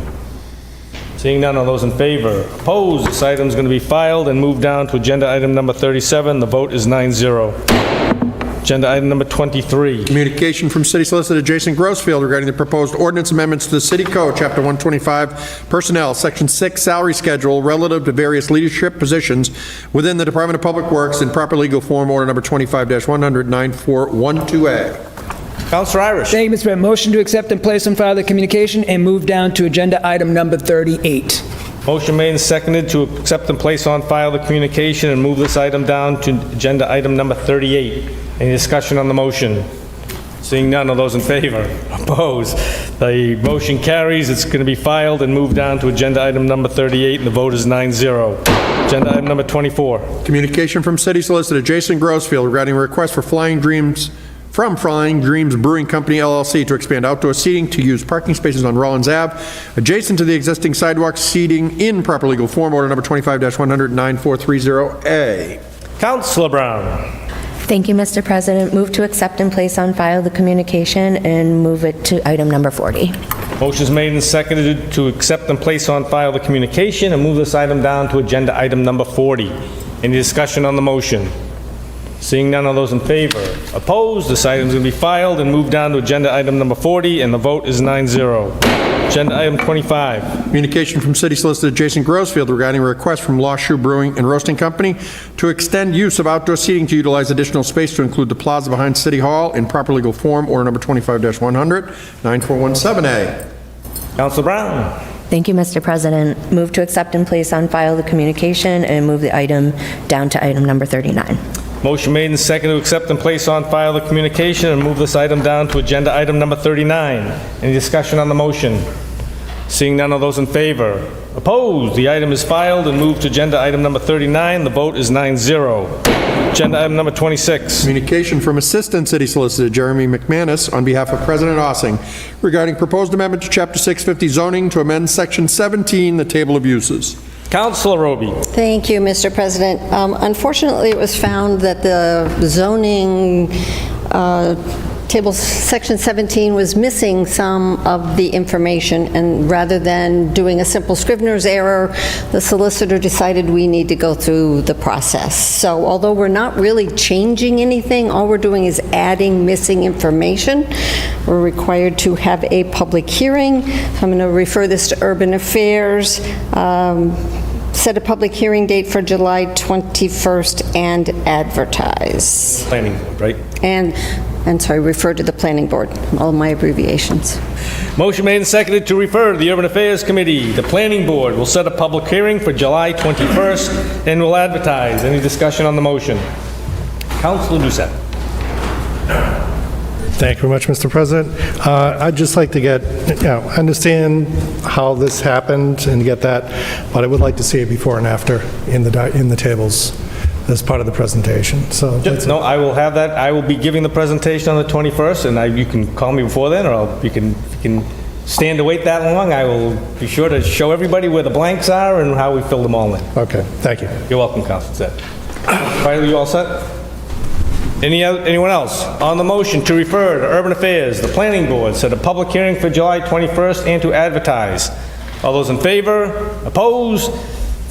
Seeing none, all those in favor? Opposed? This item is going to be filed and moved down to agenda item number 37. The vote is 9-0. Agenda item number 23. Communication from City Solicitor Jason Grossfield regarding the proposed ordinance amendments to the City Code, Chapter 125, Personnel, Section 6, Salary Schedule, relative to various leadership positions within the Department of Public Works in proper legal form, Order Number 25-100-9412A. Councilor Irish. Thank you, Mr. President. Motion to accept and place on file the communication and move down to agenda item number 38. Motion made and seconded to accept and place on file the communication and move this item down to agenda item number 38. Any discussion on the motion? Seeing none, all those in favor? Opposed? The motion carries. It's going to be filed and moved down to agenda item number 38, and the vote is 9-0. Agenda item number 24. Communication from City Solicitor Jason Grossfield regarding a request for Flying Dreams Brewing Company, LLC, to expand outdoor seating to use parking spaces on Rollins Ave, adjacent to the existing sidewalk seating in proper legal form, Order Number 25-100-9430A. Councilor Brown. Thank you, Mr. President. Move to accept and place on file the communication and move it to item number 40. Motion's made and seconded to accept and place on file the communication and move this item down to agenda item number 40. Any discussion on the motion? Seeing none, all those in favor? Opposed? This item is going to be filed and moved down to agenda item number 40, and the vote is 9-0. Agenda item 25. Communication from City Solicitor Jason Grossfield regarding a request from Lost Shoe Brewing and Roasting Company to extend use of outdoor seating to utilize additional space to include the plaza behind City Hall in proper legal form, Order Number 25-100-9417A. Councilor Brown. Thank you, Mr. President. Move to accept and place on file the communication and move the item down to item number 39. Motion made and seconded to accept and place on file the communication and move this item down to agenda item number 39. Any discussion on the motion? Seeing none, of those in favor? Opposed? The item is filed and moved to agenda item number 39. The vote is 9-0. Agenda item number 26. Communication from Assistant City Solicitor Jeremy McManus on behalf of President Ossing regarding proposed amendment to Chapter 650 zoning to amend Section 17, the Table of Uses. Councilor Roby. Thank you, Mr. President. Unfortunately, it was found that the zoning table, section 17, was missing some of the information, and rather than doing a simple Scrivener's error, the solicitor decided we need to go through the process. So although we're not really changing anything, all we're doing is adding missing information. We're required to have a public hearing. I'm going to refer this to Urban Affairs. Set a public hearing date for July 21st and advertise. Planning board, right? And sorry, refer to the planning board, all my abbreviations. Motion made and seconded to refer to the Urban Affairs Committee. The planning board will set a public hearing for July 21st and will advertise. Any discussion on the motion? Councilor Doucette. Thank you very much, Mr. President. I'd just like to get, understand how this happened and get that, but I would like to see it before and after in the tables as part of the presentation. So No, I will have that. I will be giving the presentation on the 21st, and you can call me before then, or you can stand to wait that long. I will be sure to show everybody where the blanks are and how we fill them all in. Okay, thank you. You're welcome, Councilor. Riley, you all set? Anyone else? On the motion to refer to Urban Affairs, the Planning Board set a public hearing for July 21st and to advertise. All those in favor? Opposed?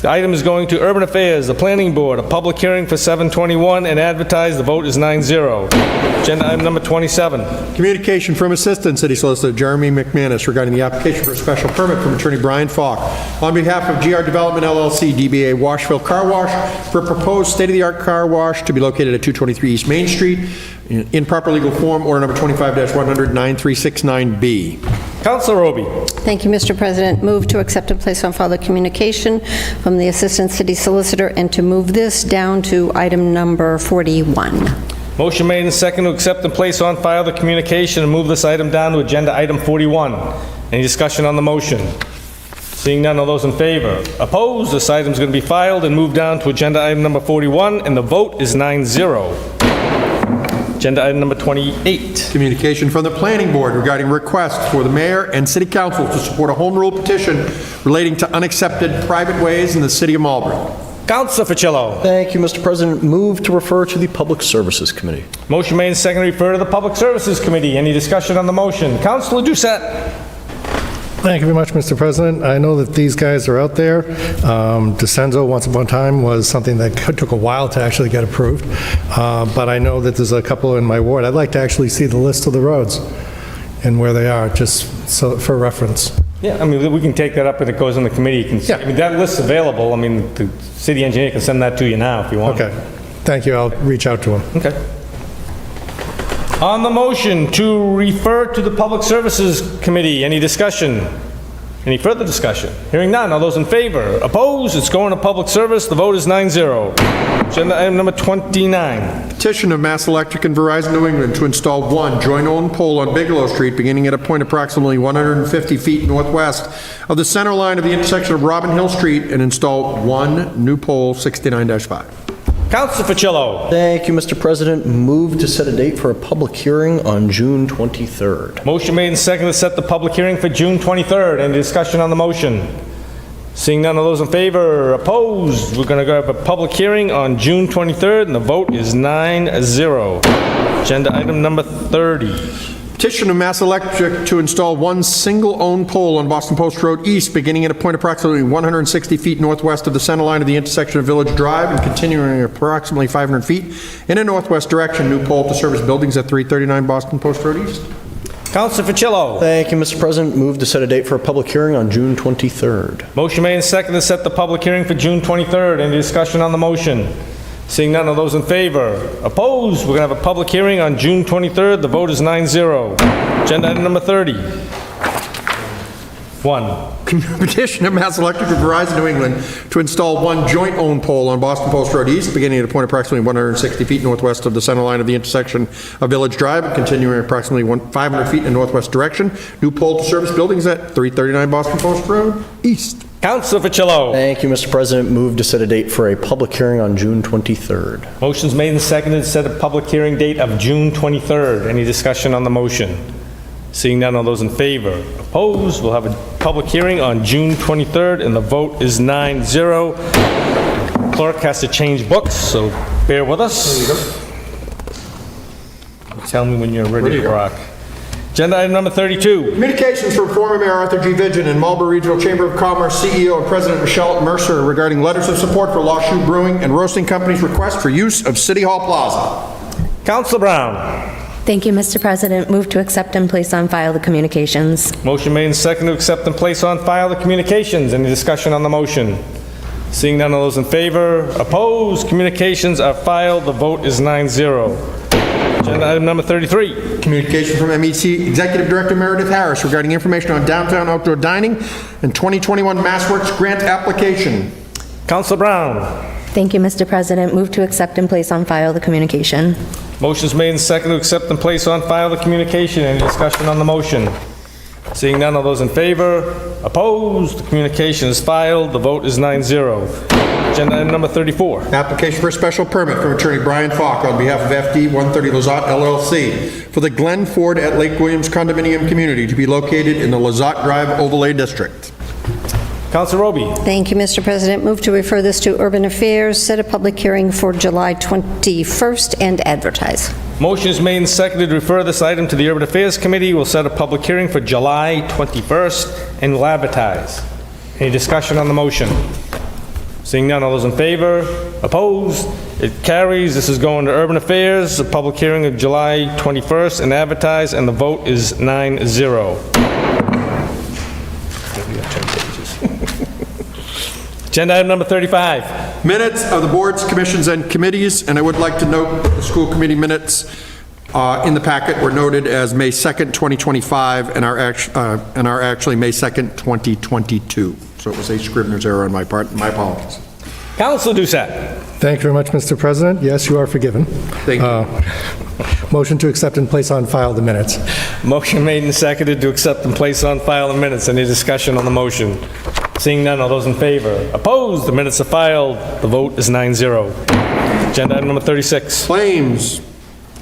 The item is going to Urban Affairs, the Planning Board, a public hearing for 7/21 and advertise. The vote is 9-0. Agenda item number 27. Communication from Assistant City Solicitor Jeremy McManus regarding the application for a special permit from Attorney Brian Falk on behalf of GR Development LLC, DBA Washville Car Wash, for a proposed state-of-the-art car wash to be located at 223 East Main Street in proper legal form, Order Number 25-100-9369B. Councilor Roby. Thank you, Mr. President. Move to accept and place on file the communication from the Assistant City Solicitor and to move this down to item number 41. Motion made and second to accept and place on file the communication and move this item down to agenda item 41. Any discussion on the motion? Seeing none, all those in favor? Opposed? This item is going to be filed and moved down to agenda item number 41, and the vote is 9-0. Agenda item number 28. Communication from the Planning Board regarding request for the Mayor and City Council to support a home rule petition relating to unaccepted private ways in the City of Marlborough. Councilor Ficillo. Thank you, Mr. President. Move to refer to the Public Services Committee. Motion made and seconded to refer to the Public Services Committee. Any discussion on the motion? Councilor Doucette. Thank you very much, Mr. President. I know that these guys are out there. DeCenzo, once upon a time, was something that took a while to actually get approved. But I know that there's a couple in my ward. I'd like to actually see the list of the roads and where they are, just so for reference. Yeah, I mean, we can take that up when it goes in the committee. You can, I mean, that list's available. I mean, the city engineer can send that to you now if you want. Okay. Thank you. I'll reach out to him. Okay. On the motion to refer to the Public Services Committee, any discussion? Any further discussion? Hearing none. All those in favor? Opposed? It's going to Public Service. The vote is 9-0. Agenda item number 29. Petition of Mass Electric and Verizon New England to install one joint-owned pole on Bigelow Street beginning at a point approximately 150 feet northwest of the center line of the intersection of Robin Hill Street and install one new pole 69-5. Councilor Ficillo. Thank you, Mr. President. Move to set a date for a public hearing on June 23rd. Motion made and seconded to set the public hearing for June 23rd. Any discussion on the motion? Seeing none of those in favor, opposed, we're going to go have a public hearing on June 23rd, and the vote is 9-0. Agenda item number 30. Petition of Mass Electric to install one single-owned pole on Boston Post Road East, beginning at a point approximately 160 feet northwest of the center line of the intersection of Village Drive and continuing approximately 500 feet in a northwest direction. New pole to service buildings at 339 Boston Post Road East. Councilor Ficillo. Thank you, Mr. President. Move to set a date for a public hearing on June 23rd. Motion made and seconded to set the public hearing for June 23rd. Any discussion on the motion? Seeing none of those in favor, opposed, we're going to have a public hearing on June 23rd. The vote is 9-0. Agenda item number 30. Petition of Mass Electric and Verizon New England to install one joint-owned pole on Boston Post Road East, beginning at a point approximately 160 feet northwest of the center line of the intersection of Village Drive and continuing approximately 500 feet in northwest direction. New pole to service buildings at 339 Boston Post Road East. Councilor Ficillo. Thank you, Mr. President. Move to set a date for a public hearing on June 23rd. Motion's made and seconded to set a public hearing date of June 23rd. Any discussion on the motion? Seeing none of those in favor, opposed, we'll have a public hearing on June 23rd, and the vote is 9-0. Clerk has to change books, so bear with us. Tell me when you're ready to rock. Agenda item number 32. Communications from former Mayor Arthur G. Vigil and Marlborough Regional Chamber of Commerce CEO and President Michelle Mercer regarding letters of support for Lawshoe Brewing and Roasting Company's request for use of City Hall Plaza. Councilor Brown. Thank you, Mr. President. Move to accept and place on file the communications. Motion made and seconded to accept and place on file the communications. Any discussion on the motion? Seeing none of those in favor, opposed, communications are filed. The vote is 9-0. Agenda item number 33. Communication from MEC Executive Director Meredith Harris regarding information on downtown outdoor dining and 2021 MassWorks grant application. Councilor Brown. Thank you, Mr. President. Move to accept and place on file the communication. Motion's made and seconded to accept and place on file the communication. Any discussion on the motion? Seeing none of those in favor, opposed, the communication is filed. The vote is 9-0. Agenda item number 34. Application for a special permit from Attorney Brian Falk on behalf of FD 130 Lizotte LLC for the Glen Ford at Lake Williams condominium community to be located in the Lizotte Drive Overlay District. Councilor Roby. Thank you, Mr. President. Move to refer this to Urban Affairs, set a public hearing for July 21st, and advertise. Motion is made and seconded to refer this item to the Urban Affairs Committee. We'll set a public hearing for July 21st and will advertise. Any discussion on the motion? Seeing none, all those in favor? Opposed? It carries. This is going to Urban Affairs, a public hearing of July 21st and advertise, and the vote is 9-0. Agenda item number 35. Minutes of the boards, commissions, and committees, and I would like to note the school committee minutes in the packet were noted as May 2nd, 2025, and are actually May 2nd, 2022. So it was a Scrivener's error on my part. My apologies. Councilor Doucette. Thank you very much, Mr. President. Yes, you are forgiven. Thank you. Motion to accept and place on file the minutes. Motion made and seconded to accept and place on file the minutes. Any discussion on the motion? Seeing none, all those in favor? Opposed? The minutes are filed. The vote is 9-0. Agenda item number 36. Claims.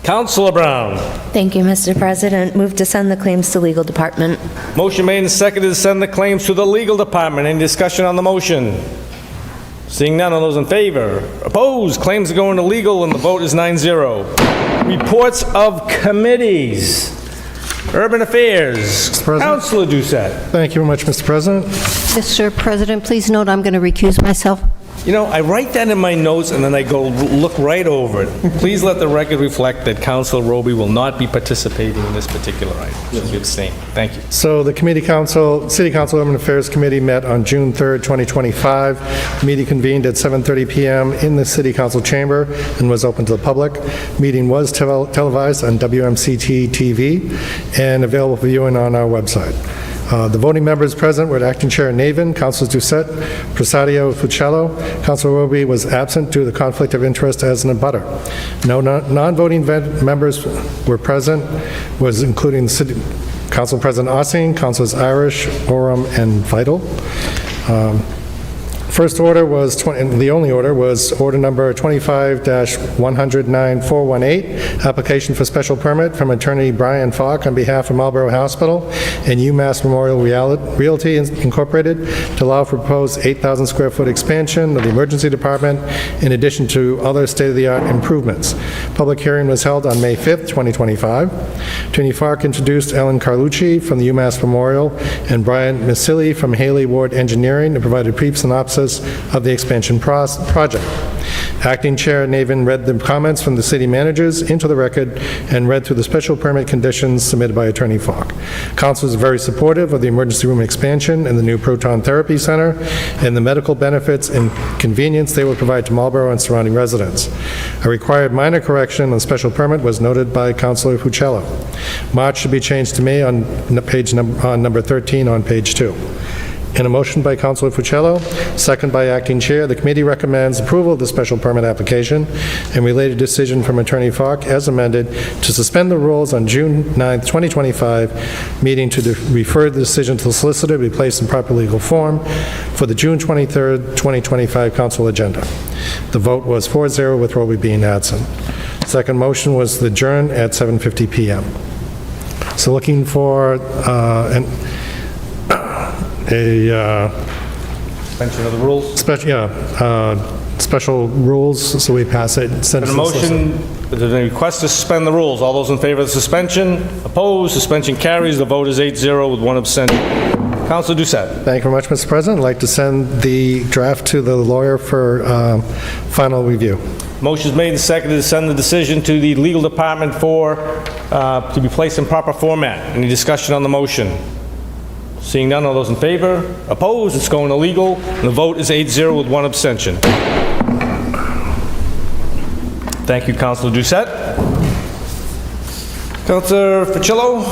Councilor Brown. Thank you, Mr. President. Move to send the claims to legal department. Motion made and seconded to send the claims to the legal department. Any discussion on the motion? Seeing none, all those in favor? Opposed? Claims are going to legal, and the vote is 9-0. Reports of committees. Urban Affairs, Councilor Doucette. Thank you very much, Mr. President. Mr. President, please note I'm going to recuse myself. You know, I write that in my notes and then I go look right over it. Please let the record reflect that Councilor Roby will not be participating in this particular item. She'll be abstaining. Thank you. So the City Council Urban Affairs Committee met on June 3rd, 2025. The meeting convened at 7:30 p.m. in the City Council chamber and was open to the public. Meeting was televised on WMCT-TV and available for viewing on our website. The voting members present were Acting Chair Navin, Councilors Doucette, Presidio Fuccello. Councilor Roby was absent due to the conflict of interest as an abutter. No non-voting members were present, was including City Council President Ossing, Councilors Irish, Oram, and Vital. First order was, the only order was order number 25-109418, application for special permit from attorney Brian Falk on behalf of Marlborough Hospital and UMass Memorial Realty Incorporated to allow for proposed 8,000 square foot expansion of the emergency department in addition to other state-of-the-art improvements. Public hearing was held on May 5th, 2025. Attorney Falk introduced Ellen Carlucci from the UMass Memorial and Brian Massili from Haley Ward Engineering and provided a brief synopsis of the expansion project. Acting Chair Navin read the comments from the city managers into the record and read through the special permit conditions submitted by Attorney Falk. Council is very supportive of the emergency room expansion and the new proton therapy center and the medical benefits and convenience they will provide to Marlborough and surrounding residents. A required minor correction on the special permit was noted by Councilor Fuccello. March should be changed to May on number 13 on page 2. In a motion by Councilor Fuccello, second by Acting Chair, the committee recommends approval of the special permit application and related decision from Attorney Falk as amended to suspend the rules on June 9th, 2025 meeting to refer the decision to the solicitor to be placed in proper legal form for the June 23rd, 2025 council agenda. The vote was 4-0 with Roby being absent. Second motion was the adjourn at 7:50 p.m. So looking for Suspension of the rules. Special rules, so we pass it. Send it to the solicitor. There's a request to suspend the rules. All those in favor of the suspension? Opposed? Suspension carries. The vote is 8-0 with one abstention. Councilor Doucette. Thank you very much, Mr. President. I'd like to send the draft to the lawyer for final review. Motion is made and seconded to send the decision to the legal department to be placed in proper format. Any discussion on the motion? Seeing none, all those in favor? Opposed? It's going illegal. And the vote is 8-0 with one abstention. Thank you, Councilor Doucette. Councilor Fuccello.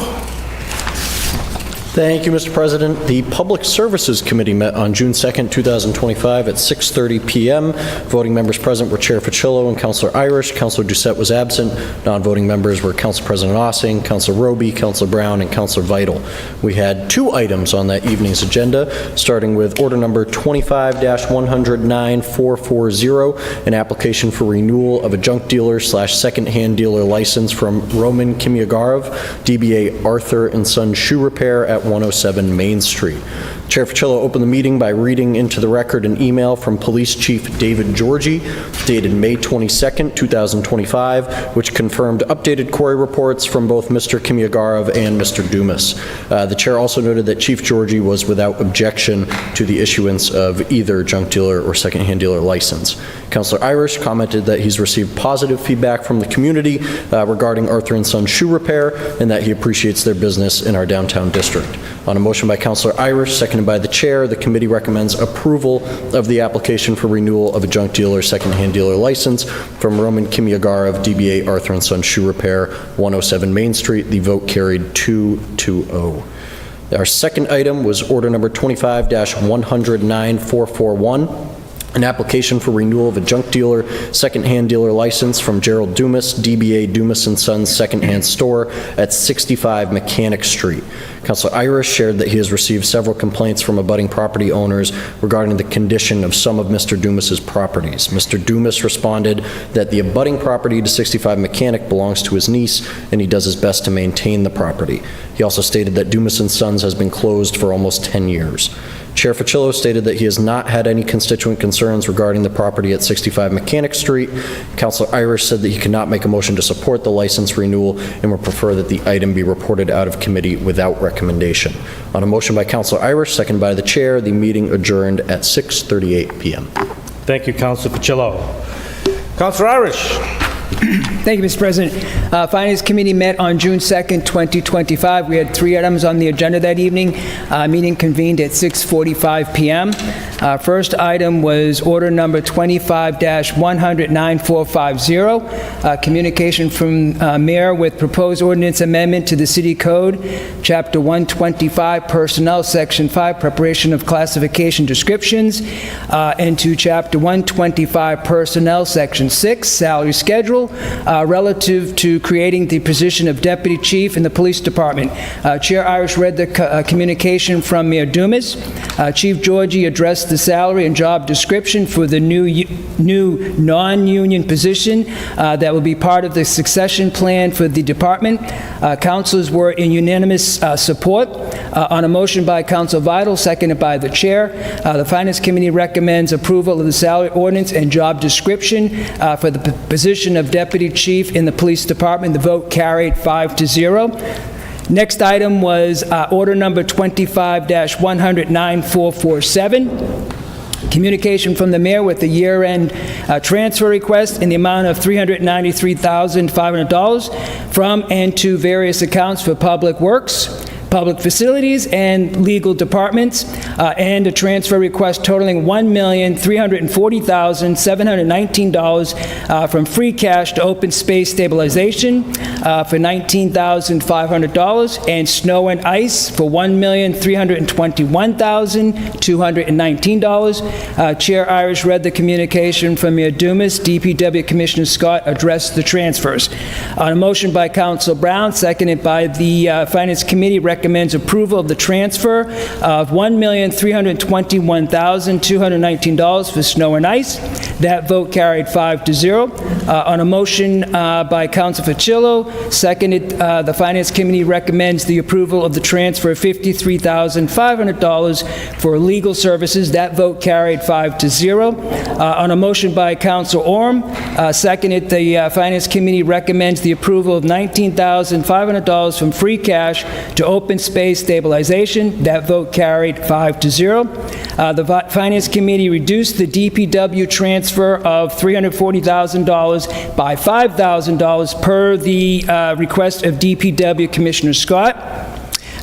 Thank you, Mr. President. The Public Services Committee met on June 2nd, 2025 at 6:30 p.m. Voting members present were Chair Fuccello and Councilor Irish. Councilor Doucette was absent. Non-voting members were Council President Ossing, Councilor Roby, Councilor Brown, and Councilor Vital. We had 2 items on that evening's agenda, starting with order number 25-109440, an application for renewal of a junk dealer / second-hand dealer license from Roman Kimyagarov, DBA Arthur & Son Shoe Repair at 107 Main Street. Chair Fuccello opened the meeting by reading into the record an email from Police Chief David Georgie dated May 22nd, 2025, which confirmed updated query reports from both Mr. Kimyagarov and Mr. Dumas. The chair also noted that Chief Georgie was without objection to the issuance of either junk dealer or second-hand dealer license. Councilor Irish commented that he's received positive feedback from the community regarding Arthur & Son Shoe Repair and that he appreciates their business in our downtown district. On a motion by Councilor Irish, seconded by the chair, the committee recommends approval of the application for renewal of a junk dealer second-hand dealer license from Roman Kimyagarov, DBA Arthur & Son Shoe Repair, 107 Main Street. The vote carried 2-0. Our second item was order number 25-109441. An application for renewal of a junk dealer, second-hand dealer license from Gerald Dumas, DBA Dumas & Sons Second-Hand Store at 65 Mechanic Street. Councilor Irish shared that he has received several complaints from abutting property owners regarding the condition of some of Mr. Dumas's properties. Mr. Dumas responded that the abutting property to 65 Mechanic belongs to his niece, and he does his best to maintain the property. He also stated that Dumas & Sons has been closed for almost 10 years. Chair Ficillo stated that he has not had any constituent concerns regarding the property at 65 Mechanic Street. Councilor Irish said that he cannot make a motion to support the license renewal and would prefer that the item be reported out of committee without recommendation. On a motion by Councilor Irish, second by the chair, the meeting adjourned at 6:38 p.m. Thank you, Councilor Ficillo. Councilor Irish. Thank you, Mr. President. Finance Committee met on June 2nd, 2025. We had 3 items on the agenda that evening. Meeting convened at 6:45 p.m. First item was order number 25-100-9450, communication from Mayor with proposed ordinance amendment to the City Code, Chapter 125, Personnel, Section 5, preparation of classification descriptions, and to Chapter 125, Personnel, Section 6, salary schedule, relative to creating the position of Deputy Chief in the Police Department. Chair Irish read the communication from Mayor Dumas. Chief Georgie addressed the salary and job description for the new non-union position that will be part of the succession plan for the department. Councilors were in unanimous support. On a motion by Councilor Vidal, seconded by the chair, the Finance Committee recommends approval of the salary ordinance and job description for the position of Deputy Chief in the Police Department. The vote carried 5-0. Next item was order number 25-100-9447. Communication from the mayor with the year-end transfer request in the amount of $393,500 from and to various accounts for public works, public facilities, and legal departments, and a transfer request totaling $1,340,719 from free cash to open space stabilization for $19,500, and snow and ice for $1,321,219. Chair Irish read the communication from Mayor Dumas. DPW Commissioner Scott addressed the transfers. On a motion by Councilor Brown, seconded by the Finance Committee, recommends approval of the transfer of $1,321,219 for snow and ice. That vote carried 5-0. On a motion by Councilor Ficillo, seconded, the Finance Committee recommends the approval of the transfer of $53,500 for legal services. That vote carried 5-0. On a motion by Councilor Orm, seconded, the Finance Committee recommends the approval of $19,500 from free cash to open space stabilization. That vote carried 5-0. The Finance Committee reduced the DPW transfer of $340,000 by $5,000 per the request of DPW Commissioner Scott.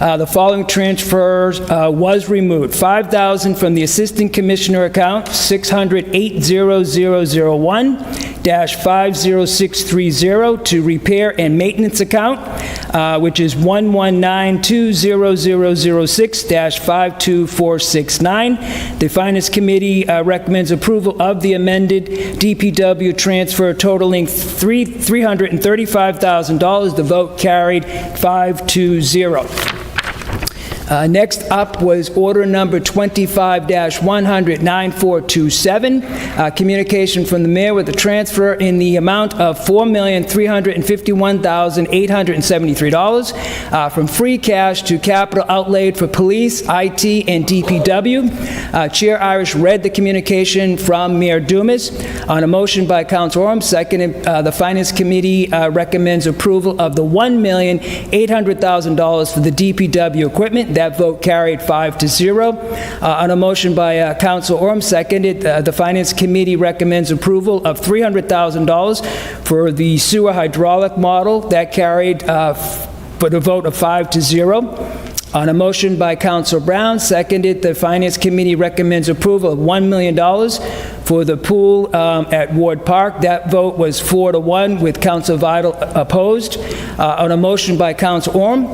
The following transfers was removed. $5,000 from the Assistant Commissioner account, 600-80001-50630 to Repair and Maintenance account, which is 119-20006-52469. The Finance Committee recommends approval of the amended DPW transfer totaling $335,000. The vote carried 5-0. Next up was order number 25-100-9427, communication from the mayor with the transfer in the amount of $4,351,873 from free cash to capital outlay for police, IT, and DPW. Chair Irish read the communication from Mayor Dumas. On a motion by Councilor Orm, seconded, the Finance Committee recommends approval of the $1,800,000 for the DPW equipment. That vote carried 5-0. On a motion by Councilor Orm, seconded, the Finance Committee recommends approval of $300,000 for the sewer hydraulic model. That carried for the vote of 5-0. On a motion by Councilor Brown, seconded, the Finance Committee recommends approval of $1 million for the pool at Ward Park. That vote was 4-1 with Councilor Vidal opposed. On a motion by Councilor Orm,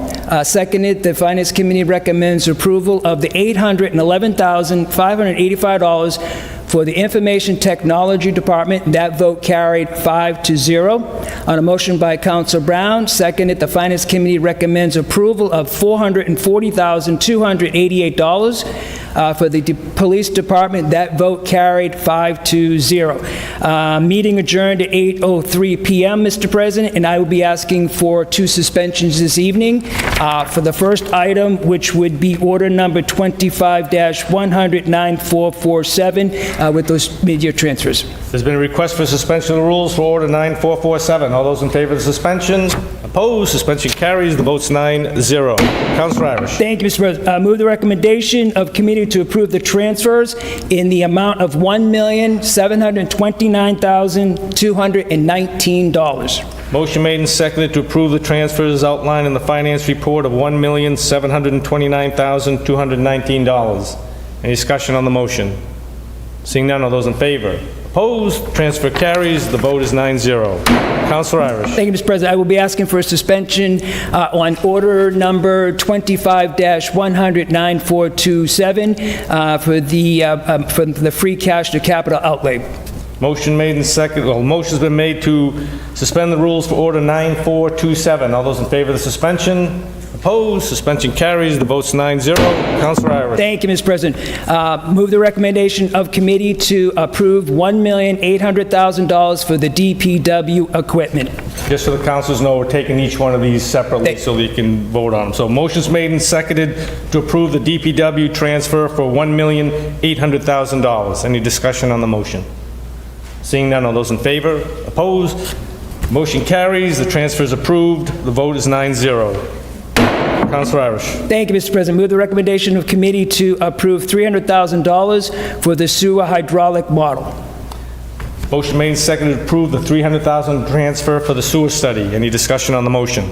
seconded, the Finance Committee recommends approval of the $811,585 For the Information Technology Department, that vote carried 5-0. On a motion by Councilor Brown, seconded, the Finance Committee recommends approval of $440,288 for the Police Department. That vote carried 5-0. Meeting adjourned at 8:03 p.m., Mr. President, and I will be asking for 2 suspensions this evening. For the first item, which would be order number 25-100-9447, with those mid-year transfers. There's been a request for suspension of the rules for Order 9447. All those in favor of the suspension? Opposed? Suspension carries. The vote's 9-0. Councilor Irish. Thank you, Mr. President. Move the recommendation of committee to approve the transfers in the amount of $1,729,219. Motion made and seconded to approve the transfers outlined in the finance report of $1,729,219. Any discussion on the motion? Seeing none, all those in favor? Opposed? Transfer carries. The vote is 9-0. Councilor Irish. Thank you, Mr. President. I will be asking for a suspension on order number 25-100-9427 for the free cash to capital outlay. Motion made and seconded. Well, motion's been made to suspend the rules for Order 9427. All those in favor of the suspension? Opposed? Suspension carries. The vote's 9-0. Councilor Irish. Thank you, Mr. President. Move the recommendation of committee to approve $1,800,000 for the DPW equipment. Just so the councilors know, we're taking each one of these separately so that you can vote on them. So motion's made and seconded to approve the DPW transfer for $1,800,000. Any discussion on the motion? Seeing none, all those in favor? Opposed? Motion carries. The transfer is approved. The vote is 9-0. Councilor Irish. Thank you, Mr. President. Move the recommendation of committee to approve $300,000 for the sewer hydraulic model. Motion made and seconded to approve the $300,000 transfer for the sewer study. Any discussion on the motion?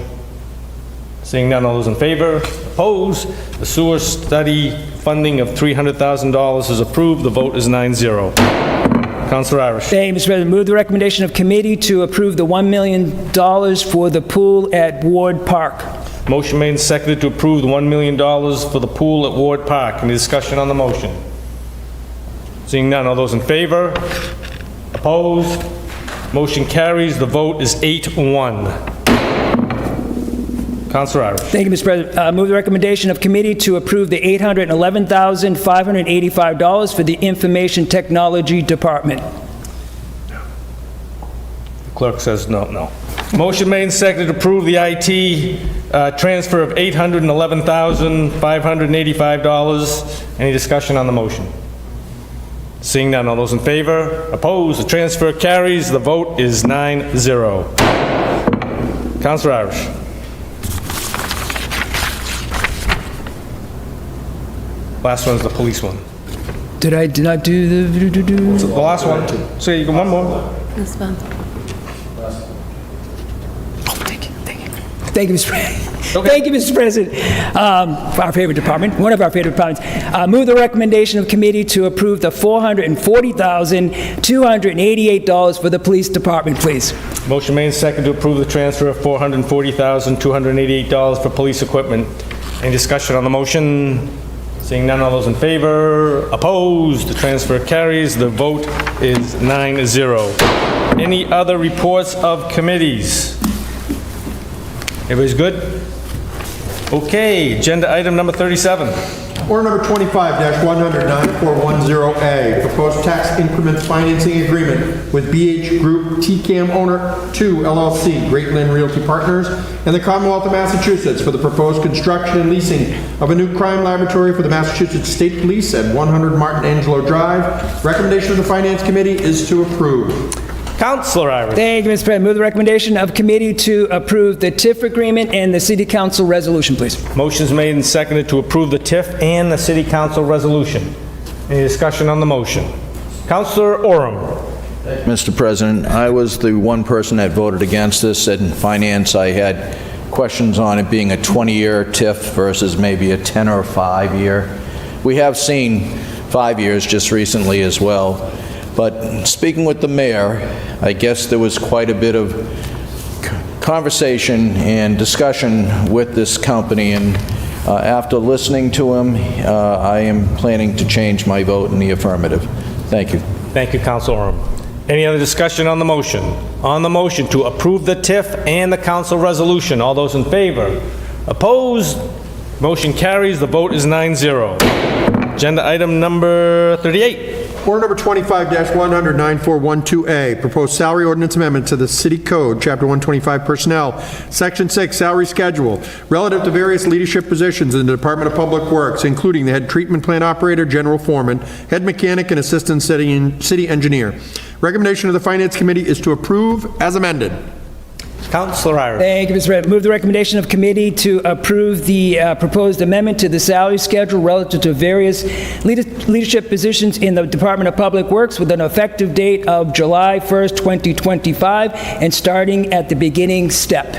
Seeing none, all those in favor? Opposed? The sewer study funding of $300,000 is approved. The vote is 9-0. Councilor Irish. Thank you, Mr. President. Move the recommendation of committee to approve the $1 million for the pool at Ward Park. Motion made and seconded to approve the $1 million for the pool at Ward Park. Any discussion on the motion? Seeing none, all those in favor? Opposed? Motion carries. The vote is 8-1. Councilor Irish. Thank you, Mr. President. Move the recommendation of committee to approve the $811,585 for the Information Technology Department. The clerk says no. Motion made and seconded to approve the IT transfer of $811,585. Any discussion on the motion? Seeing none, all those in favor? Opposed? The transfer carries. The vote is 9-0. Councilor Irish. Last one's the police one. Did I not do the... The last one. So you got one more. This one. Thank you, Mr. President. Thank you, Mr. President. Our favorite department, one of our favorite departments. Move the recommendation of committee to approve the $440,288 for the police department, please. Motion made and seconded to approve the transfer of $440,288 for police equipment. Any discussion on the motion? Seeing none, all those in favor? Opposed? The transfer carries. The vote is 9-0. Any other reports of committees? Everybody's good? Okay, agenda item number 37. Order number 25-100-9410A, proposed tax increment financing agreement with BH Group TCAM Owner 2 LLC, Great Lynn Realty Partners, and the Commonwealth of Massachusetts for the proposed construction and leasing of a new crime laboratory for the Massachusetts State Police at 100 Martin Angelo Drive. Recommendation of the Finance Committee is to approve. Councilor Irish. Thank you, Mr. President. Move the recommendation of committee to approve the TIF agreement and the City Council resolution, please. Motion's made and seconded to approve the TIF and the City Council resolution. Any discussion on the motion? Councilor Oram. Mr. President, I was the one person that voted against this. In finance, I had questions on it being a 20-year TIF versus maybe a 10 or 5-year. We have seen 5 years just recently as well. But speaking with the mayor, I guess there was quite a bit of conversation and discussion with this company, and after listening to him, I am planning to change my vote in the affirmative. Thank you. Thank you, Council Orem. Any other discussion on the motion? On the motion to approve the TIF and the council resolution, all those in favor? Opposed? Motion carries. The vote is 9-0. Agenda item number 38. Order number 25-100-9412A, proposed salary ordinance amendment to the City Code, Chapter 125 Personnel, Section 6, Salary Schedule, relative to various leadership positions in the Department of Public Works, including the head treatment plant operator, general foreman, head mechanic, and assistant city engineer. Recommendation of the Finance Committee is to approve as amended. Councilor Irish. Thank you, Mr. President. Move the recommendation of committee to approve the proposed amendment to the salary schedule relative to various leadership positions in the Department of Public Works with an effective date of July 1st, 2025, and starting at the beginning step.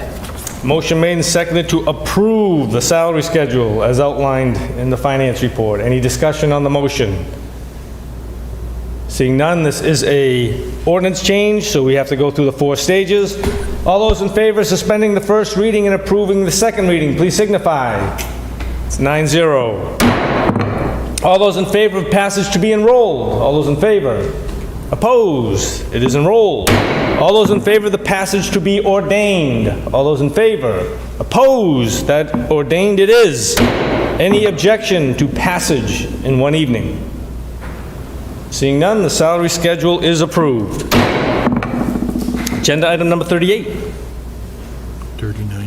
Motion made and seconded to approve the salary schedule as outlined in the finance report. Any discussion on the motion? Seeing none, this is a ordinance change, so we have to go through the 4 stages. All those in favor of suspending the first reading and approving the second reading, please signify. It's 9-0. All those in favor of passage to be enrolled? All those in favor? Opposed? It is enrolled. All those in favor of the passage to be ordained? All those in favor? Opposed? That ordained it is. Any objection to passage in one evening? Seeing none, the salary schedule is approved. Agenda item number 38.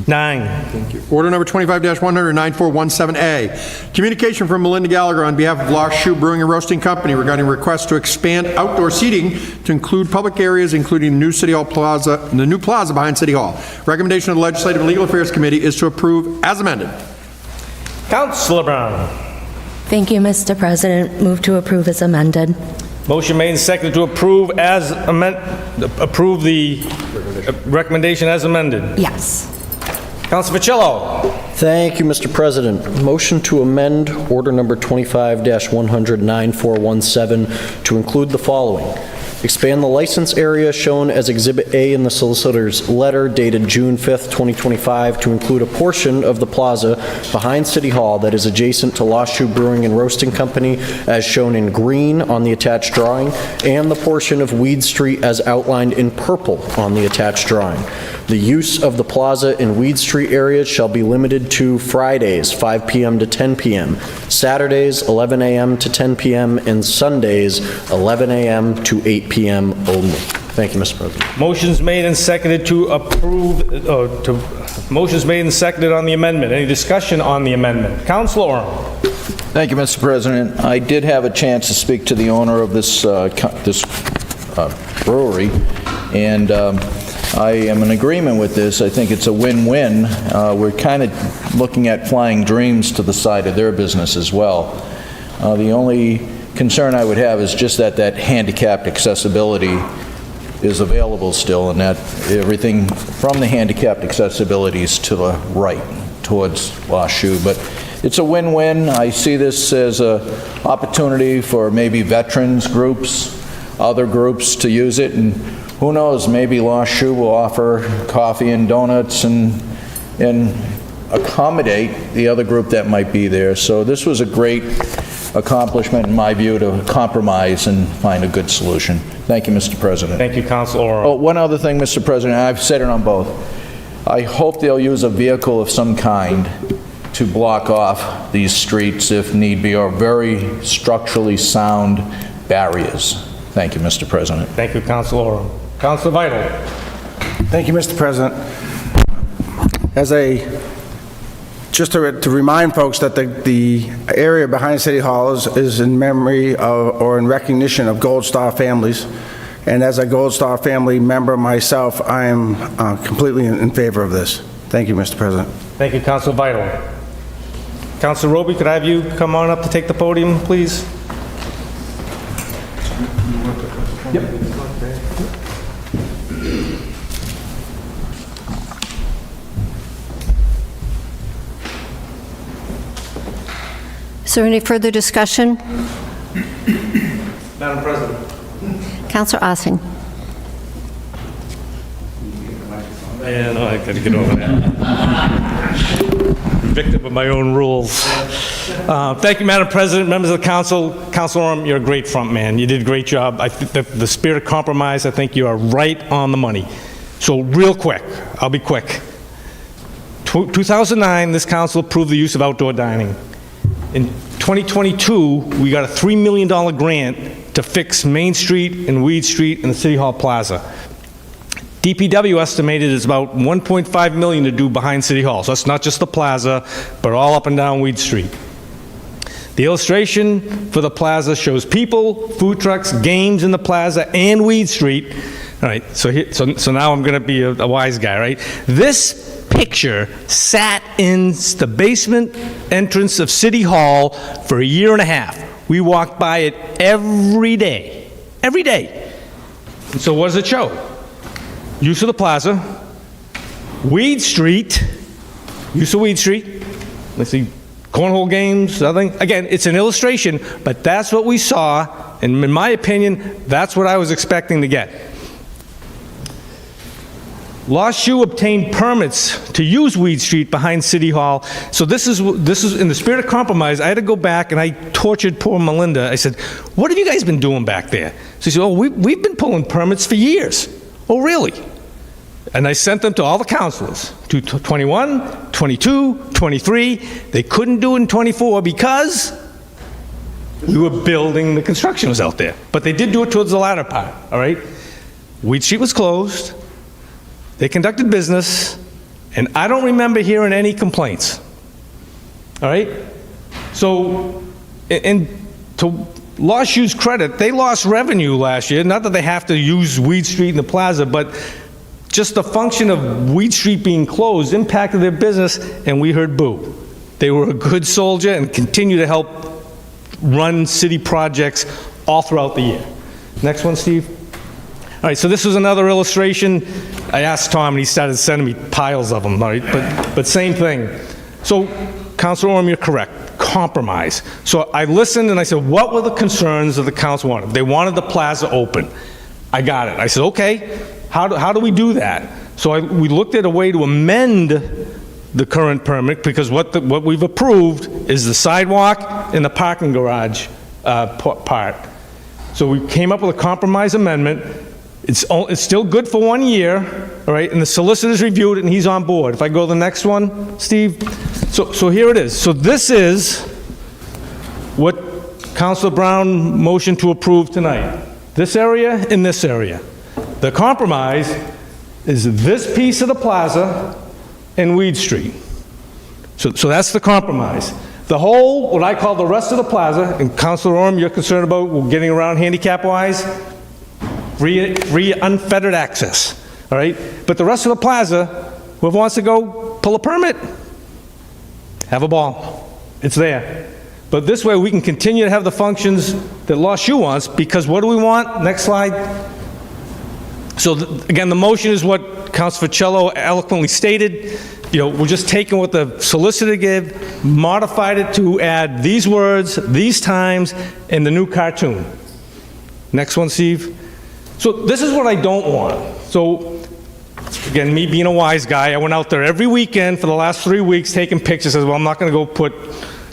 9. Thank you. Order number 25-100-9417A, communication from Melinda Gallagher on behalf of Lost Shoe Brewing and Roasting Company regarding requests to expand outdoor seating to include public areas, including the new City Hall Plaza, the new plaza behind City Hall. Recommendation of the Legislative and Legal Affairs Committee is to approve as amended. Councilor Brown. Thank you, Mr. President. Move to approve as amended. Motion made and seconded to approve as approve the recommendation as amended. Yes. Councilor Ficillo. Thank you, Mr. President. Motion to amend order number 25-100-9417 to include the following. Expand the license area shown as Exhibit A in the solicitor's letter dated June 5th, 2025 to include a portion of the plaza behind City Hall that is adjacent to Lost Shoe Brewing and Roasting Company as shown in green on the attached drawing, and the portion of Weed Street as outlined in purple on the attached drawing. The use of the plaza and Weed Street areas shall be limited to Fridays, 5 p.m. to 10 p.m., Saturdays, 11 a.m. to 10 p.m., and Sundays, 11 a.m. to 8 p.m. only. Thank you, Mr. President. Motion's made and seconded to approve, motion's made and seconded on the amendment. Any discussion on the amendment? Councilor Orem. Thank you, Mr. President. I did have a chance to speak to the owner of this brewery, and I am in agreement with this. I think it's a win-win. We're kind of looking at flying dreams to the side of their business as well. The only concern I would have is just that handicapped accessibility is available still, and that everything from the handicapped accessibility is to the right, towards Lost Shoe. But it's a win-win. I see this as an opportunity for maybe veterans groups, other groups to use it, and who knows, maybe Lost Shoe will offer coffee and donuts and accommodate the other group that might be there. So this was a great accomplishment, in my view, to compromise and find a good solution. Thank you, Mr. President. Thank you, Councilor Orem. Oh, one other thing, Mr. President, I've said it on both. I hope they'll use a vehicle of some kind to block off these streets if need be, or very structurally sound barriers. Thank you, Mr. President. Thank you, Councilor Orem. Councilor Vital. Thank you, Mr. President. Just to remind folks that the area behind City Hall is in memory of, or in recognition of Gold Star families. And as a Gold Star family member myself, I am completely in favor of this. Thank you, Mr. President. Thank you, Councilor Vital. Councilor Roby, could I have you come on up to take the podium, please? Yep. Is there any further discussion? Madam President. Councilor Ossing. Yeah, no, I gotta get over that. Victim of my own rules. Thank you, Madam President, members of the council. Councilor Orm, you're a great front man. You did a great job. I think the spirit of compromise, I think you are right on the money. So real quick, I'll be quick. 2009, this council approved the use of outdoor dining. In 2022, we got a $3 million grant to fix Main Street and Weed Street and the City Hall Plaza. DPW estimated it's about $1.5 million to do behind City Hall. So that's not just the plaza, but all up and down Weed Street. The illustration for the plaza shows people, food trucks, games in the plaza, and Weed Street. All right, so now I'm going to be a wise guy, right? This picture sat in the basement entrance of City Hall for a year and a half. We walked by it every day. Every day. And so what does it show? Use of the plaza, Weed Street, use of Weed Street. Let's see, cornhole games, nothing. Again, it's an illustration, but that's what we saw, and in my opinion, that's what I was expecting to get. Lost Shoe obtained permits to use Weed Street behind City Hall. So this is in the spirit of compromise. I had to go back and I tortured poor Melinda. I said, "What have you guys been doing back there?" So she said, "Oh, we've been pulling permits for years." "Oh, really?" And I sent them to all the councilors, to 21, 22, 23. They couldn't do it in 24 because we were building, the construction was out there. But they did do it towards the latter part, all right? Weed Street was closed. They conducted business, and I don't remember hearing any complaints, all right? So, and to Lost Shoe's credit, they lost revenue last year. Not that they have to use Weed Street and the plaza, but just the function of Weed Street being closed impacted their business, and we heard boo. They were a good soldier and continue to help run city projects all throughout the year. Next one, Steve. All right, so this was another illustration. I asked Tom, and he started sending me piles of them, all right? But same thing. So, Councilor Orm, you're correct. Compromise. So I listened and I said, what were the concerns of the council wanted? They wanted the plaza open. I got it. I said, okay, how do we do that? So we looked at a way to amend the current permit, because what we've approved is the sidewalk and the parking garage part. So we came up with a compromise amendment. It's still good for 1 year, all right, and the solicitor's reviewed it and he's on board. If I go to the next one, Steve. So here it is. So this is what Councilor Brown motioned to approve tonight. This area and this area. The compromise is this piece of the plaza and Weed Street. So that's the compromise. The whole, what I call the rest of the plaza, and Councilor Orm, you're concerned about getting around handicap-wise, free unfettered access, all right? But the rest of the plaza, whoever wants to go pull a permit, have a ball. It's there. But this way we can continue to have the functions that Lost Shoe wants, because what do we want? Next slide. So again, the motion is what Councilor Ficello eloquently stated. You know, we're just taking what the solicitor gave, modified it to add these words, these times, and the new cartoon. Next one, Steve. So this is what I don't want. So again, me being a wise guy, I went out there every weekend for the last 3 weeks taking pictures. I said, well, I'm not going to go put,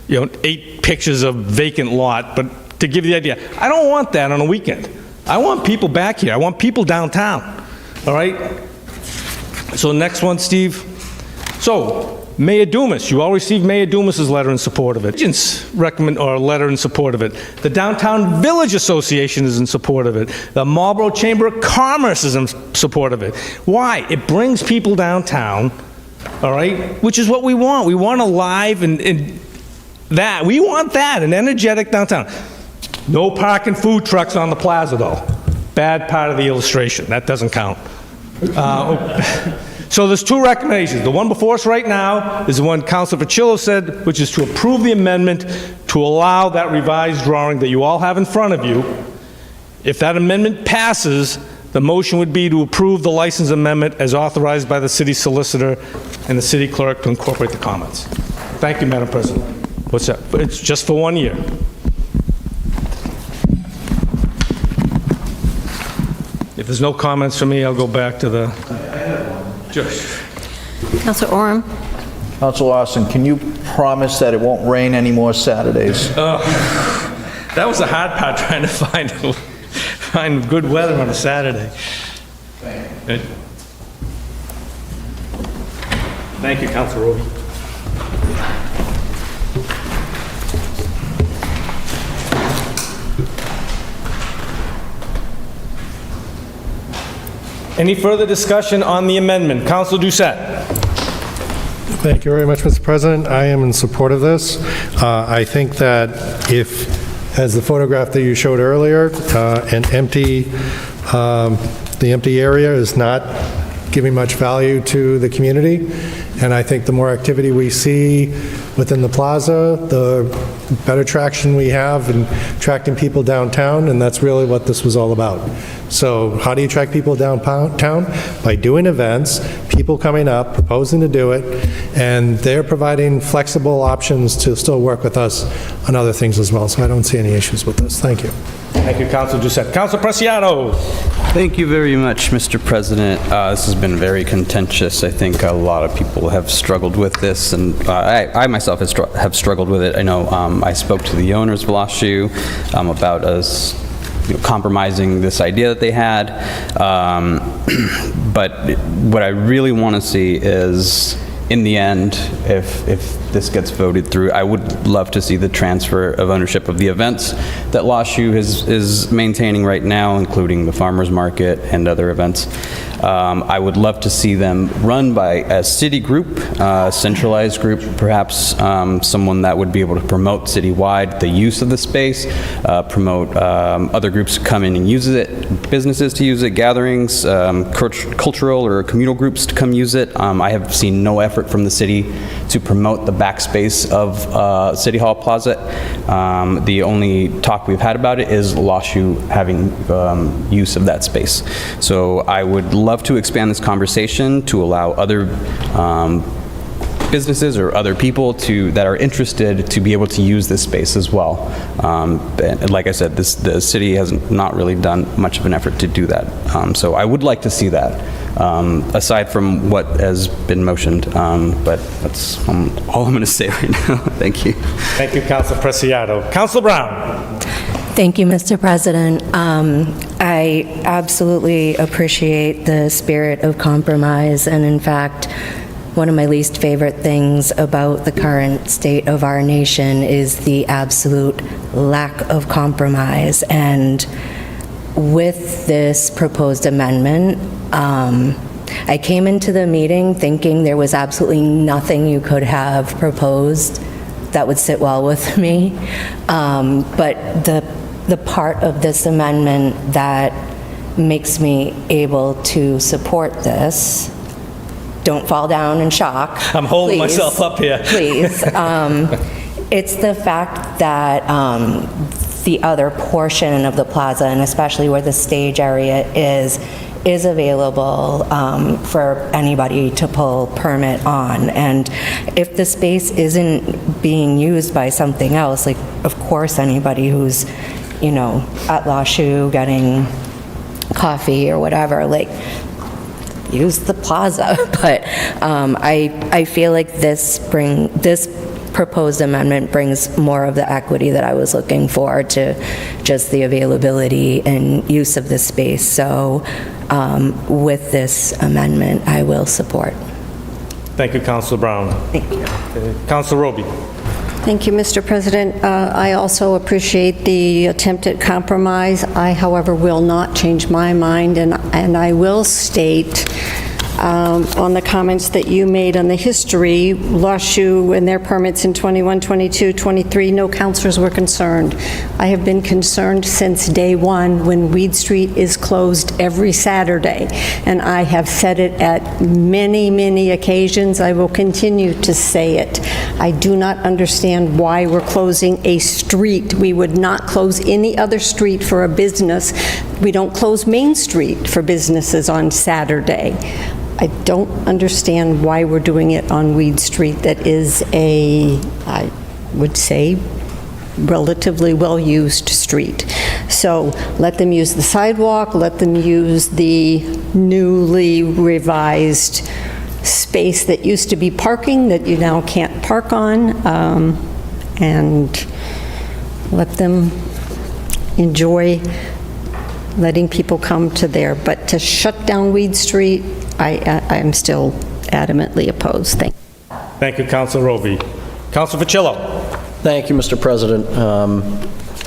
8 pictures of vacant lot, but to give you the idea, I don't want that on a weekend. I want people back here. I want people downtown, all right? So next one, Steve. So, Mayor Dumas, you all received Mayor Dumas's letter in support of it. Regents recommend, or letter in support of it. The Downtown Village Association is in support of it. The Marlboro Chamber of Commerce is in support of it. Why? It brings people downtown, all right? Which is what we want. We want a live and that. We want that, an energetic downtown. No parking food trucks on the plaza, though. Bad part of the illustration. That doesn't count. So there's 2 recommendations. The one before us right now is the one Councilor Ficello said, which is to approve the amendment to allow that revised drawing that you all have in front of you. If that amendment passes, the motion would be to approve the license amendment as authorized by the city solicitor and the city clerk to incorporate the comments. Thank you, Madam President. What's that? It's just for 1 year. If there's no comments from me, I'll go back to the... Councilor Orem? Councilor Austin, can you promise that it won't rain any more Saturdays? That was the hard part, trying to find good weather on a Saturday. Good. Thank you, Councilor Roby. Any further discussion on the amendment? Councilor Doucette. Thank you very much, Mr. President. I am in support of this. I think that if, as the photograph that you showed earlier, the empty area is not giving much value to the community, and I think the more activity we see within the plaza, the better traction we have in attracting people downtown, and that's really what this was all about. So how do you attract people downtown? By doing events, people coming up, proposing to do it, and they're providing flexible options to still work with us on other things as well. So I don't see any issues with this. Thank you. Thank you, Councilor Doucette. Councilor Preciado. Thank you very much, Mr. President. This has been very contentious. I think a lot of people have struggled with this, and I myself have struggled with it. I know I spoke to the owners of LaShu about us compromising this idea that they had. But what I really want to see is, in the end, if this gets voted through, I would love to see the transfer of ownership of the events that LaShu is maintaining right now, including the farmers market and other events. I would love to see them run by a city group, a centralized group, perhaps someone that would be able to promote citywide the use of the space, promote other groups to come in and use it, businesses to use it, gatherings, cultural or communal groups to come use it. I have seen no effort from the city to promote the backspace of City Hall Plaza. The only talk we've had about it is LaShu having use of that space. So I would love to expand this conversation to allow other businesses or other people that are interested to be able to use this space as well. And like I said, the city has not really done much of an effort to do that. So I would like to see that, aside from what has been motioned. But that's all I'm going to say right now. Thank you. Thank you, Councilor Preciado. Councilor Brown. Thank you, Mr. President. I absolutely appreciate the spirit of compromise, and in fact, one of my least favorite things about the current state of our nation is the absolute lack of compromise. And with this proposed amendment, I came into the meeting thinking there was absolutely nothing you could have proposed that would sit well with me. But the part of this amendment that makes me able to support this, don't fall down in shock. I'm holding please, myself up here. Please. It's the fact that the other portion of the plaza, and especially where the stage area is available for anybody to pull permit on. And if the space isn't being used by something else, like, of course, anybody who's, at LaShu getting coffee or whatever, like, use the plaza. But I feel like this proposed amendment brings more of the equity that I was looking for to just the availability and use of the space. So with this amendment, I will support. Thank you, Councilor Brown. Thank you. Councilor Roby. Thank you, Mr. President. I also appreciate the attempted compromise. I, however, will not change my mind, and I will state on the comments that you made on the history, LaShu and their permits in 21, 22, 23, no councilors were concerned. I have been concerned since day one when Weed Street is closed every Saturday, and I have said it at many, many occasions. I will continue to say it. I do not understand why we're closing a street. We would not close any other street for a business. We don't close Main Street for businesses on Saturday. I don't understand why we're doing it on Weed Street that is I would say, relatively well-used street. So let them use the sidewalk, let them use the newly revised space that used to be parking that you now can't park on, and let them enjoy letting people come to there. But to shut down Weed Street, I am still adamantly opposed. Thank you. Thank you, Councilor Roby. Councilor Ficillo. Thank you, Mr. President.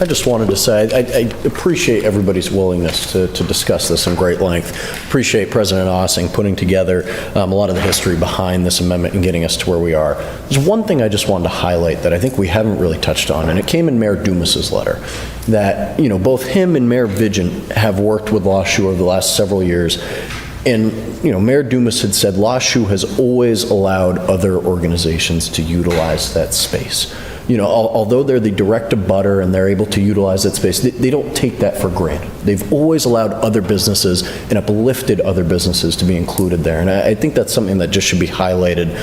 I just wanted to say, I appreciate everybody's willingness to discuss this in great length. Appreciate President Ossing putting together a lot of the history behind this amendment and getting us to where we are. There's one thing I just wanted to highlight that I think we haven't really touched on, and it came in Mayor Dumas's letter, that, both him and Mayor Vigent have worked with La Chaux over the last several years. And, Mayor Dumas had said La Chaux has always allowed other organizations to utilize that space. Although they're the direct abutter and they're able to utilize that space, they don't take that for granted. They've always allowed other businesses and uplifted other businesses to be included there. And I think that's something that just should be highlighted,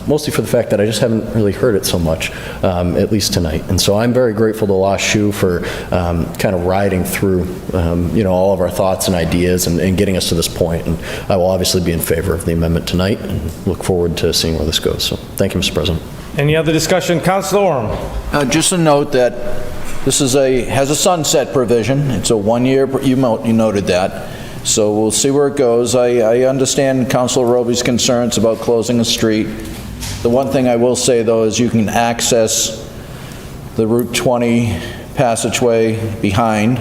mostly for the fact that I just haven't really heard it so much, at least tonight. And so I'm very grateful to La Chaux for kind of riding through, all of our thoughts and ideas and getting us to this point. And I will obviously be in favor of the amendment tonight and look forward to seeing where this goes. So thank you, Mr. President. Any other discussion? Councilor Oram. Just a note that this has a sunset provision. It's a 1 year, you noted that. So we'll see where it goes. I understand Councilor Roby's concerns about closing a street. The one thing I will say, though, is you can access the Route 20 passageway behind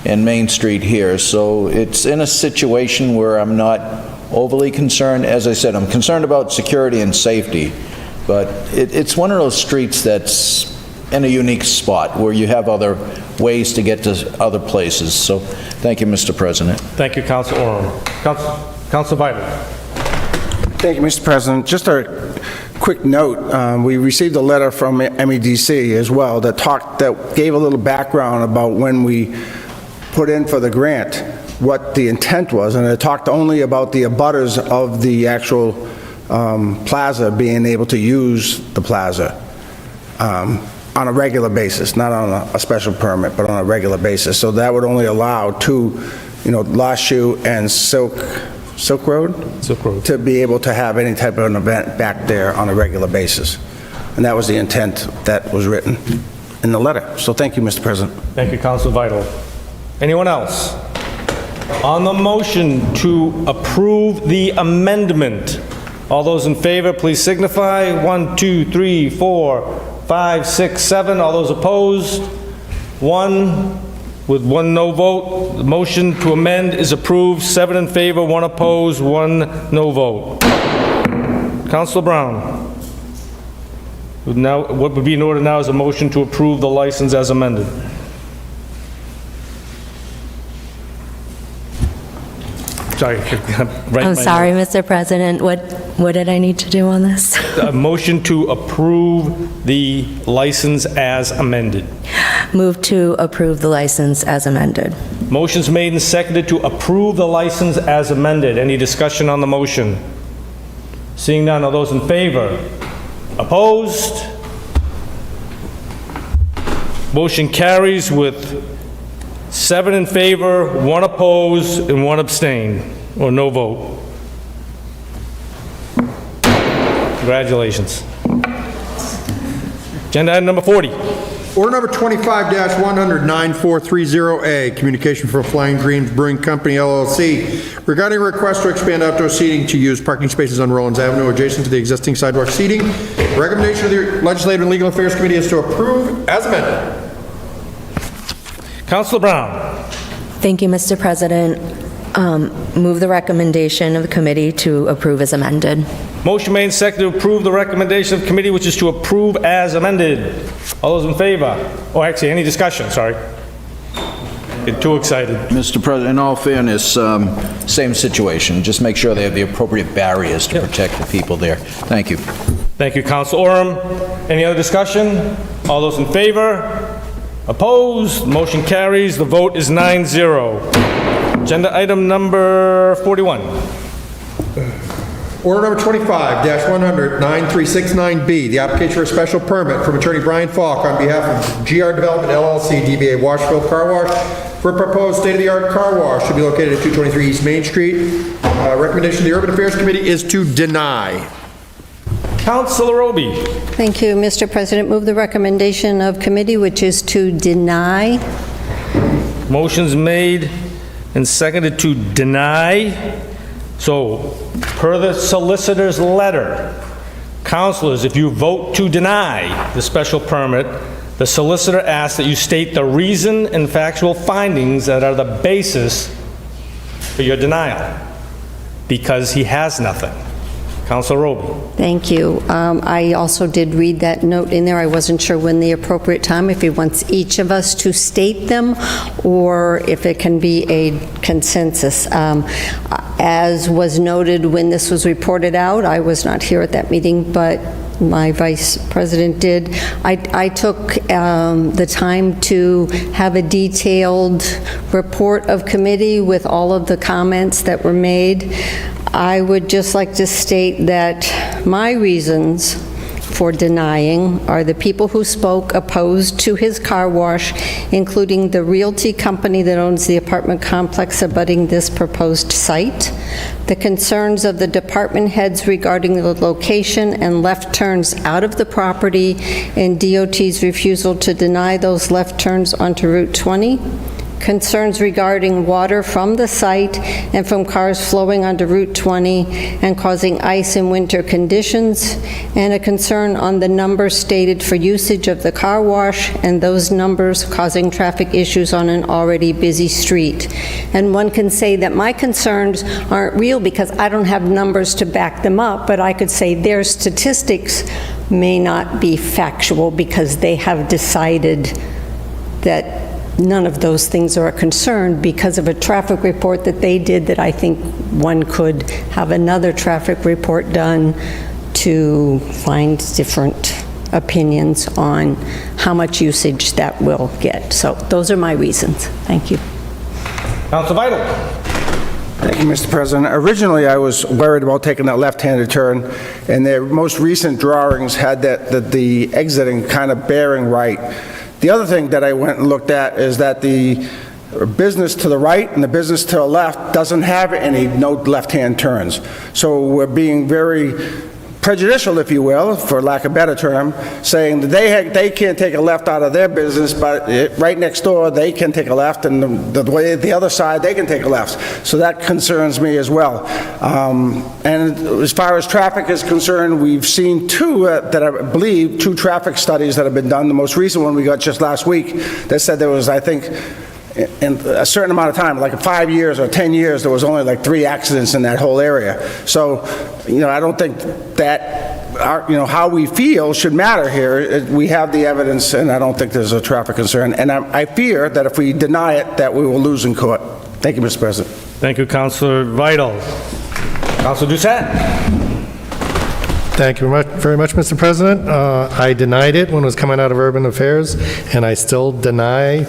and Main Street here. So it's in a situation where I'm not overly concerned. As I said, I'm concerned about security and safety. But it's one of those streets that's in a unique spot where you have other ways to get to other places. So thank you, Mr. President. Thank you, Councilor Oram. Councilor Vital. Thank you, Mr. President. Just a quick note, we received a letter from MEDC as well that gave a little background about when we put in for the grant, what the intent was, and it talked only about the abutters of the actual plaza being able to use the plaza on a regular basis, not on a special permit, but on a regular basis. So that would only allow La Chaux and Silk Road to be able to have any type of an event back there on a regular basis. And that was the intent that was written in the letter. So thank you, Mr. President. Thank you, Councilor Vital. Anyone else? On the motion to approve the amendment, all those in favor, please signify. 1, 2, 3, 4, 5, 6, 7. All those opposed? 1 with 1 no vote. The motion to amend is approved. 7 in favor, 1 opposed, 1 no vote. Councilor Brown. Now, what would be in order now is a motion to approve the license as amended. Sorry. I'm sorry, Mr. President. What did I need to do on this? A motion to approve the license as amended. Move to approve the license as amended. Motion's made and seconded to approve the license as amended. Any discussion on the motion? Seeing none, all those in favor? Opposed? Motion carries with 7 in favor, 1 opposed, and 1 abstain, or no vote. Congratulations. Agenda item number 40. Order number 25-100, 9430A, communication from Flying Dreams Brewing Company, LLC, regarding a request to expand outdoor seating to use parking spaces on Rollins Avenue adjacent to the existing sidewalk seating. The recommendation of the Legislative and Legal Affairs Committee is to approve as amended. Councilor Brown. Thank you, Mr. President. Move the recommendation of the committee to approve as amended. Motion made and seconded to approve the recommendation of committee, which is to approve as amended. All those in favor? Oh, actually, any discussion? Sorry. Get too excited. Mr. President, in all fairness, same situation. Just make sure they have the appropriate barriers to protect the people there. Thank you. Thank you, Councilor Oram. Any other discussion? All those in favor? Opposed? Motion carries. The vote is 9-0. Agenda item number 41. Order number 25-100, 9369B, the application for a special permit from Attorney Brian Falk on behalf of GR Development LLC, DBA Washville Car Wash, for a proposed state-of-the-art car wash to be located at 223 East Main Street. Recommendation of the Urban Affairs Committee is to deny. Councilor Roby. Thank you, Mr. President. Move the recommendation of committee, which is to deny. Motion's made and seconded to deny. So, per the solicitor's letter, councilors, if you vote to deny the special permit, the solicitor asks that you state the reason and factual findings that are the basis for your denial, because he has nothing. Councilor Roby. Thank you. I also did read that note in there. I wasn't sure when the appropriate time, if he wants each of us to state them, or if it can be a consensus. As was noted when this was reported out, I was not here at that meeting, but my vice president did. I took the time to have a detailed report of committee with all of the comments that were made. I would just like to state that my reasons for denying are the people who spoke opposed to his car wash, including the realty company that owns the apartment complex abutting this proposed site, the concerns of the department heads regarding the location and left turns out of the property, and DOT's refusal to deny those left turns onto Route 20, concerns regarding water from the site and from cars flowing onto Route 20 and causing ice in winter conditions, and a concern on the numbers stated for usage of the car wash and those numbers causing traffic issues on an already busy street. And one can say that my concerns aren't real because I don't have numbers to back them up, but I could say their statistics may not be factual because they have decided that none of those things are a concern because of a traffic report that they did that I think one could have another traffic report done to find different opinions on how much usage that will get. So those are my reasons. Thank you. Councilor Vital. Thank you, Mr. President. Originally, I was worried about taking that left-handed turn, and their most recent drawings had the exiting kind of bearing right. The other thing that I went and looked at is that the business to the right and the business to the left doesn't have no left-hand turns. So we're being very prejudicial, if you will, for lack of a better term, saying that they can't take a left out of their business, but right next door they can take a left, and the other side they can take a left. So that concerns me as well. And as far as traffic is concerned, we've seen two traffic studies that have been done. The most recent one we got just last week that said there was, I think, in a certain amount of time, like 5 years or 10 years, there was only like 3 accidents in that whole area. So, I don't think that how we feel should matter here. We have the evidence, and I don't think there's a traffic concern. And I fear that if we deny it, that we will lose in court. Thank you, Mr. President. Thank you, Councilor Vital. Councilor Doucette. Thank you very much, Mr. President. I denied it when it was coming out of Urban Affairs, and I still deny,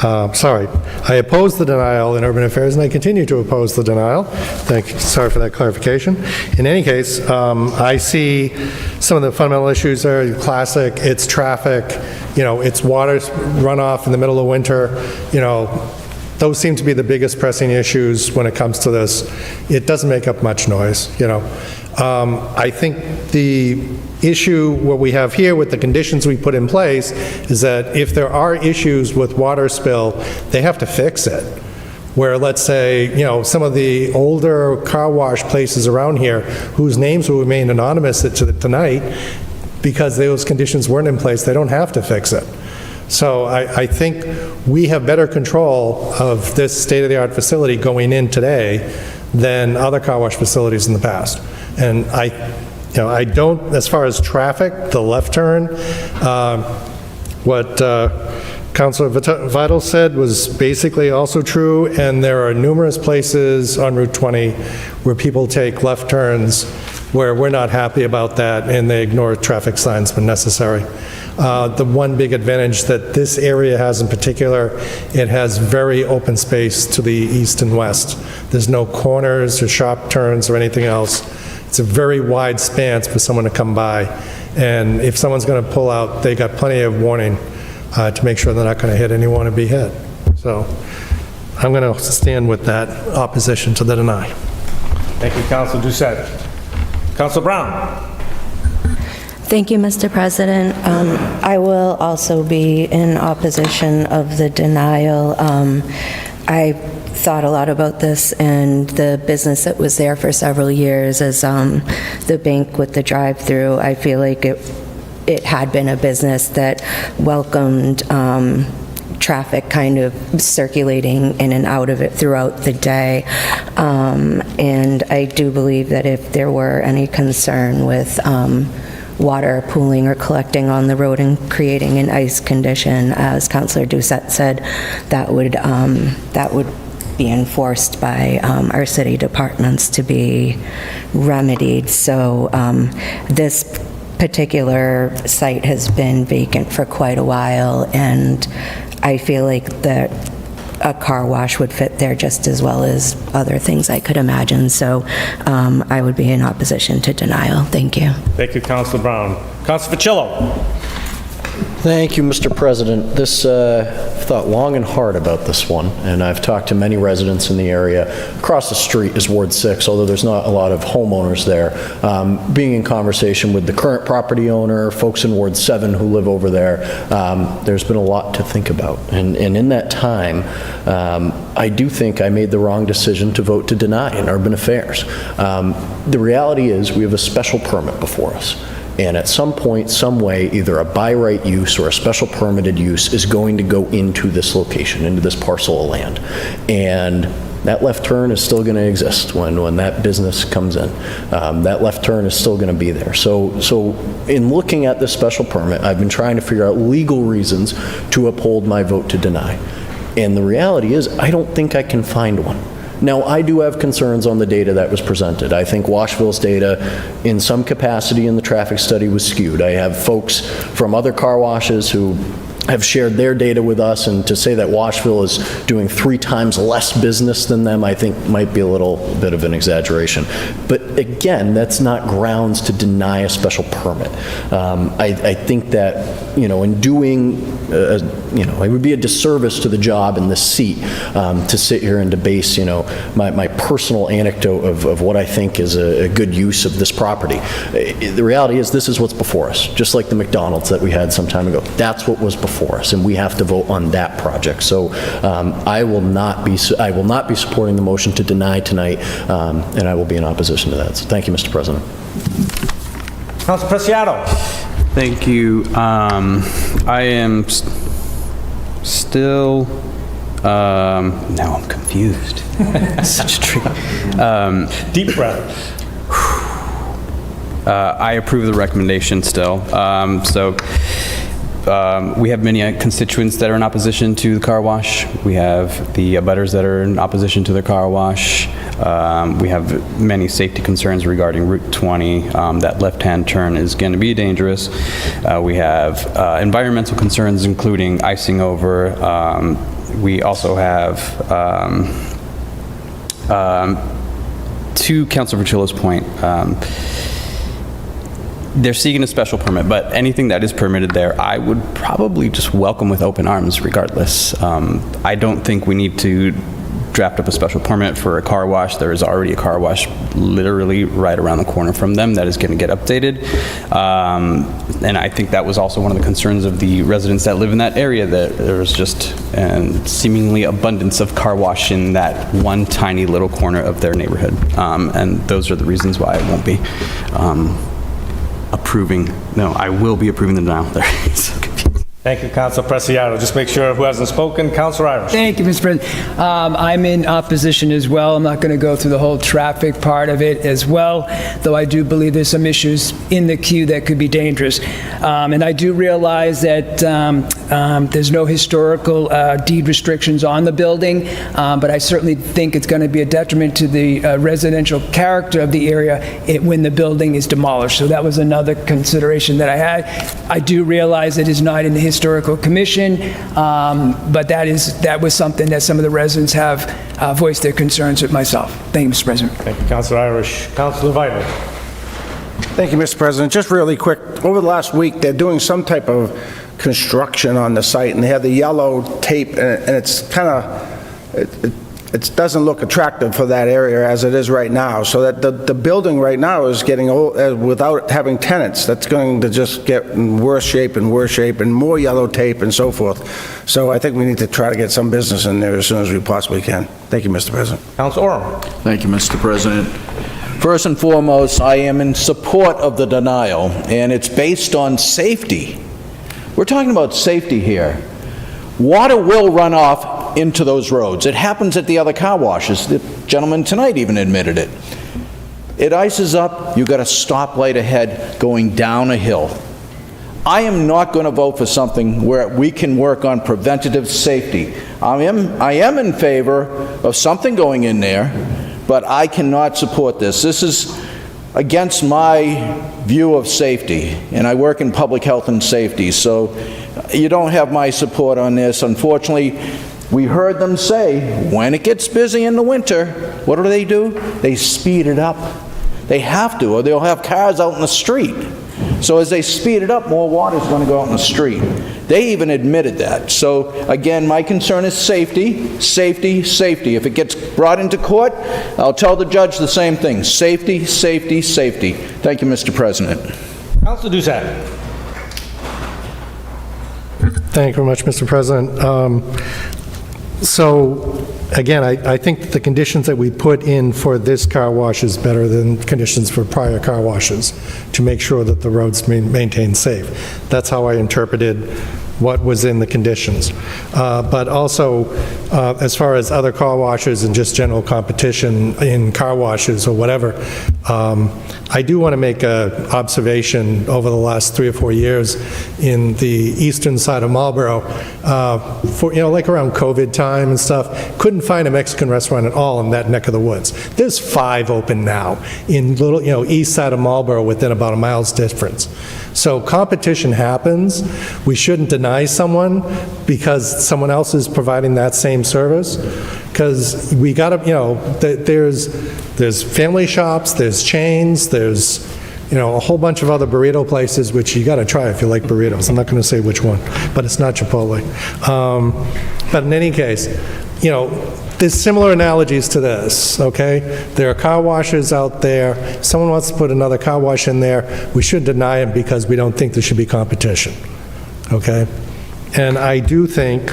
I opposed the denial in Urban Affairs, and I continue to oppose the denial. Sorry for that clarification. In any case, I see some of the fundamental issues are classic. It's traffic, it's water runoff in the middle of winter, those seem to be the biggest pressing issues when it comes to this. It doesn't make up much noise, I think the issue, what we have here with the conditions we put in place, is that if there are issues with water spill, they have to fix it. Where, let's say, some of the older car wash places around here, whose names will remain anonymous tonight, because those conditions weren't in place, they don't have to fix it. So I think we have better control of this state-of-the-art facility going in today than other car wash facilities in the past. And I don't, as far as traffic, the left turn, what Councilor Vital said was basically also true, and there are numerous places on Route 20 where people take left turns where we're not happy about that, and they ignore traffic signs when necessary. The one big advantage that this area has in particular, it has very open space to the east and west. There's no corners or sharp turns or anything else. It's a very wide span for someone to come by. And if someone's going to pull out, they got plenty of warning to make sure they're not going to hit anyone and be hit. So I'm going to stand with that opposition to the deny. Thank you, Councilor Doucette. Councilor Brown. Thank you, Mr. President. I will also be in opposition of the denial. I thought a lot about this, and the business that was there for several years as the bank with the drive-through, I feel like it had been a business that welcomed traffic kind of circulating in and out of it throughout the day. And I do believe that if there were any concern with water pooling or collecting on the road and creating an ice condition, as Councilor Doucette said, that would be enforced by our city departments to be remedied. So this particular site has been vacant for quite a while, and I feel like that a car wash would fit there just as well as other things I could imagine. So I would be in opposition to denial. Thank you. Thank you, Councilor Brown. Councilor Ficillo. Thank you, Mr. President. I've thought long and hard about this one, and I've talked to many residents in the area. Across the street is Ward 6, although there's not a lot of homeowners there. Being in conversation with the current property owner, folks in Ward 7 who live over there, there's been a lot to think about. And in that time, I do think I made the wrong decision to vote to deny in Urban Affairs. The reality is we have a special permit before us. And at some point, some way, either a by right use or a special permitted use is going to go into this location, into this parcel of land. And that left turn is still going to exist when that business comes in. That left turn is still going to be there. So in looking at this special permit, I've been trying to figure out legal reasons to uphold my vote to deny. And the reality is, I don't think I can find one. Now, I do have concerns on the data that was presented. I think Washville's data, in some capacity in the traffic study, was skewed. I have folks from other car washes who have shared their data with us, and to say that Washville is doing 3 times less business than them, I think might be a little bit of an exaggeration. But again, that's not grounds to deny a special permit. I think that, in doing, it would be a disservice to the job in this seat to sit here and debase, my personal anecdote of what I think is a good use of this property. The reality is this is what's before us, just like the McDonald's that we had some time ago. That's what was before us, and we have to vote on that project. So I will not be supporting the motion to deny tonight, and I will be in opposition to that. So thank you, Mr. President. Councilor Preciado. Thank you. I am still, now I'm confused. Such a trick. Deep breath. I approve the recommendation still. We have many constituents that are in opposition to the car wash. We have the abutters that are in opposition to the car wash. We have many safety concerns regarding Route 20. That left-hand turn is going to be dangerous. We have environmental concerns, including icing over. We also have, to Councilor Ficillo's point, they're seeking a special permit, but anything that is permitted there, I would probably just welcome with open arms regardless. I don't think we need to draft up a special permit for a car wash. There is already a car wash literally right around the corner from them that is going to get updated. And I think that was also one of the concerns of the residents that live in that area, that there was just seemingly abundance of car wash in that one tiny little corner of their neighborhood. And those are the reasons why I won't be I will be approving the denial there. So confused. Thank you, Councilor Preciado. Just make sure who hasn't spoken. Councilor Irish. Thank you, Mr. President. I'm in opposition as well. I'm not going to go through the whole traffic part of it as well, though I do believe there's some issues in the queue that could be dangerous. And I do realize that there's no historical deed restrictions on the building, but I certainly think it's going to be a detriment to the residential character of the area when the building is demolished. So that was another consideration that I had. I do realize it is not in the Historical Commission, but that was something that some of the residents have voiced their concerns with myself. Thank you, Mr. President. Thank you, Councilor Irish. Councilor Vital. Thank you, Mr. President. Just really quick, over the last week, they're doing some type of construction on the site, and they have the yellow tape, and it's kind of, it doesn't look attractive for that area as it is right now. So that the building right now is getting old, without having tenants, that's going to just get in worse shape and more yellow tape and so forth. So I think we need to try to get some business in there as soon as we possibly can. Thank you, Mr. President. Council Oram. Thank you, Mr. President. First and foremost, I am in support of the denial, and it's based on safety. We're talking about safety here. Water will run off into those roads. It happens at the other car washes. The gentleman tonight even admitted it. It ices up, you've got a stoplight ahead going down a hill. I am not going to vote for something where we can work on preventative safety. I am in favor of something going in there, but I cannot support this. This is against my view of safety, and I work in public health and safety, so you don't have my support on this. Unfortunately, we heard them say, when it gets busy in the winter, what do? They speed it up. They have to, or they'll have cars out in the street. So as they speed it up, more water is going to go out in the street. They even admitted that. So again, my concern is safety, safety, safety. If it gets brought into court, I'll tell the judge the same thing. Safety, safety, safety. Thank you, Mr. President. Councilor Doucette. Thank you very much, Mr. President. So, again, I think that the conditions that we put in for this car wash is better than conditions for prior car washes to make sure that the roads maintain safe. That's how I interpreted what was in the conditions. But also, as far as other car washes and just general competition in car washes or whatever, I do want to make an observation over the last 3 or 4 years in the eastern side of Marlboro, like around COVID time and stuff, couldn't find a Mexican restaurant at all in that neck of the woods. There's 5 open now in little, east side of Marlboro within about a mile's difference. So competition happens. We shouldn't deny someone because someone else is providing that same service. Because we got to, there's family shops, there's chains, there's, a whole bunch of other burrito places which you got to try if you like burritos. I'm not going to say which one, but it's not Chipotle. But in any case, there's similar analogies to this, okay? There are car washes out there. Someone wants to put another car wash in there. We should deny it because we don't think there should be competition, okay? And I do think,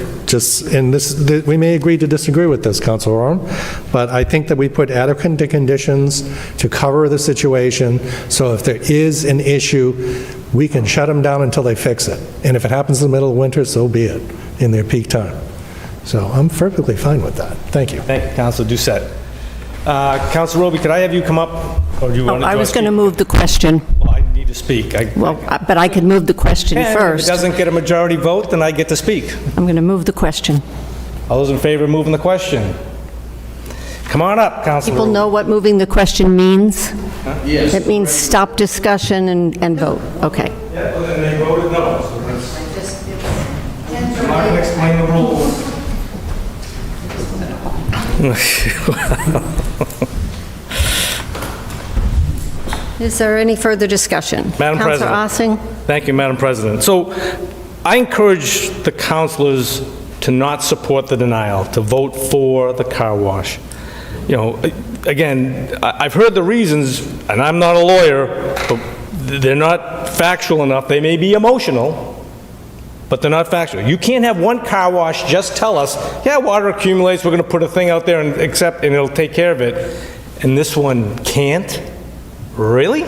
we may agree to disagree with this, Councilor Oram, but I think that we put adequate conditions to cover the situation, so if there is an issue, we can shut them down until they fix it. And if it happens in the middle of winter, so be it, in their peak time. So I'm perfectly fine with that. Thank you. Thank you, Councilor Doucette. Councilor Roby, could I have you come up? Or do you want to I was going to move the question. Well, I need to speak. But I could move the question first. If it doesn't get a majority vote, then I get to speak. I'm going to move the question. All those in favor of moving the question? Come on up, Councilor. People know what moving the question means? Huh? Yes. It means stop discussion and vote. Okay. Yeah, well, then they voted no. So I'm not going to explain the rules. Is there any further discussion? Madam Councilor President. Ossing? Thank you, Madam President. So I encourage the councilors to not support the denial, to vote for the car wash. Again, I've heard the reasons, and I'm not a lawyer, but they're not factual enough. They may be emotional, but they're not factual. You can't have one car wash just tell us, yeah, water accumulates, we're going to put a thing out there and it'll take care of it. And this one can't? Really?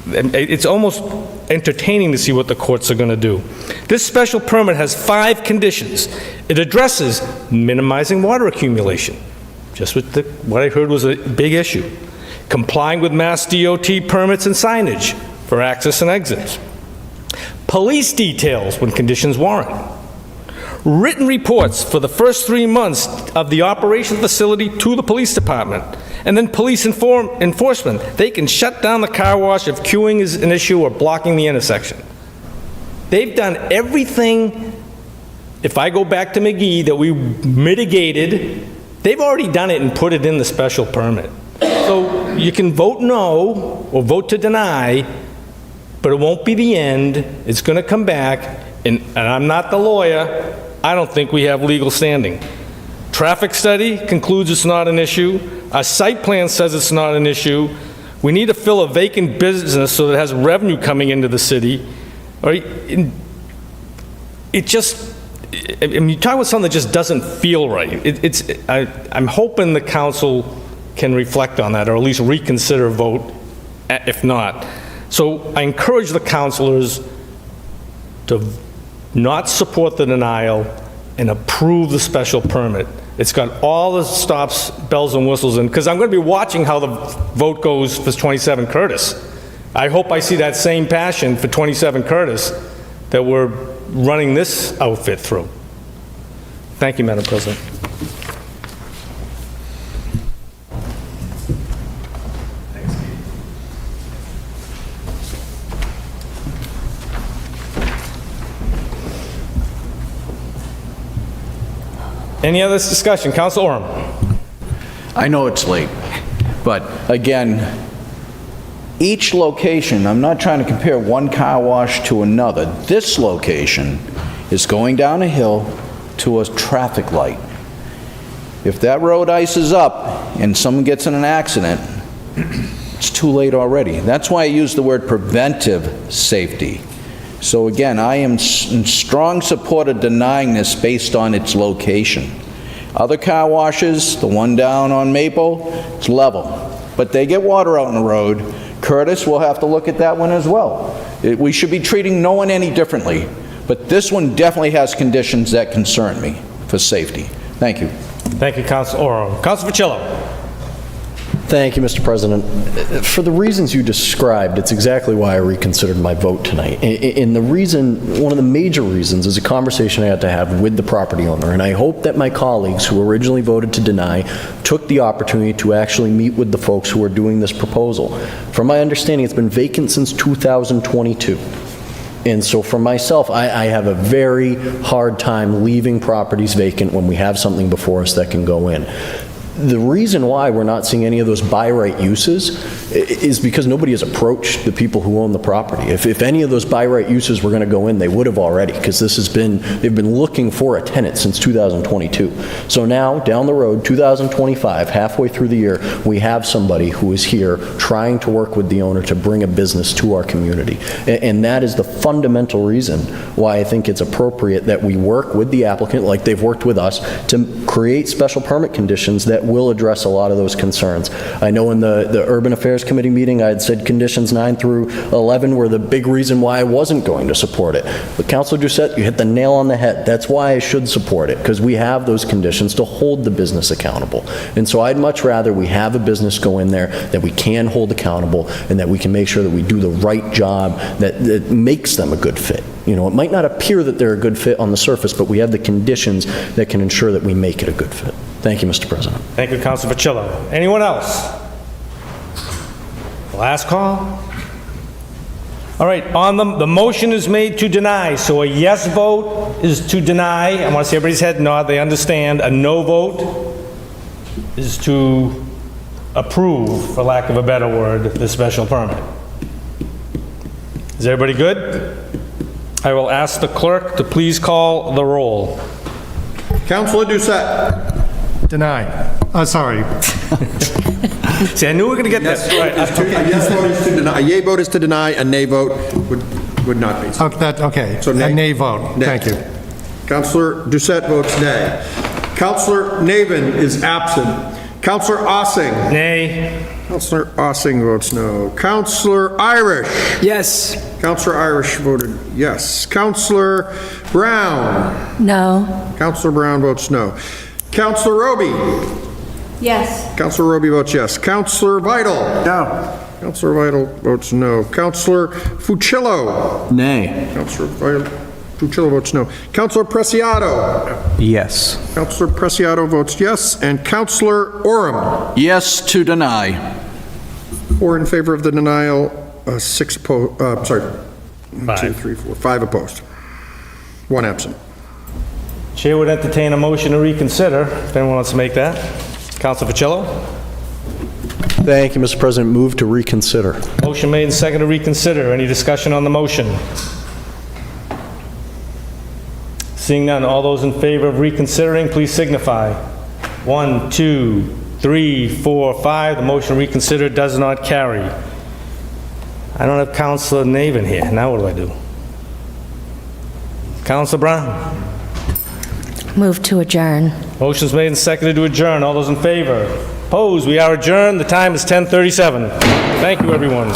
It's almost entertaining to see what the courts are going to do. This special permit has 5 conditions. It addresses minimizing water accumulation, just with what I heard was a big issue. Complying with Mass DOT permits and signage for access and exits. Police details when conditions warrant. Written reports for the first 3 months of the operation facility to the police department. And then police enforcement. They can shut down the car wash if queuing is an issue or blocking the intersection. They've done everything, if I go back to McGee, that we mitigated. They've already done it and put it in the special permit. So you can vote no or vote to deny, but it won't be the end. It's going to come back, and I'm not the lawyer. I don't think we have legal standing Traffic study concludes it's not an issue. Our site plan says it's not an issue. We need to fill a vacant business so that it has revenue coming into the city. All right? It just, I mean, you talk about something that just doesn't feel right. I'm hoping the council can reflect on that, or at least reconsider a vote, if not. So I encourage the councilors to not support the denial and approve the special permit. It's got all the stops, bells and whistles, and because I'm going to be watching how the vote goes for 27 Curtis. I hope I see that same passion for 27 Curtis that we're running this outfit through. Thank you, Madam President. Any other discussion? Council Oram. I know it's late, but again, each location, I'm not trying to compare one car wash to another. This location is going down a hill to a traffic light. If that road ices up and someone gets in an accident, it's too late already. That's why I use the word preventive safety. So again, I am in strong support of denying this based on its location. Other car washes, the one down on Maple, it's level, but they get water out in the road. Curtis will have to look at that one as well. We should be treating no one any differently, but this one definitely has conditions that concern me for safety. Thank you. Thank you, Council Oram. Council Facillo. Thank you, Mr. President. For the reasons you described, it's exactly why I reconsidered my vote tonight. And the reason, one of the major reasons, is a conversation I had to have with the property owner. And I hope that my colleagues who originally voted to deny took the opportunity to actually meet with the folks who are doing this proposal. From my understanding, it's been vacant since 2022. And so for myself, I have a very hard time leaving properties vacant when we have something before us that can go in. The reason why we're not seeing any of those by right uses is because nobody has approached the people who own the property. If any of those by right uses were going to go in, they would have already, because they've been looking for a tenant since 2022. So now, down the road, 2025, halfway through the year, we have somebody who is here trying to work with the owner to bring a business to our community. And that is the fundamental reason why I think it's appropriate that we work with the applicant, like they've worked with us, to create special permit conditions that will address a lot of those concerns. I know in the Urban Affairs Committee meeting, I had said conditions 9 through 11 were the big reason why I wasn't going to support it. But Councilor Doucette, you hit the nail on the head. That's why I should support it, because we have those conditions to hold the business accountable. And so I'd much rather we have a business go in there that we can hold accountable, and that we can make sure that we do the right job that makes them a good fit. You know, it might not appear that they're a good fit on the surface, but we have the conditions that can ensure that we make it a good fit. Thank you, Mr. President. Thank you, Council Facillo. Anyone else? Last call. All right, on the motion is made to deny, so a yes vote is to deny. I want to see everybody's head nod, they understand. A no vote is to approve, for lack of a better word, the special permit. Is everybody good? I will ask the clerk to please call the roll. Councilor Doucette. Deny. Oh, sorry. See, I knew we were going to get this. A yes vote is to deny. A yea vote is to deny. A nay vote would not be. Okay. So A nay vote. Nay. Thank you. Councilor Doucette votes nay. Councilor Navin is absent. Councilor Ossing. Nay. Councilor Ossing votes no. Councilor Irish. Yes. Councilor Irish voted yes. Councilor Brown. No. Councilor Brown votes no. Councilor Roby. Yes. Councilor Roby votes yes. Councilor Vital. No. Councilor Vital votes no. Councilor Fucillo. Nay. Councilor Fucillo votes no. Councilor Preciado. Yes. Councilor Preciado votes yes. And Councilor Oram. Yes to deny. 4 in favor of the denial, 6 opposed, sorry. 1, 2, 3, 4, 5 opposed. 1 absent. Chair would entertain a motion to reconsider, if anyone wants to make that. Council Facillo? Thank you, Mr. President. Move to reconsider. Motion made and second to reconsider. Any discussion on the motion? Seeing none, all those in favor of reconsidering, please signify. 1, 2, 3, 4, 5. The motion to reconsider does not carry. I don't have Councilor Navin here. Now what do I do? Councilor Brown? Move to adjourn. Motion's made and seconded to adjourn. All those in favor? Opposed? We are adjourned. The time is 10:37. Thank you, everyone.